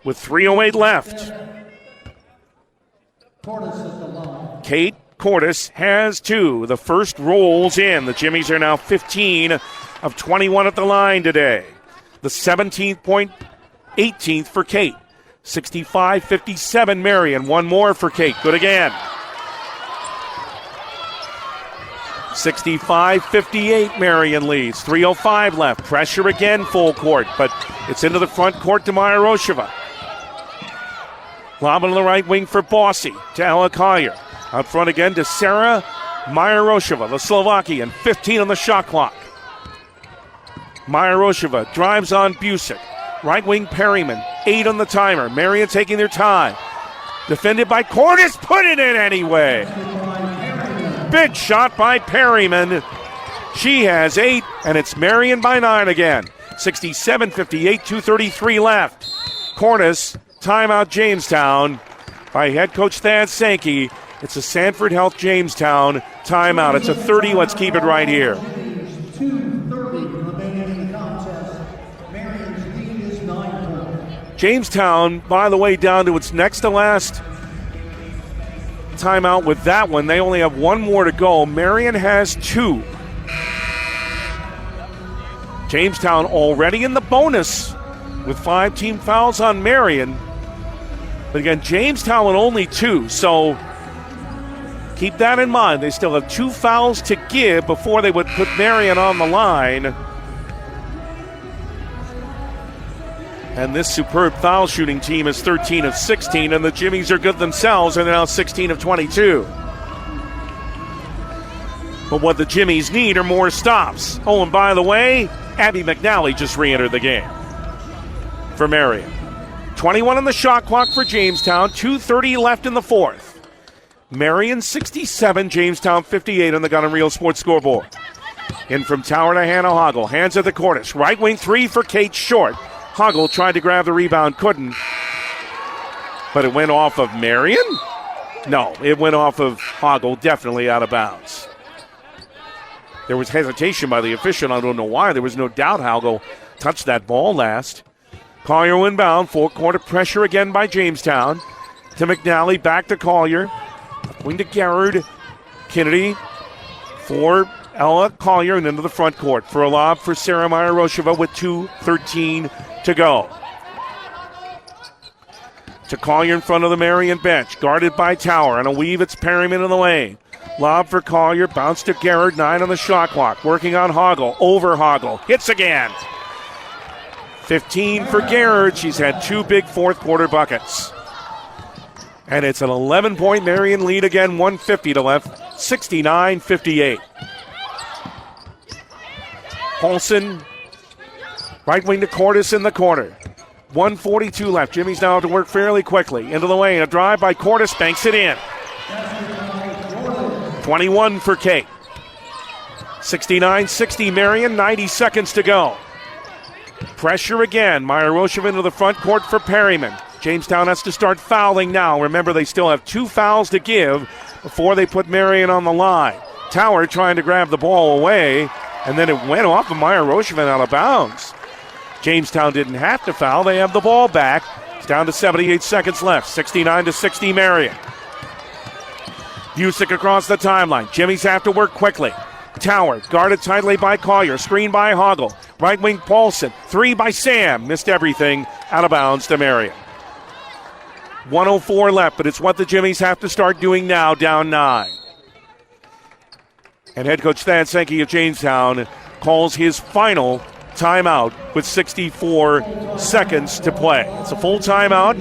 with 3:08 left. Kate Cordes has 2. The first rolls in. The Jimmies are now 15 of 21 at the line today. The 17th point, 18th for Kate. 65-57 Marian. 1 more for Kate. Good again. 65-58 Marian leads. 3:05 left. Pressure again, full court, but it's into the front court to Mayarosheva. Lob on the right wing for Bossy to Ella Collier. Out front again to Sarah Mayarosheva, the Slovakian. 15 on the shot clock. Mayarosheva drives on Busick. Right wing Perryman. 8 on the timer. Marian taking their time. Defended by Cordes. Put it in anyway. Big shot by Perryman. She has 8, and it's Marian by 9 again. 67-58, 2:33 left. Cordes, timeout Jamestown by head coach Thad Sankey. It's a Sanford Health Jamestown timeout. It's a 30. Let's keep it right here. 2:30 remaining in the contest. Marion's lead is 9 points. Jamestown, by the way, down to its next to last timeout with that one. They only have 1 more to go. Marian has 2. Jamestown already in the bonus with 5 team fouls on Marian. But again, Jamestown with only 2, so keep that in mind. They still have 2 fouls to give before they would put Marian on the line. And this superb foul shooting team is 13 of 16, and the Jimmies are good themselves, and they're now 16 of 22. But what the Jimmies need are more stops. Oh, and by the way, Abby McNally just re-entered the game for Marian. 21 on the shot clock for Jamestown, 2:30 left in the 4th. Marian 67, Jamestown 58 on the Gun and Reel Sports scoreboard. In from Tower to Hannah Hoggle, hands at the Cordes. Right wing 3 for Kate, short. Hoggle tried to grab the rebound, couldn't. But it went off of Marian? No, it went off of Hoggle, definitely out of bounds. There was hesitation by the official. I don't know why. There was no doubt Hoggle touched that ball last. Collier inbound, full court of pressure again by Jamestown. to McNally, back to Collier. Going to Garrard. Kennedy for Ella Collier and into the front court for a lob for Sarah Meyer-Rosheva with 2:13 to go. To Collier in front of the Marian bench, guarded by Tower. On a weave, it's Perryman in the lane. Lob for Collier, bounce to Garrard, 9 on the shot clock. Working on Hoggle, over Hoggle, hits again. 15 for Garrard. She's had 2 big fourth quarter buckets. And it's an 11-point Marian lead again, 1:50 to left, 69-58. Paulson, right wing to Cordes in the corner. 1:42 left. Jimmy's now have to work fairly quickly. Into the lane, a drive by Cordes, banks it in. 21 for Kate. 69-60 Marian, 90 seconds to go. Pressure again. Meyer-Rosheva into the front court for Perryman. Jamestown has to start fouling now. Remember, they still have 2 fouls to give before they put Marian on the line. Tower trying to grab the ball away, and then it went off of Meyer-Rosheva out of bounds. Jamestown didn't have to foul. They have the ball back. It's down to 78 seconds left. 69-60 Marian. Busick across the timeline. Jimmy's have to work quickly. Tower guarded tightly by Collier. Screen by Hoggle. Right wing Paulson. 3 by Sam. Missed everything. Out of bounds to Marian. 1:04 left, but it's what the Jimmies have to start doing now, down 9. And head coach Thad Sankey of Jamestown calls his final timeout with 64 seconds to play. It's a full timeout,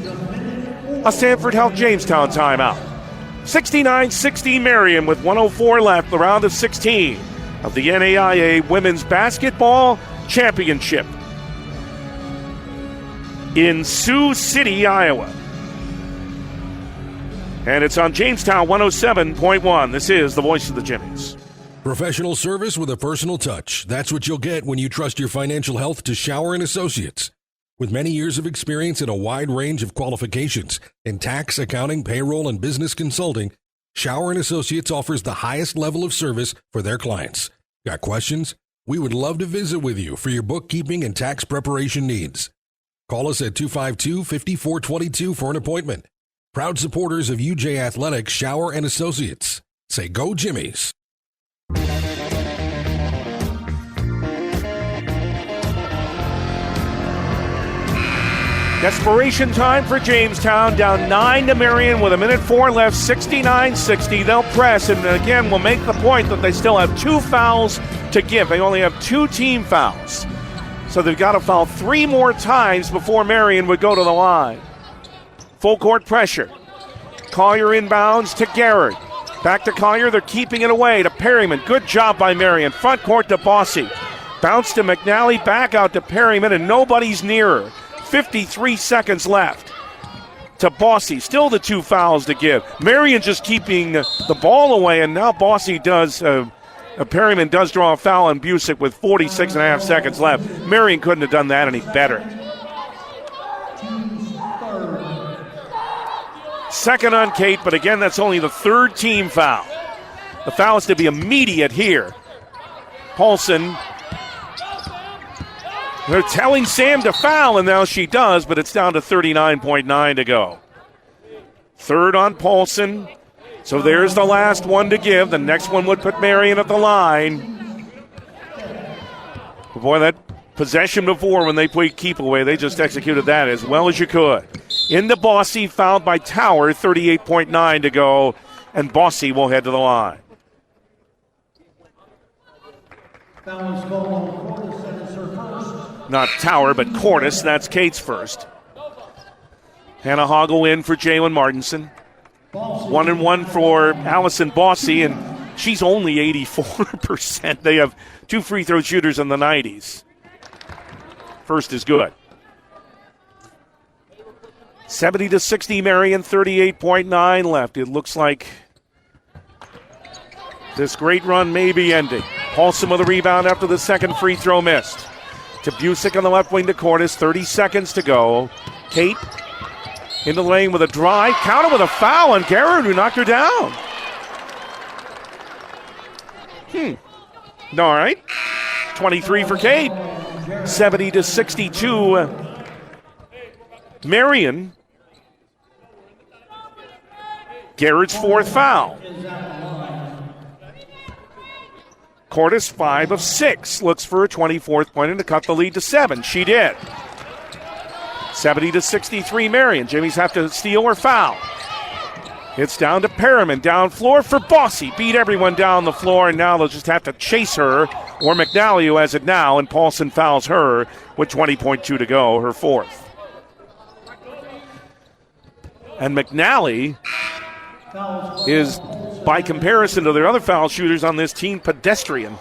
a Sanford Health Jamestown timeout. 69-60 Marian with 1:04 left, the round of 16 of the NAIA Women's Basketball Championship in Sioux City, Iowa. And it's on Jamestown 107.1. This is the voice of the Jimmies. Professional service with a personal touch. That's what you'll get when you trust your financial health to Shower & Associates. With many years of experience and a wide range of qualifications in tax, accounting, payroll, and business consulting, Shower & Associates offers the highest level of service for their clients. Got questions? We would love to visit with you for your bookkeeping and tax preparation needs. Call us at 252-5422 for an appointment. Proud supporters of UJ Athletics, Shower & Associates. Say go Jimmies. Desperation time for Jamestown, down 9 to Marian with 1:04 left, 69-60. They'll press, and again, we'll make the point that they still have 2 fouls to give. They only have 2 team fouls. So they've got to foul 3 more times before Marian would go to the line. Full court pressure. Collier inbounds to Garrard. Back to Collier, they're keeping it away to Perryman. Good job by Marian. Front court to Bossy. Bounce to McNally, back out to Perryman, and nobody's nearer. 53 seconds left to Bossy. Still the 2 fouls to give. Marian just keeping the ball away, and now Bossy does, Perryman does draw a foul on Busick with 46 and a half seconds left. Marian couldn't have done that any better. Second on Kate, but again, that's only the 3rd team foul. The foul is to be immediate here. Paulson, they're telling Sam to foul, and now she does, but it's down to 39.9 to go. 3rd on Paulson. So there's the last one to give. The next one would put Marian at the line. Boy, that possession before when they played keep away, they just executed that as well as you could. Into Bossy, fouled by Tower, 38.9 to go, and Bossy will head to the line. Not Tower, but Cordes. That's Kate's first. Hannah Hoggle in for Jalen Martinson. 1-1 for Allison Bossy, and she's only 84%. They have 2 free throw shooters in the 90s. First is good. 70-60 Marian, 38.9 left. It looks like this great run may be ending. Paulson with a rebound after the second free throw missed. To Busick on the left wing to Cordes, 30 seconds to go. Kate in the lane with a drive, counter with a foul on Garrard, who knocked her down. All right. 23 for Kate. 70-62. Marian Garrett's fourth foul. Cordes 5 of 6. Looks for a 24th point and to cut the lead to 7. She did. 70-63 Marian. Jimmies have to steal or foul. It's down to Perriman. Down floor for Bossy. Beat everyone down the floor, and now they'll just have to chase her, or McNally, who has it now, and Paulson fouls her with 20.2 to go, her fourth. And McNally is, by comparison to their other foul shooters on this team, pedestrian.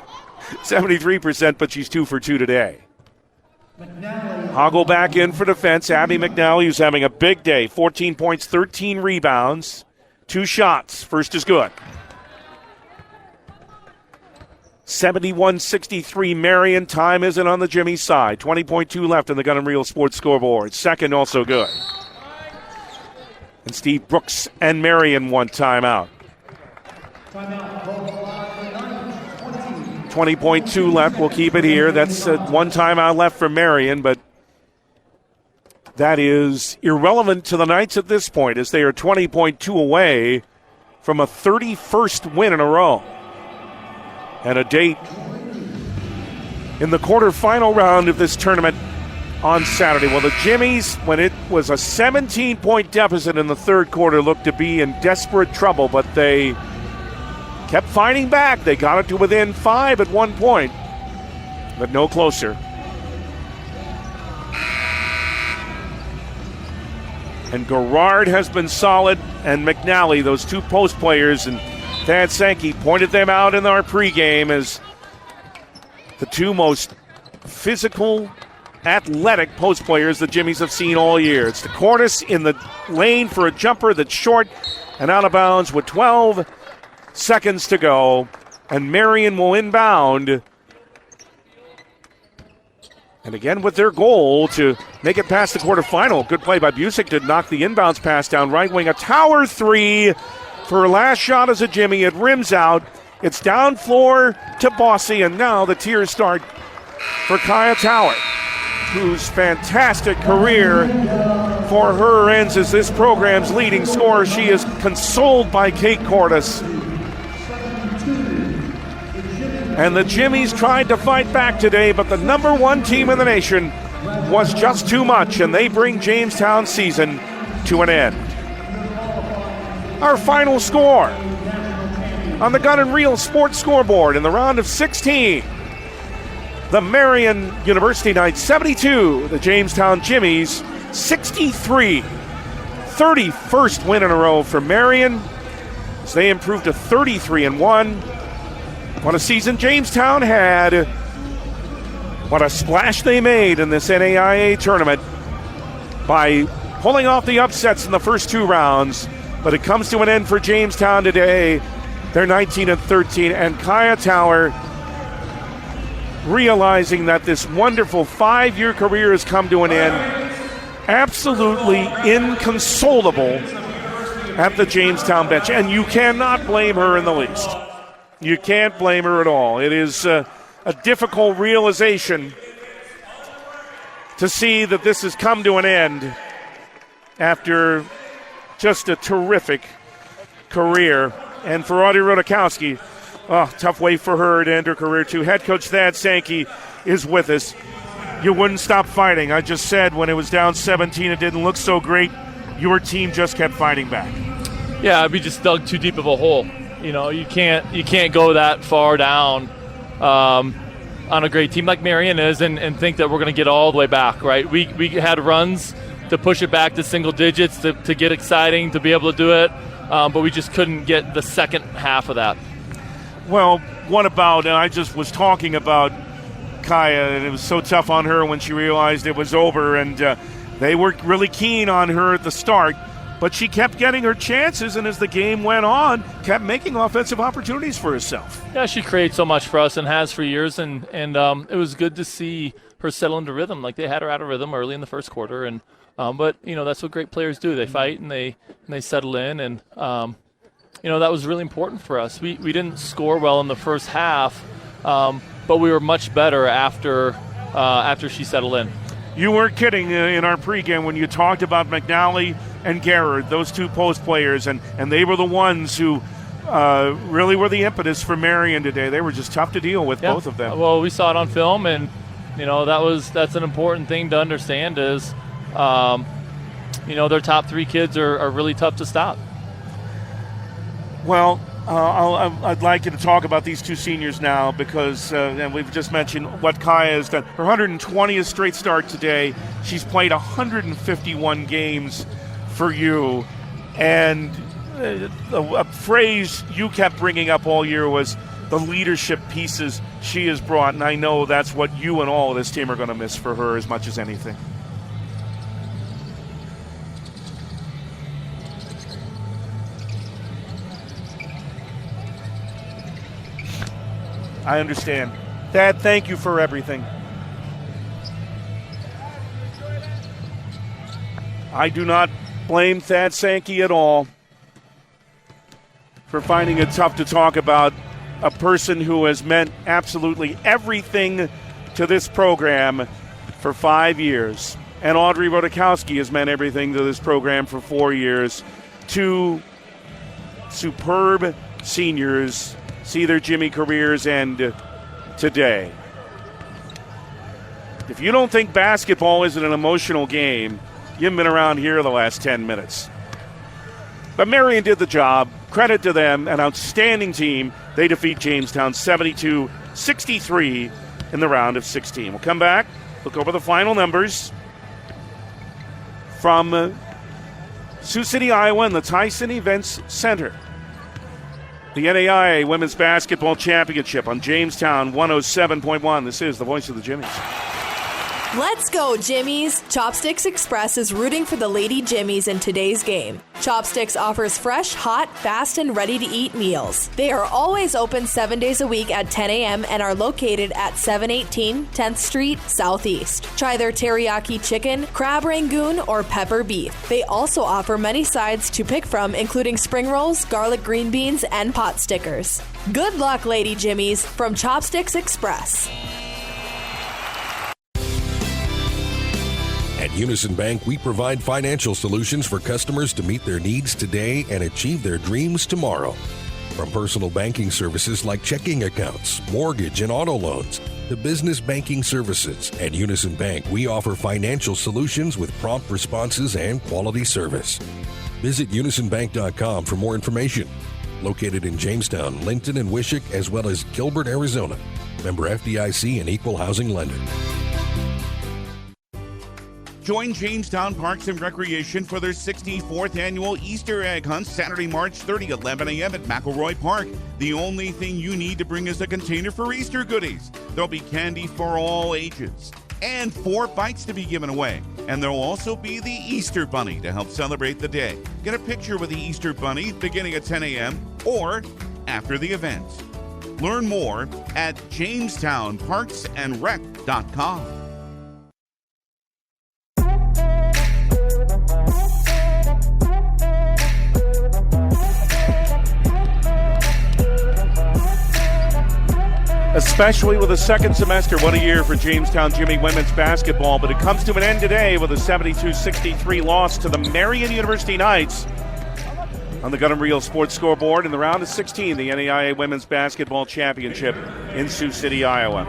73%, but she's 2 for 2 today. Hoggle back in for defense. Abby McNally, who's having a big day. 14 points, 13 rebounds, 2 shots. First is good. 71-63 Marian. Time isn't on the Jimmy side. 20.2 left in the Gun and Reel Sports scoreboard. Second also good. And Steve Brooks and Marian one timeout. 20.2 left. We'll keep it here. That's one timeout left for Marian, but that is irrelevant to the Knights at this point, as they are 20.2 away from a 31st win in a row. And a date in the quarterfinal round of this tournament on Saturday. Well, the Jimmies, when it was a 17-point deficit in the third quarter, looked to be in desperate trouble, but they kept fighting back. They got it to within 5 at one point, but no closer. And Garrard has been solid, and McNally, those 2 post players, and Thad Sankey pointed them out in our pregame as the 2 most physical, athletic post players the Jimmies have seen all year. It's the Cordes in the lane for a jumper that's short and out of bounds with 12 seconds to go, and Marian will inbound. And again with their goal to make it past the quarterfinal. Good play by Busick to knock the inbounds pass down right wing. A tower 3 for her last shot as a Jimmy. It rims out. It's down floor to Bossy, and now the tears start for Kaya Tower, whose fantastic career for her ends as this program's leading scorer. She is consoled by Kate Cordes. And the Jimmies tried to fight back today, but the number 1 team in the nation was just too much, and they bring Jamestown's season to an end. Our final score on the Gun and Reel Sports scoreboard in the round of 16. The Marian University Knights 72, the Jamestown Jimmies 63. 31st win in a row for Marian as they improved to 33-1. What a season Jamestown had. What a splash they made in this NAIA tournament by pulling off the upsets in the first 2 rounds. But it comes to an end for Jamestown today. They're 19-13, and Kaya Tower, realizing that this wonderful 5-year career has come to an end, absolutely inconsolable at the Jamestown bench. And you cannot blame her in the least. You can't blame her at all. It is a difficult realization to see that this has come to an end after just a terrific career. And for Audrey Rodakowski, tough way for her to end her career too. Head coach Thad Sankey is with us. You wouldn't stop fighting. I just said when it was down 17, it didn't look so great. Your team just kept fighting back. Yeah, we just dug too deep of a hole. You know, you can't go that far down on a great team like Marian is and think that we're going to get all the way back, right? We had runs to push it back to single digits to get exciting, to be able to do it, but we just couldn't get the second half of that. Well, what about, and I just was talking about Kaya, and it was so tough on her when she realized it was over, and they were really keen on her at the start. But she kept getting her chances, and as the game went on, kept making offensive opportunities for herself. Yeah, she creates so much for us and has for years, and it was good to see her settle into rhythm. Like, they had her out of rhythm early in the first quarter, and but you know that's what great players do. They fight and they settle in, and you know that was really important for us. We didn't score well in the first half, but we were much better after she settled in. You weren't kidding in our pregame when you talked about McNally and Garrard, those two post players, and they were the ones who really were the impetus for Marian today. They were just tough to deal with, both of them. Well, we saw it on film, and that's an important thing to understand is, their top three kids are really tough to stop. Well, I'd like you to talk about these two seniors now because and we've just mentioned what Kaya has done. Her 120th straight start today. She's played 151 games for you. And a phrase you kept bringing up all year was the leadership pieces she has brought. And I know that's what you and all of this team are going to miss for her as much as anything. I understand. Dad, thank you for everything. I do not blame Thad Sankey at all for finding it tough to talk about a person who has meant absolutely everything to this program for 5 years. And Audrey Rodakowski has meant everything to this program for 4 years. Two superb seniors see their Jimmy careers end today. If you don't think basketball isn't an emotional game, you haven't been around here the last 10 minutes. But Marian did the job. Credit to them, an outstanding team. They defeat Jamestown 72-63 in the round of 16. We'll come back, look over the final numbers from Sioux City, Iowa, and the Tyson Events Center. The NAIA Women's Basketball Championship on Jamestown 107.1. This is the voice of the Jimmies. Let's go, Jimmies! Chopsticks Express is rooting for the Lady Jimmies in today's game. Chopsticks offers fresh, hot, fast, and ready-to-eat meals. They are always open 7 days a week at 10 a.m. and are located at 718 10th Street Southeast. Try their teriyaki chicken, crab rangoon, or pepper beef. They also offer many sides to pick from, including spring rolls, garlic green beans, and pot stickers. Good luck, Lady Jimmies, from Chopsticks Express. At Unison Bank, we provide financial solutions for customers to meet their needs today and achieve their dreams tomorrow. From personal banking services like checking accounts, mortgage, and auto loans, to business banking services. At Unison Bank, we offer financial solutions with prompt responses and quality service. Visit unisonbank.com for more information. Located in Jamestown, Linton, and Wishick, as well as Gilbert, Arizona. Member FDIC and Equal Housing Lender. Join Jamestown Parks and Recreation for their 64th annual Easter egg hunt Saturday, March 30, 11 a.m. at McElroy Park. The only thing you need to bring is a container for Easter goodies. There'll be candy for all ages and 4 bikes to be given away. And there'll also be the Easter Bunny to help celebrate the day. Get a picture with the Easter Bunny beginning at 10 a.m. or after the event. Learn more at jamestownparksandrec.com. Especially with a second semester, what a year for Jamestown Jimmy women's basketball. But it comes to an end today with a 72-63 loss to the Marian University Knights on the Gun & Reel Sports Scoreboard in the round of 16, the NAIA Women's Basketball Championship in Sioux City, Iowa.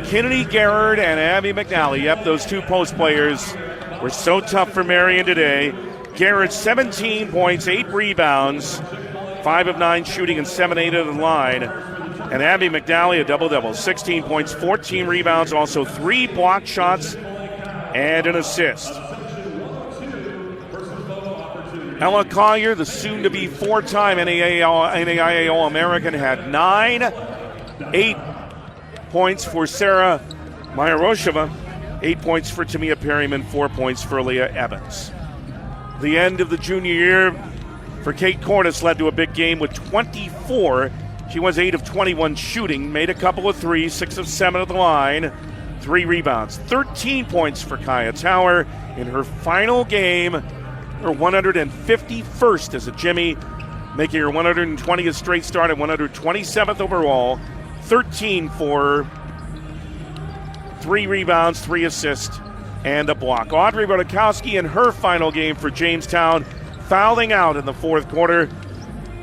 Kennedy Garrard and Abby McNally, yep, those two post players were so tough for Marian today. Garrard 17 points, 8 rebounds, 5 of 9 shooting and 7-8 at the line. And Abby McNally, a double-double, 16 points, 14 rebounds, also 3 blocked shots and an assist. Ella Collier, the soon-to-be 4-time NAIA All-American, had 8 points for Sarah Mayarosheva, 8 points for Tamia Perryman, 4 points for Leah Evans. The end of the junior year for Kate Cordes led to a big game with 24. She was 8 of 21 shooting, made a couple of threes, 6 of 7 at the line, 3 rebounds. 13 points for Kaya Tower in her final game, her 151st as a Jimmy, making her 120th straight start at 127th overall. 13 for 3 rebounds, 3 assists, and a block. Audrey Rodakowski in her final game for Jamestown, fouling out in the fourth quarter.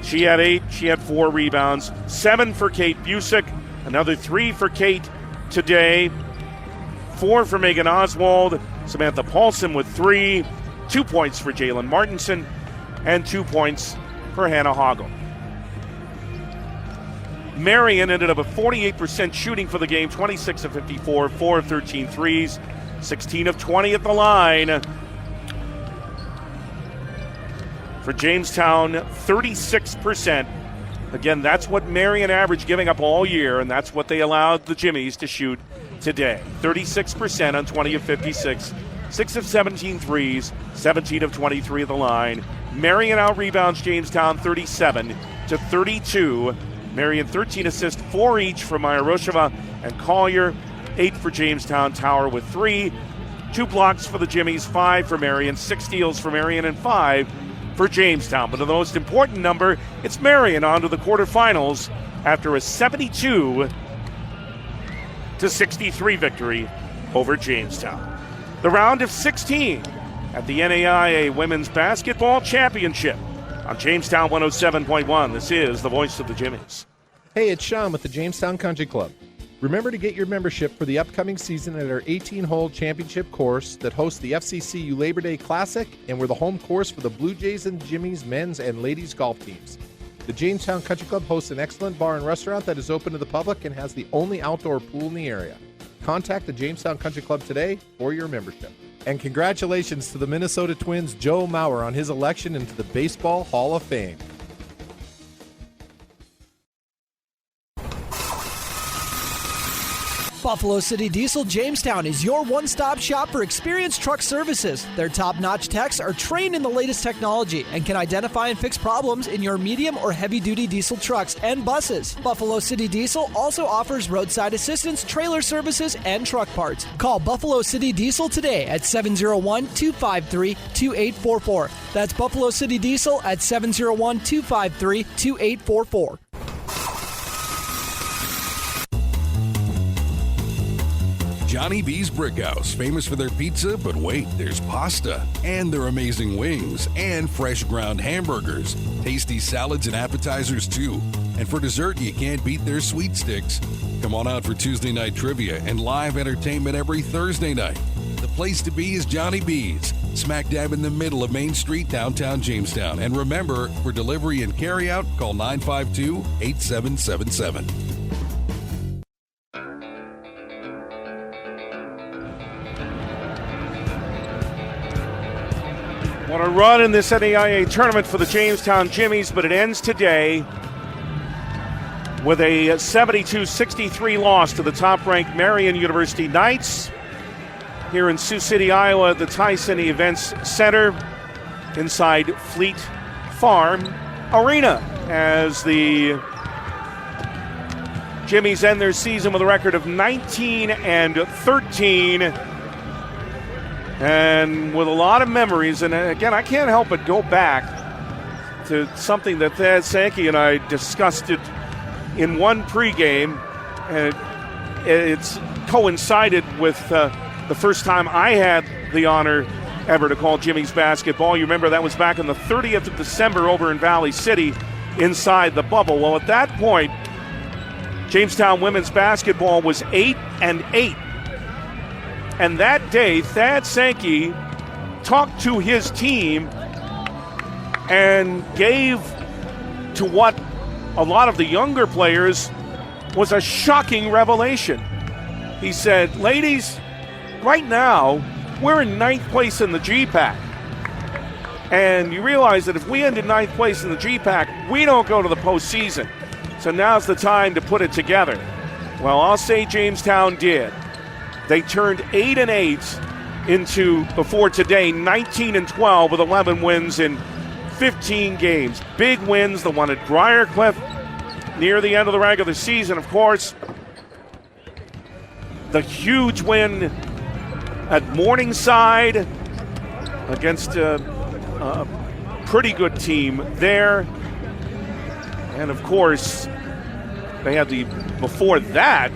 She had 8, she had 4 rebounds, 7 for Kate Busick, another 3 for Kate today, 4 for Megan Oswald, Samantha Paulson with 3, 2 points for Jalen Martinson, and 2 points for Hannah Hoggle. Marian ended up with 48% shooting for the game, 26 of 54, 4 of 13 threes, 16 of 20 at the line. For Jamestown, 36%. Again, that's what Marian averaged giving up all year, and that's what they allowed the Jimmies to shoot today. 36% on 20 of 56, 6 of 17 threes, 17 of 23 at the line. Marian out-rebounds Jamestown 37 to 32. Marian 13 assists, 4 each for Maya Rosheva and Collier, 8 for Jamestown. Tower with 3, 2 blocks for the Jimmies, 5 for Marian, 6 steals for Marian, and 5 for Jamestown. But the most important number, it's Marian on to the quarterfinals after a 72 to 63 victory over Jamestown. The round of 16 at the NAIA Women's Basketball Championship. On Jamestown 107.1, this is the voice of the Jimmies. Hey, it's Sean with the Jamestown Country Club. Remember to get your membership for the upcoming season at our 18-hole championship course that hosts the FCCU Labor Day Classic, and we're the home course for the Blue Jays and Jimmies men's and ladies golf teams. The Jamestown Country Club hosts an excellent bar and restaurant that is open to the public and has the only outdoor pool in the area. Contact the Jamestown Country Club today for your membership. And congratulations to the Minnesota Twins' Joe Mauer on his election into the Baseball Hall of Fame. Buffalo City Diesel Jamestown is your one-stop shop for experienced truck services. Their top-notch techs are trained in the latest technology and can identify and fix problems in your medium or heavy-duty diesel trucks and buses. Buffalo City Diesel also offers roadside assistance, trailer services, and truck parts. Call Buffalo City Diesel today at 701-253-2844. That's Buffalo City Diesel at 701-253-2844. Johnny B's Brickhouse, famous for their pizza, but wait, there's pasta, and their amazing wings, and fresh ground hamburgers, tasty salads and appetizers too. And for dessert, you can't beat their sweet sticks. Come on out for Tuesday night trivia and live entertainment every Thursday night. The place to be is Johnny B's, smack dab in the middle of Main Street, downtown Jamestown. And remember, for delivery and carryout, call 952-8777. What a run in this NAIA tournament for the Jamestown Jimmies, but it ends today with a 72-63 loss to the top-ranked Marian University Knights here in Sioux City, Iowa, at the Tyson Events Center inside Fleet Farm Arena, as the Jimmies end their season with a record of 19-13. And with a lot of memories, and again, I can't help but go back to something that Thad Sankey and I discussed it in one pregame, and it's coincided with the first time I had the honor ever to call Jimmy's basketball. You remember that was back on the 30th of December over in Valley City inside the bubble. Well, at that point, Jamestown women's basketball was 8-8. And that day, Thad Sankey talked to his team and gave to what a lot of the younger players was a shocking revelation. He said, ladies, right now, we're in 9th place in the GPAC. And you realize that if we ended 9th place in the GPAC, we don't go to the postseason. So now's the time to put it together. Well, I'll say Jamestown did. They turned 8-8 into, before today, 19-12 with 11 wins in 15 games. Big wins, the one at Briarcliff near the end of the regular season, of course. The huge win at Morningside against a pretty good team there. And, of course, they had before that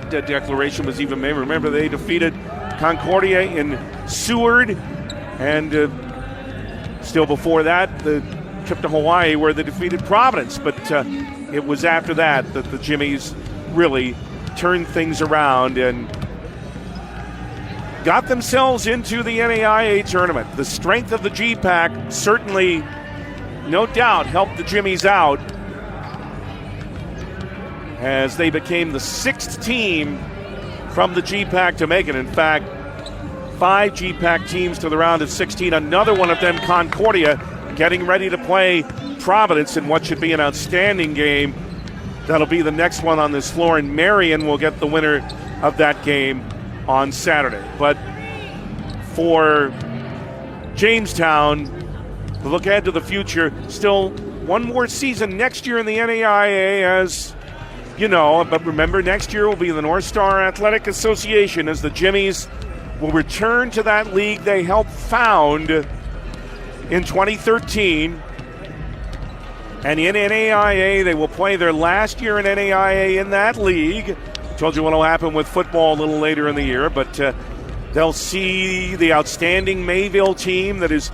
declaration was even made. Remember, they defeated Concordia in Seward, and still before that, the trip to Hawaii where they defeated Providence. But it was after that the Jimmies really turned things around and got themselves into the NAIA tournament. The strength of the GPAC certainly, no doubt, helped the Jimmies out as they became the 6th team from the GPAC to make it. In fact, 5 GPAC teams to the round of 16. Another one of them, Concordia, getting ready to play Providence in what should be an outstanding game. That'll be the next one on this floor, and Marian will get the winner of that game on Saturday. But for Jamestown, the look ahead to the future, still one more season next year in the NAIA, as you know. But remember, next year will be the North Star Athletic Association, as the Jimmies will return to that league they helped found in 2013. And in NAIA, they will play their last year in NAIA in that league. I told you what will happen with football a little later in the year, but they'll see the outstanding Mayville team that is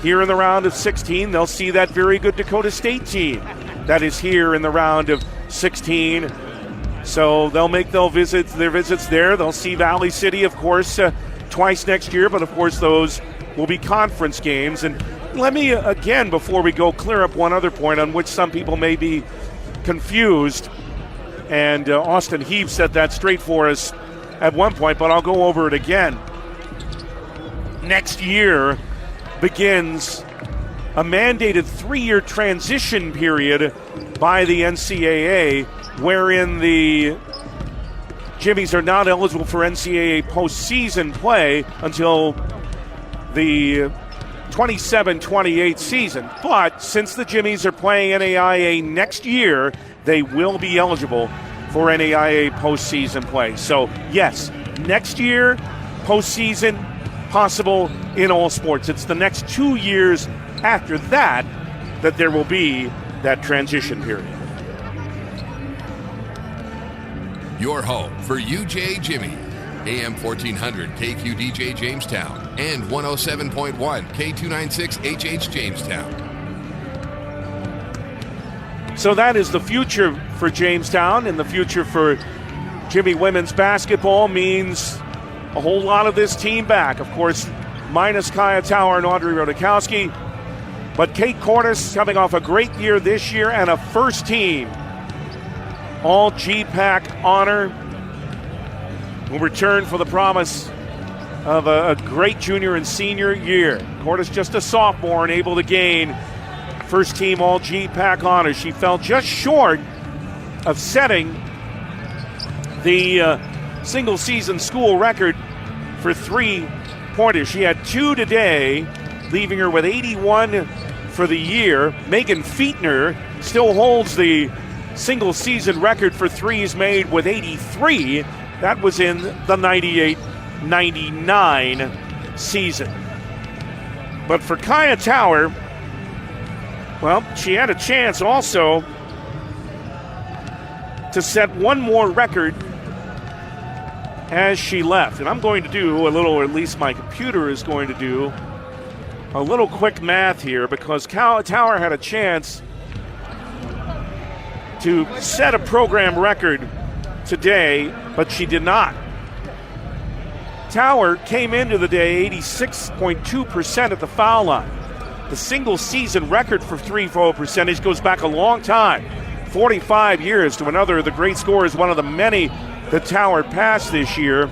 here in the round of 16. They'll see that very good Dakota State team that is here in the round of 16. So they'll make their visits there. They'll see Valley City, of course, twice next year, but of course those will be conference games. And let me, again, before we go, clear up one other point on which some people may be confused. And Austin Heave set that straight for us at one point, but I'll go over it again. Next year begins a mandated 3-year transition period by the NCAA, wherein the Jimmies are not eligible for NCAA postseason play until the 27-28 season. But since the Jimmies are playing NAIA next year, they will be eligible for NAIA postseason play. So, yes, next year, postseason possible in all sports. It's the next 2 years after that that there will be that transition period. Your home for UJ Jimmy. AM 1400 KQDJ Jamestown and 107.1 K296 HH Jamestown. So that is the future for Jamestown, and the future for Jimmy women's basketball means a whole lot of this team back. Of course, minus Kaya Tower and Audrey Rodakowski, but Kate Cordes coming off a great year this year and a first team all GPAC honor will return for the promise of a great junior and senior year. Cordes just a sophomore and able to gain first team all GPAC honors. She fell just short of setting the single season school record for 3-pointers. She had 2 today, leaving her with 81 for the year. Megan Feetner still holds the single season record for threes made with 83. That was in the 98-99 season. But for Kaya Tower, well, she had a chance also to set one more record as she left. And I'm going to do a little, or at least my computer is going to do, a little quick math here, because Kaya Tower had a chance to set a program record today, but she did not. Tower came into the day 86.2% at the foul line. The single season record for free throw percentage goes back a long time, 45 years, to another of the great scorers, one of the many that Tower passed this year,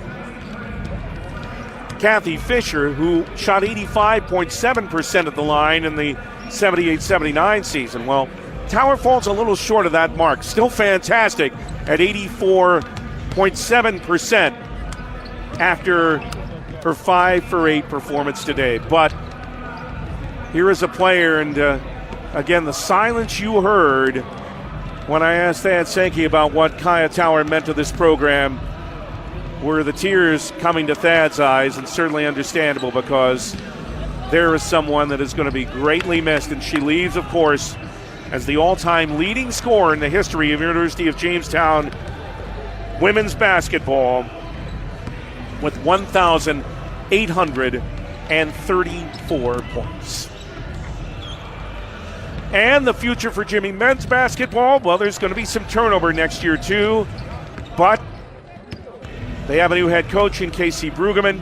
Kathy Fisher, who shot 85.7% at the line in the 78-79 season. Well, Tower falls a little short of that mark. Still fantastic at 84.7% after her 5 for 8 performance today. But here is a player, and again, the silence you heard when I asked Thad Sankey about what Kaya Tower meant to this program were the tears coming to Thad's eyes, and certainly understandable, because there is someone that is going to be greatly missed. And she leaves, of course, as the all-time leading scorer in the history of University of Jamestown women's basketball. with 1,834 points. And the future for Jimmy men's basketball, well, there's going to be some turnover next year too, but they have a new head coach in Casey Brueggemann,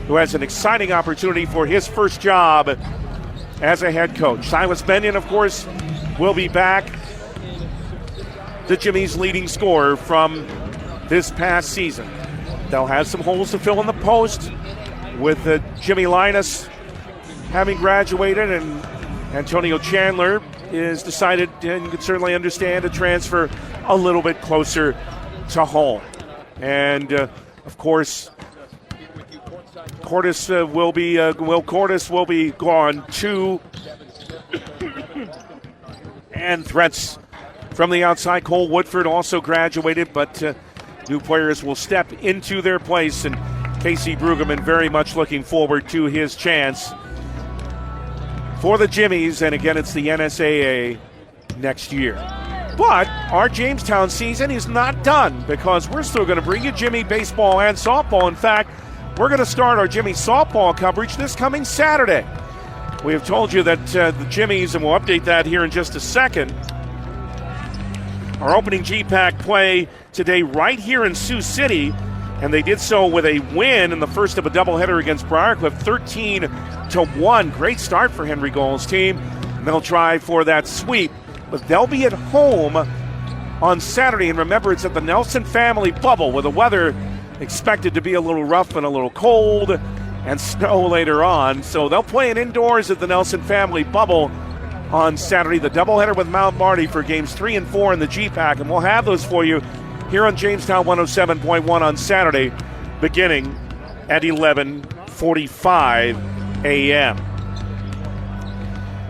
who has an exciting opportunity for his first job as a head coach. Silas Benyon, of course, will be back, the Jimmy's leading scorer from this past season. They'll have some holes to fill in the post with Jimmy Linus having graduated, and Antonio Chandler is decided, and you can certainly understand, to transfer a little bit closer to home. And, of course, Cordes will be gone too. And threats from the outside. Cole Woodford also graduated, but new players will step into their place, and Casey Brueggemann very much looking forward to his chance for the Jimmies, and again, it's the NSAA next year. But our Jamestown season is not done, because we're still going to bring you Jimmy baseball and softball. In fact, we're going to start our Jimmy softball coverage this coming Saturday. We have told you that the Jimmies, and we'll update that here in just a second, are opening GPAC play today right here in Sioux City, and they did so with a win in the first of a doubleheader against Briarcliff, 13-1. Great start for Henry Gall's team, and they'll try for that sweep. But they'll be at home on Saturday, and remember, it's at the Nelson family bubble, with the weather expected to be a little rough and a little cold, and snow later on. So they'll play it indoors at the Nelson family bubble on Saturday. The doubleheader with Mount Marty for games 3 and 4 in the GPAC, and we'll have those for you here on Jamestown 107.1 on Saturday, beginning at 11:45 a.m.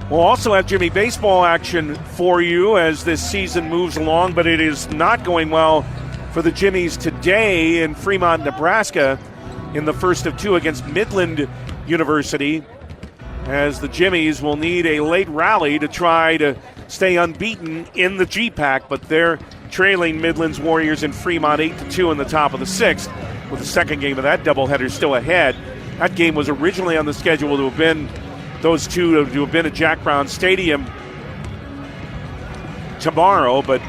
We'll also have Jimmy baseball action for you as this season moves along, but it is not going well for the Jimmies today in Fremont, Nebraska, in the first of two against Midland University, as the Jimmies will need a late rally to try to stay unbeaten in the GPAC, but they're trailing Midland's Warriors in Fremont 8-2 in the top of the sixth, with the second game of that doubleheader still ahead. That game was originally on the schedule to have been those two to have been at Jack Brown Stadium tomorrow, but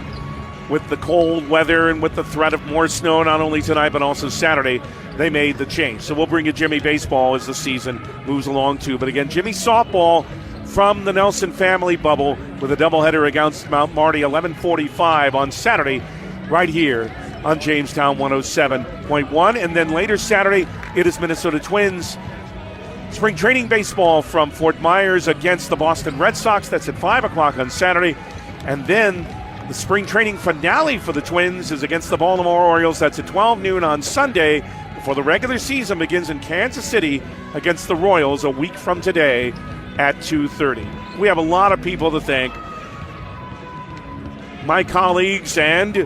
with the cold weather and with the threat of more snow not only tonight but also Saturday, they made the change. So we'll bring you Jimmy baseball as the season moves along too. But again, Jimmy softball from the Nelson family bubble with a doubleheader against Mount Marty, 11:45 on Saturday, right here on Jamestown 107.1. And then later Saturday, it is Minnesota Twins spring training baseball from Fort Myers against the Boston Red Sox. That's at 5 o'clock on Saturday. And then the spring training finale for the Twins is against the Baltimore Orioles. That's at 12 noon on Sunday, before the regular season begins in Kansas City against the Royals a week from today at 2:30. We have a lot of people to thank. My colleagues and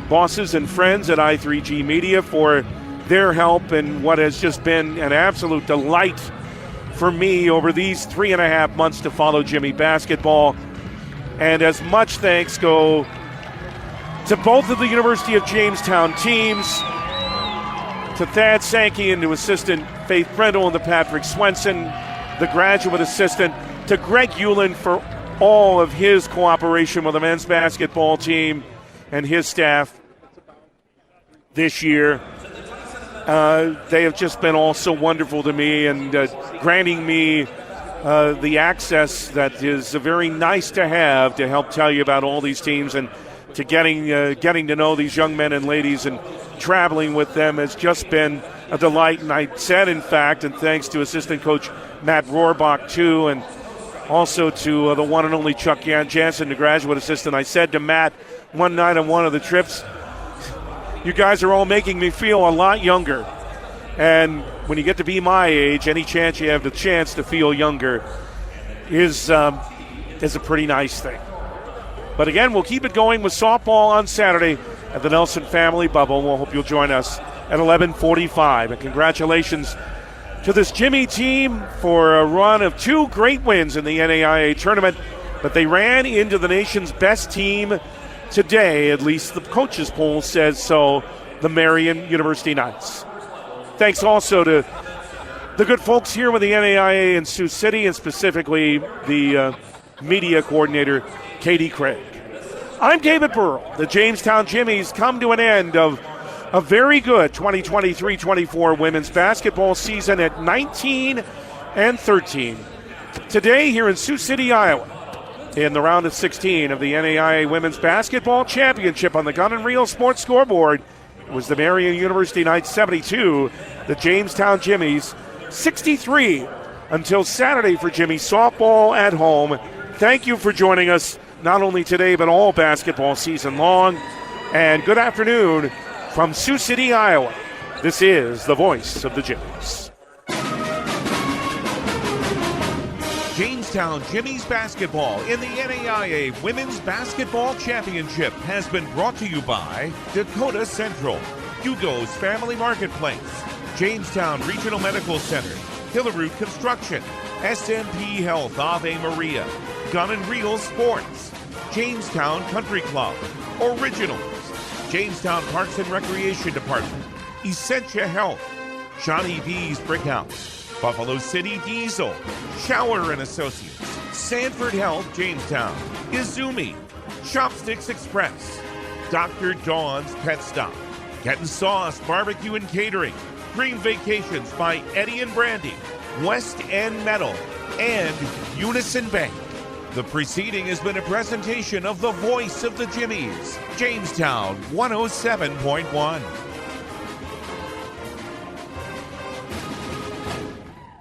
bosses and friends at i3G Media for their help in what has just been an absolute delight for me over these 3.5 months to follow Jimmy basketball. And as much thanks go to both of the University of Jamestown teams, to Thad Sankey and to assistant Faith Brendel and to Patrick Swenson, the graduate assistant, to Greg Hewlin for all of his cooperation with the men's basketball team and his staff this year. They have just been all so wonderful to me and granting me the access that is very nice to have to help tell you about all these teams, and to getting to know these young men and ladies and traveling with them has just been a delight. And I said, in fact, and thanks to assistant coach Matt Rohrbach too, and also to the one and only Chuck Jansen, the graduate assistant, I said to Matt one night on one of the trips, you guys are all making me feel a lot younger. And when you get to be my age, any chance you have the chance to feel younger is a pretty nice thing. But again, we'll keep it going with softball on Saturday at the Nelson family bubble. We'll hope you'll join us at 11:45. And congratulations to this Jimmy team for a run of 2 great wins in the NAIA tournament. But they ran into the nation's best team today, at least the coaches poll says so, the Marian University Knights. Thanks also to the good folks here with the NAIA in Sioux City, and specifically the media coordinator, Katie Craig. I'm David Burrell. The Jamestown Jimmies come to an end of a very good 2023-24 women's basketball season at 19-13. Today here in Sioux City, Iowa, in the round of 16 of the NAIA Women's Basketball Championship on the Gun and Reel Sports Scoreboard, it was the Marian University Knights 72, the Jamestown Jimmies 63, until Saturday for Jimmy softball at home. Thank you for joining us, not only today but all basketball season long. And good afternoon from Sioux City, Iowa. This is the voice of the Jimmies. Jamestown Jimmies basketball in the NAIA Women's Basketball Championship has been brought to you by Dakota Central, Hugo's Family Marketplace, Jamestown Regional Medical Center, Hillerud Construction, SMP Health Ave Maria, Gun and Reel Sports, Jamestown Country Club, Originals, Jamestown Parks and Recreation Department, Essentia Health, Johnny B's Brick House, Buffalo City Diesel, Shower and Associates, Sanford Health Jamestown, Izumi, Chopsticks Express, Dr. Dawn's Pet Stop, Kenton Sauce Barbecue and Catering, Dream Vacations by Eddie and Brandy, West End Metal, and Unison Bank. The preceding has been a presentation of the voice of the Jimmies, Jamestown 107.1.